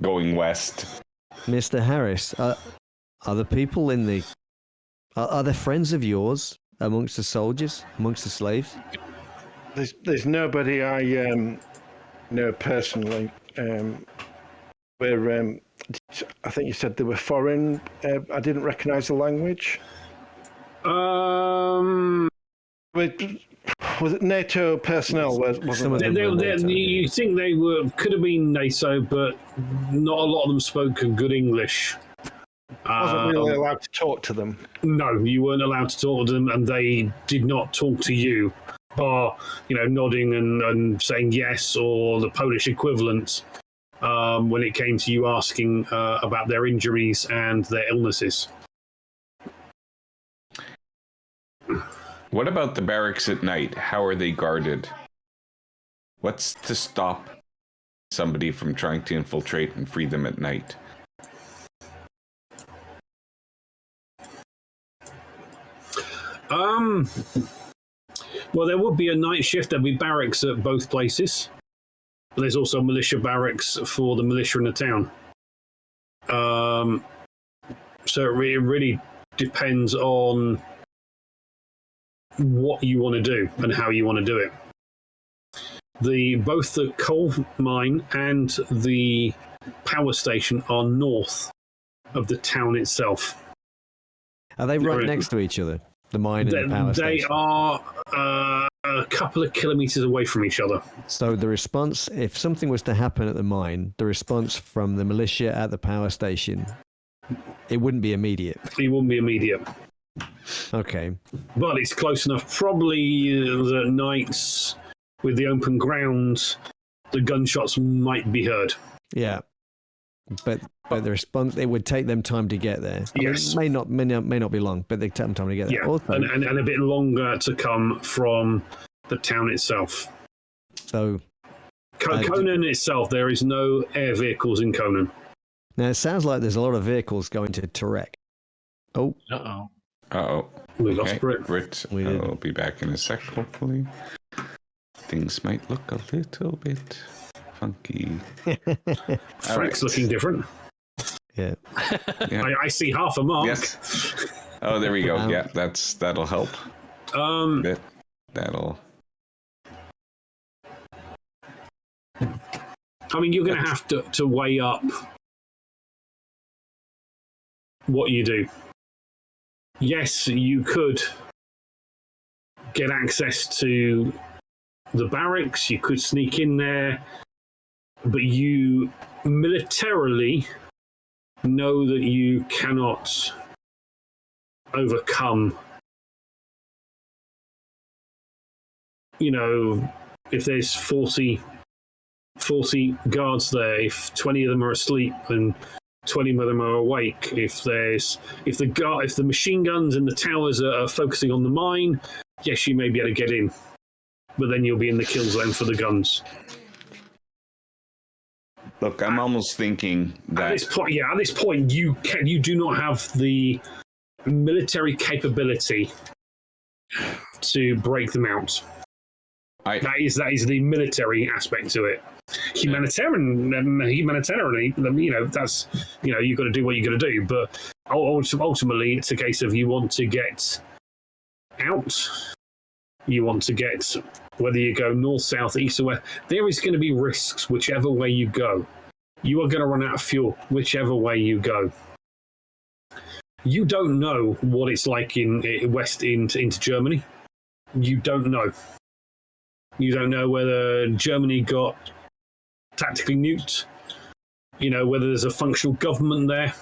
going west. Mr. Harris, are the people in the... Are there friends of yours amongst the soldiers, amongst the slaves? There's nobody I know personally. I think you said they were foreign. I didn't recognise the language. Was it NATO personnel? You think they could have been NATO, but not a lot of them spoke good English. Wasn't really allowed to talk to them. No, you weren't allowed to talk to them, and they did not talk to you, bar nodding and saying yes, or the Polish equivalent when it came to you asking about their injuries and their illnesses. What about the barracks at night? How are they guarded? What's to stop somebody from trying to infiltrate and free them at night? Well, there would be a night shift. There'd be barracks at both places. But there's also militia barracks for the militia in the town. So it really depends on what you want to do and how you want to do it. Both the coal mine and the power station are north of the town itself. Are they right next to each other? The mine and the power station? They are a couple of kilometres away from each other. So the response, if something was to happen at the mine, the response from the militia at the power station, it wouldn't be immediate. It wouldn't be immediate. Okay. But it's close enough. Probably the nights with the open ground, the gunshots might be heard. Yeah. But the response, it would take them time to get there. Yes. I mean, may not be long, but they take them time to get there. Yeah, Also, and a bit longer to come from the town itself. So, Konin itself, there is no air vehicles in Konin. now it sounds like there's a lot of vehicles going to Tarek. Oh, Uh-oh. We lost Brit. We did. I'll be back in a sec, hopefully. Things might look a little bit funky. Frank's looking different. yeah. Yeah. I see half a mark. Yes. Oh, there we go. Yeah, that'll help. That'll. I mean, you're going to have to weigh up what you do. Yes, you could get access to the barracks, you could sneak in there, but you militarily know that you cannot overcome, if there's 40 guards there, if 20 of them are asleep and 20 of them are awake, if the machine guns and the towers are focusing on the mine, yes, you may be able to get in, but then you'll be in the kill zone for the guns. Look, I'm almost thinking that at this point, you do not have the military capability to break them out. That is the military aspect to it. Humanitarianly, that's you've got to do what you got to do. But ultimately, it's a case of you want to get out. You want to get, whether you go north, south, east, or west. There is going to be risks whichever way you go. You are going to run out of fuel whichever way you go. You don't know what it's like in west into Germany. You don't know. You don't know whether Germany got tactically nuked, whether there's a functional government there.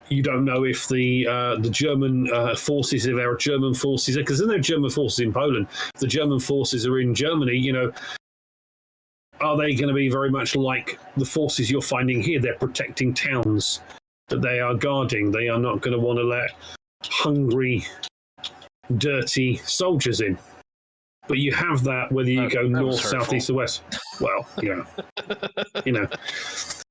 You don't know if the German forces, if there are German forces, because there's no German forces in Poland. If the German forces are in Germany, are they going to be very much like the forces you're finding here? They're protecting towns that they are guarding. They are not going to want to let hungry, dirty soldiers in. But you have that whether you go north, south, east, or west. Well,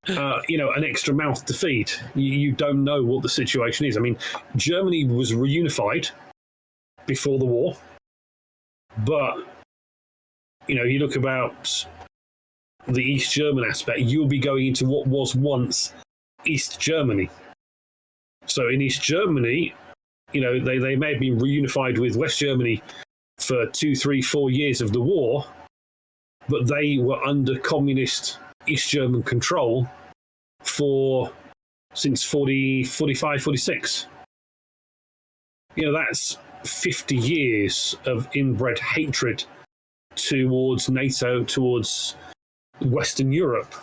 an extra mouth to feed. You don't know what the situation is. I mean, Germany was reunified before the war, but you look about the East German aspect, you'll be going into what was once East Germany. So in East Germany, they may have been reunified with West Germany for 2, 3, 4 years of the war, but they were under communist East German control since 45, 46. That's 50 years of inbred hatred towards NATO, towards Western Europe.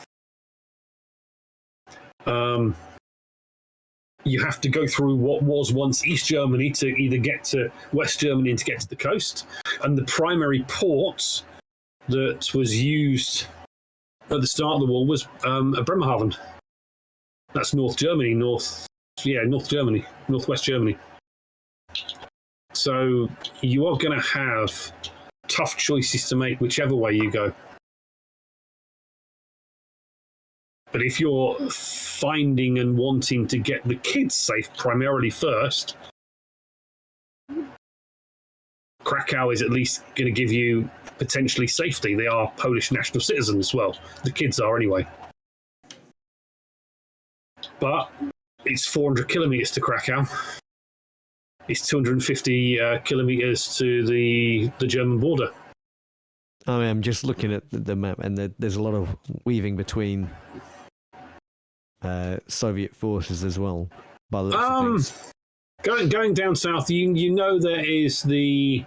You have to go through what was once East Germany to either get to West Germany and to get to the coast. And the primary port that was used at the start of the war was Bremerhaven. That's North Germany, Northwest Germany. So you are going to have tough choices to make whichever way you go. But if you're finding and wanting to get the kids safe primarily first, Krakow is at least going to give you potentially safety. They are Polish national citizens as well. The kids are anyway. But it's 400 kilometers to Krakow. It's 250 kilometers to the German border. I mean, I'm just looking at the map, and there's a lot of weaving between Soviet forces as well. By the looks of things. Going down south, there is the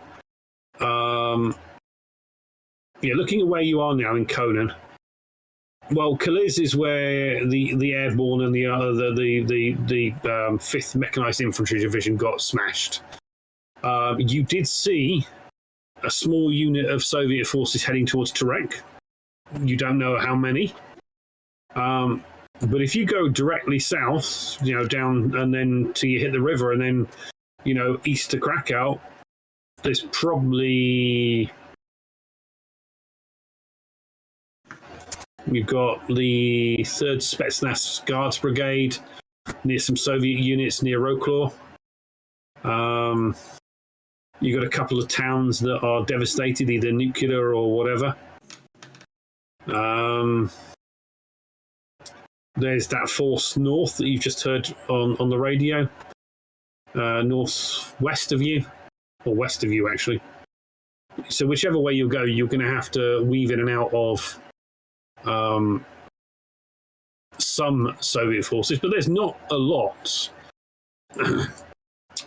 looking at where you are now in Konin. Well, Kalisz is where the airborne and the 5th Mechanized Infantry Division got smashed. You did see a small unit of Soviet forces heading towards Terek. You don't know how many. But if you go directly south, down and then till you hit the river and then, east to Krakow, there's probably... You've got the 3rd Spetsnaz Guards Brigade near some Soviet units near Wroclaw. You've got a couple of towns that are devastated, either nuclear or whatever. There's that force north that you've just heard on the radio, northwest of you, or west of you, actually. So whichever way you go, you're going to have to weave in and out of some Soviet forces, but there's not a lot.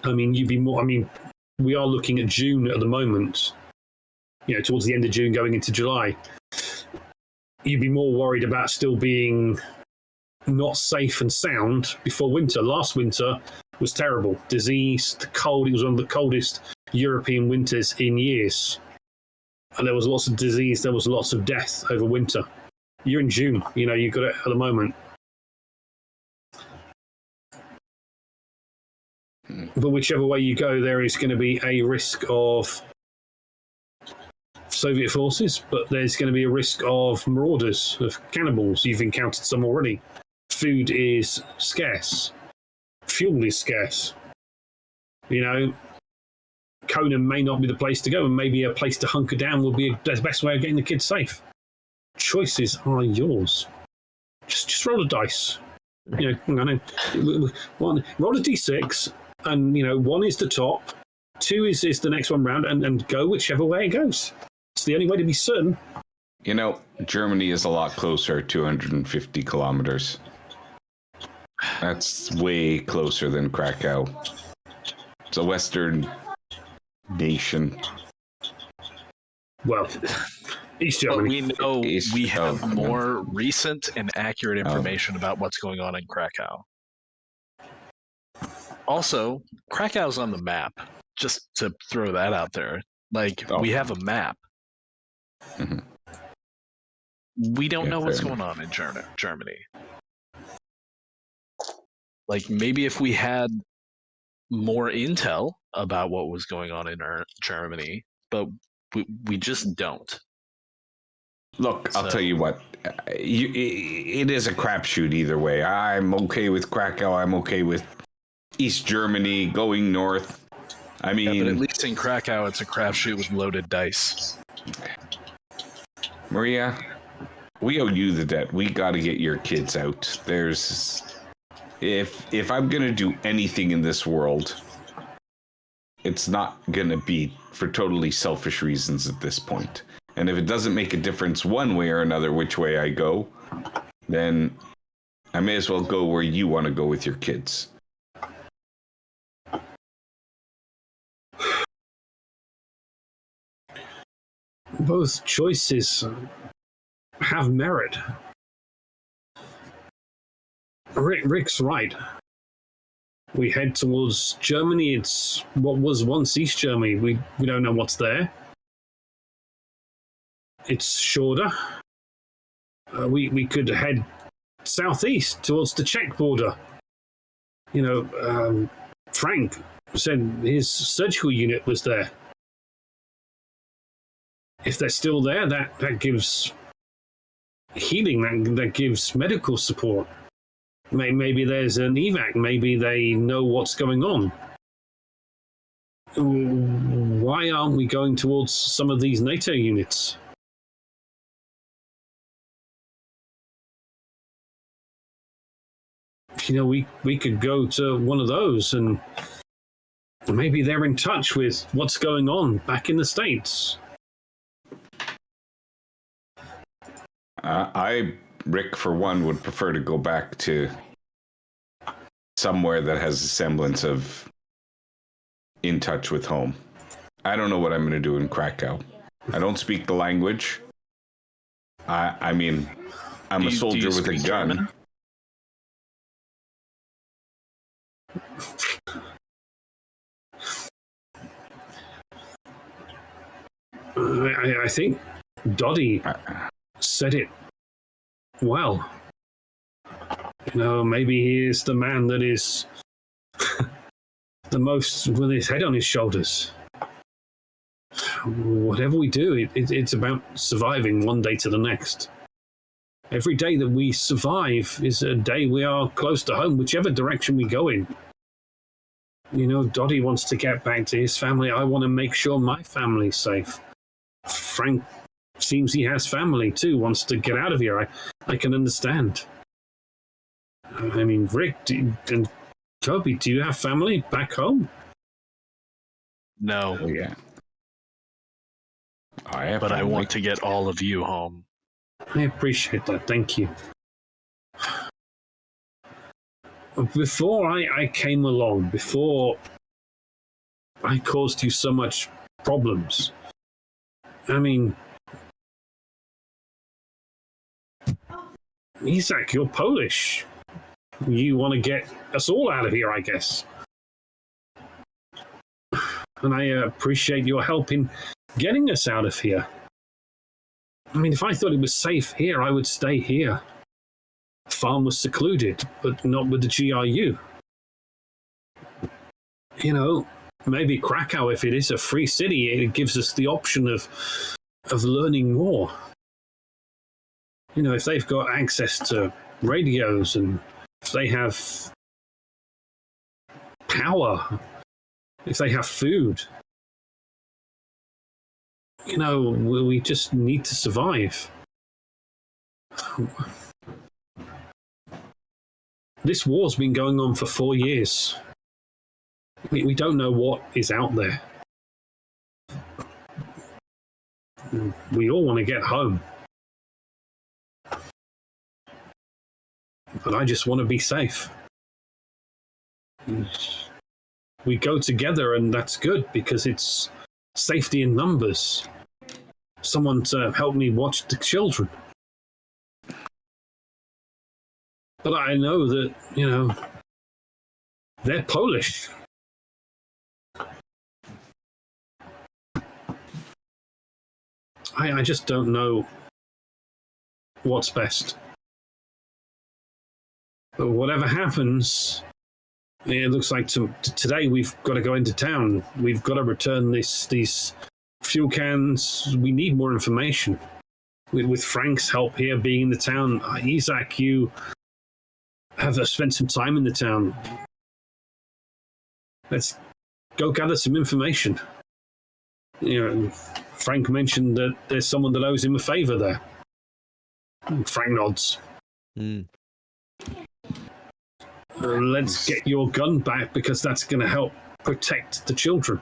I mean, we are looking at June at the moment, towards the end of June going into July. You'd be more worried about still being not safe and sound before winter. Last winter was terrible. Disease, cold. It was one of the coldest European winters in years. And there was lots of disease. There was lots of death over winter. You're in June. You've got it at the moment. But whichever way you go, there is going to be a risk of Soviet forces, but there's going to be a risk of marauders, of cannibals. You've encountered some already. Food is scarce. Fuel is scarce. Konin may not be the place to go, and maybe a place to hunker down will be the best way of getting the kids safe. Choices are yours. Just roll a dice. Roll a d6, and 1 is the top, 2 is the next one round, and go whichever way it goes. It's the only way to be certain. Germany is a lot closer, 250 kilometers. That's way closer than Krakow. It's a Western nation. Well, East Germany. But we know we have more recent and accurate information about what's going on in Krakow. Also, Krakow's on the map. Just to throw that out there. We have a map. Mm-hmm. We don't know what's going on in Germany. Maybe if we had more intel about what was going on in Germany, but we just don't. Look, I'll tell you what. It is a crapshoot either way. I'm okay with Krakow. I'm okay with East Germany going north. I mean, but at least in Krakow, it's a crapshoot with loaded dice. Maria, we owe you the debt. We got to get your kids out. If I'm gonna do anything in this world, it's not gonna be for totally selfish reasons at this point. And if it doesn't make a difference one way or another which way I go, then I may as well go where you want to go with your kids. Both choices have merit. Rick's right. We head towards Germany. It's what was once East Germany. We don't know what's there. It's shorter. We could head southeast towards the Czech border. You know, Frank said his surgical unit was there. If they're still there, that gives healing, that gives medical support. Maybe there's an evac. Maybe they know what's going on. Why aren't we going towards some of these NATO units? You know, we could go to one of those and maybe they're in touch with what's going on back in the States. Rick, for one, would prefer to go back to somewhere that has a semblance of in touch with home. I don't know what I'm going to do in Krakow. I don't speak the language. I mean, I'm a soldier with a gun. I think Dottie said it well. You know, maybe he is the man that is the most with his head on his shoulders. Whatever we do, it's about surviving one day to the next. Every day that we survive is a day we are close to home, whichever direction we go in. You know, Dottie wants to get back to his family. I want to make sure my family's safe. Frank seems he has family too, wants to get out of here. I can understand. I mean, Rick and Kobe, do you have family back home? No. Oh, yeah. But I want to get all of you home. I appreciate that. Thank you. Before I came along, before I caused you so much problems, I mean, Isak, you're Polish. You want to get us all out of here, I guess. And I appreciate your help in getting us out of here. I mean, if I thought it was safe here, I would stay here. The farm was secluded, but not with the GRU. You know, maybe Krakow, if it is a free city, it gives us the option of learning more. You know, if they've got access to radios and if they have power, if they have food, you know, we just need to survive. This war's been going on for 4 years. We don't know what is out there. We all want to get home. But I just want to be safe. We go together and that's good because it's safety in numbers. Someone to help me watch the children. But I know that, you know, they're Polish. I just don't know what's best. But whatever happens, it looks like today we've got to go into town. We've got to return these fuel cans. We need more information. with Frank's help here, being in the town, Isaac, you have spent some time in the town. Let's go gather some information. Frank mentioned that there's someone that owes him a favor there. Frank nods. Let's get your gun back, because that's going to help protect the children.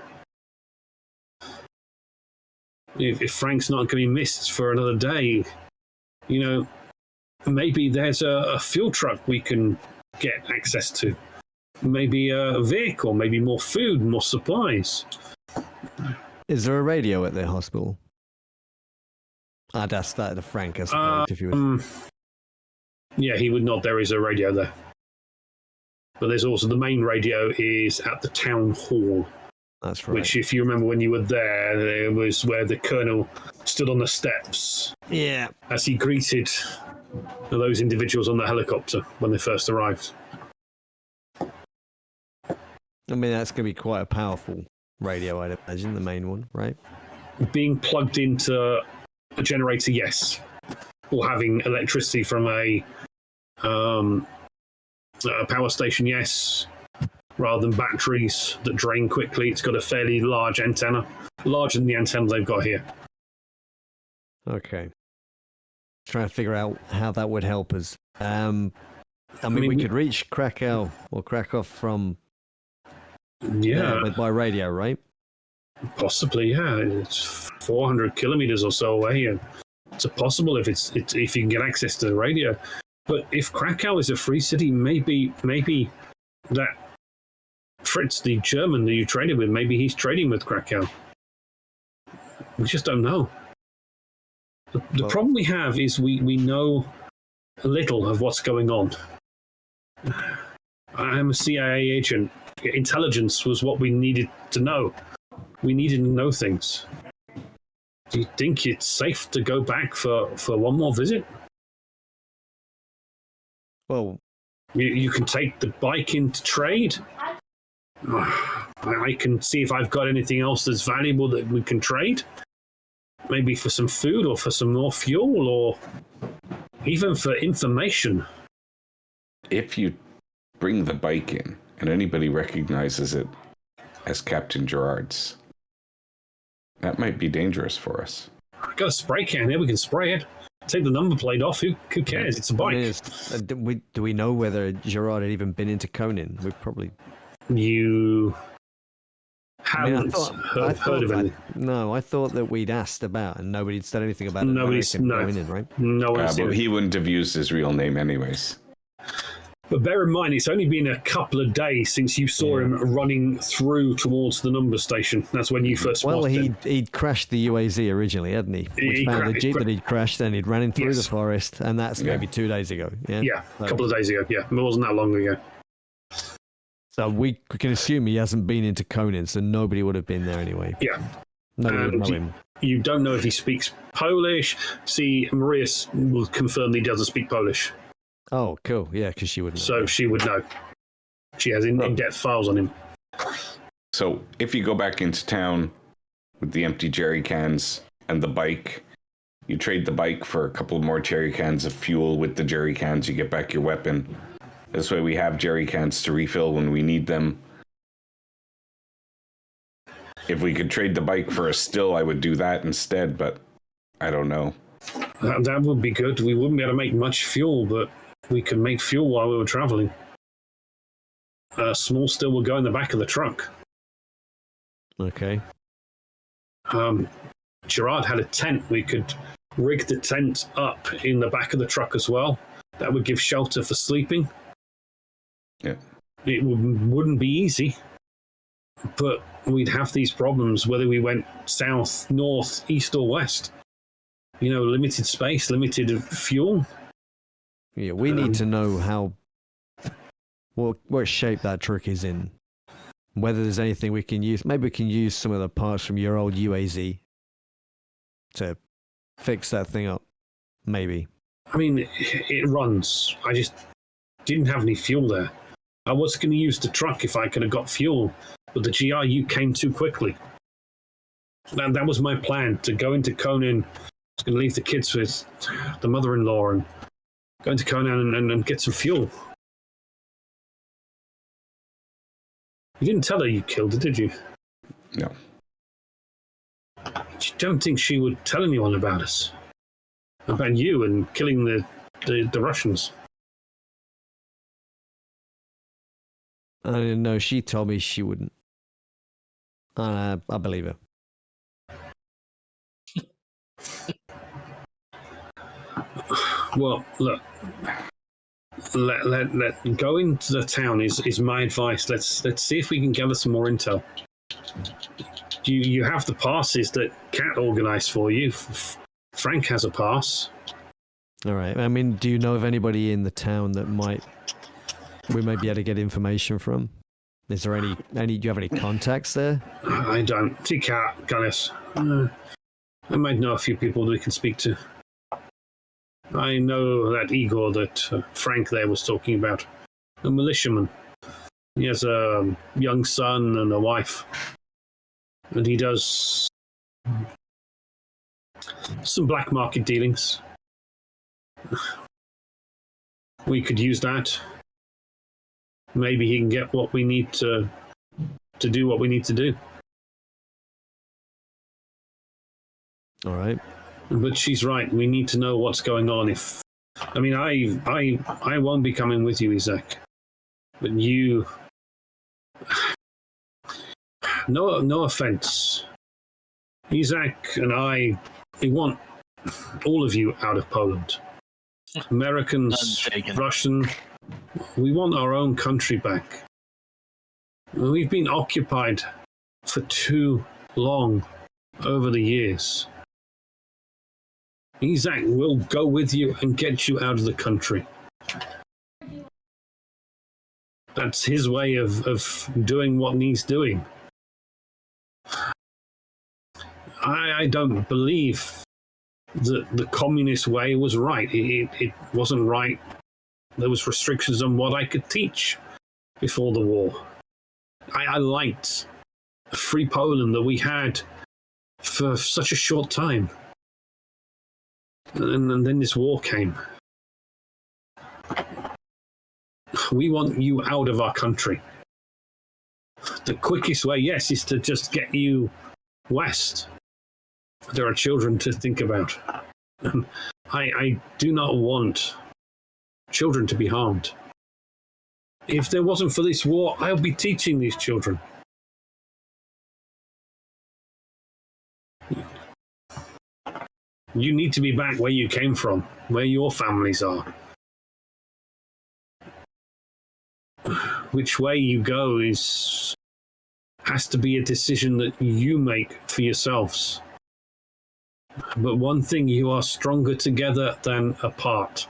If Frank's not going to be missed for another day, maybe there's a fuel truck we can get access to. Maybe a vehicle, maybe more food, more supplies. Is there a radio at their hospital? I'd ask that to Frank, I suppose, if he was... Yeah, he would nod. There is a radio there. But there's also the main radio is at the town hall. That's right. Which, if you remember when you were there, it was where the colonel stood on the steps. Yeah. As he greeted those individuals on the helicopter when they first arrived. I mean, that's going to be quite a powerful radio, I'd imagine, the main one, right? Being plugged into a generator, yes. Or having electricity from a power station, yes. Rather than batteries that drain quickly. It's got a fairly large antenna. Larger than the antenna they've got here. Okay. Trying to figure out how that would help us. I mean, we could reach Krakow or Krakow from... by radio, right? Possibly, yeah. It's 400 kilometers or so away, and it's possible if if you can get access to the radio. But if Krakow is a free city, maybe that Fritz, the German that you traded with, maybe he's trading with Krakow. We just don't know. The problem we have is we know little of what's going on. I'm a CIA agent. Intelligence was what we needed to know. We needed to know things. Do you think it's safe to go back for one more visit? Well, you can take the bike into trade. I can see if I've got anything else that's valuable that we can trade. Maybe for some food or for some more fuel or even for information. If you bring the bike in and anybody recognizes it as Captain Gerard's, that might be dangerous for us. I've got a spray can here. We can spray it. Take the number plate off. Who cares? It's a bike. Do we know whether Gerard had even been into Konin? We probably... You haven't heard of it. No, I thought that we'd asked about and nobody'd said anything about it. Nobody's right? No one's but he wouldn't have used his real name anyways. But bear in mind, it's only been a couple of days since you saw him running through towards the number station. That's when you first spotted him. He'd crashed the UAZ originally, hadn't he? We found the Jeep that he'd crashed, and he'd ran in through the forest, and that's maybe 2 days ago. Yeah, a couple of days ago. Yeah, it wasn't that long ago. So we can assume he hasn't been into Konin, so nobody would have been there anyway. Yeah. Nobody would know him. You don't know if he speaks Polish. See, Maria will confirm that he doesn't speak Polish. Oh, cool. Yeah, because she would know. So she would know. She has in-depth files on him. So if you go back into town with the empty jerry cans and the bike, you trade the bike for a couple more jerry cans of fuel with the jerry cans, you get back your weapon. This way we have jerry cans to refill when we need them. If we could trade the bike for a still, I would do that instead, but I don't know. That would be good. We wouldn't be able to make much fuel, but we could make fuel while we were traveling. A small still will go in the back of the truck. Okay. Gerard had a tent. We could rig the tent up in the back of the truck as well. That would give shelter for sleeping. Yeah. It wouldn't be easy, but we'd have these problems whether we went south, north, east, or west. Limited space, limited fuel. Yeah, we need to know what shape that truck is in. Whether there's anything we can use. Maybe we can use some of the parts from your old UAZ to fix that thing up. Maybe. I mean, it runs. I just didn't have any fuel there. I was going to use the truck if I could have got fuel, but the GRU came too quickly. That was my plan, to go into Konin, going to leave the kids with the mother-in-law and going to Konin and get some fuel. You didn't tell her you killed her, did you? No. I don't think she would tell anyone about us. About you and killing the Russians. I didn't know. She told me she wouldn't. I believe her. Well, look. Let go into the town is my advice. Let's see if we can gather some more intel. You have the passes that Kat organised for you. Frank has a pass. All right. I mean, do you know of anybody in the town that we may be able to get information from? Is there any? Do you have any contacts there? I don't. See Kat, Gallus. I might know a few people that we can speak to. I know that Igor that Frank there was talking about, a militiaman. He has a young son and a wife, and he does some black market dealings. We could use that. Maybe he can get what we need to do what we need to do. All right. But she's right. We need to know what's going on. I won't be coming with you, Isaac. But you, no offense, Isaac and we want all of you out of Poland. Americans, Russian. We want our own country back. We've been occupied for too long over the years. Isaac will go with you and get you out of the country. That's his way of doing what needs doing. I don't believe that the communist way was right. It wasn't right. There was restrictions on what I could teach before the war. I liked a free Poland that we had for such a short time. And then this war came. We want you out of our country. The quickest way, yes, is to just get you west. There are children to think about. I do not want children to be harmed. If there wasn't for this war, I'll be teaching these children. You need to be back where you came from, where your families are. Which way you go has to be a decision that you make for yourselves. But one thing, you are stronger together than apart.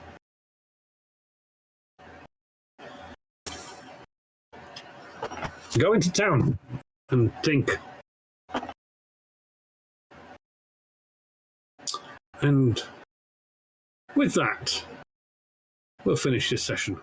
Go into town and think. And with that, we'll finish this session.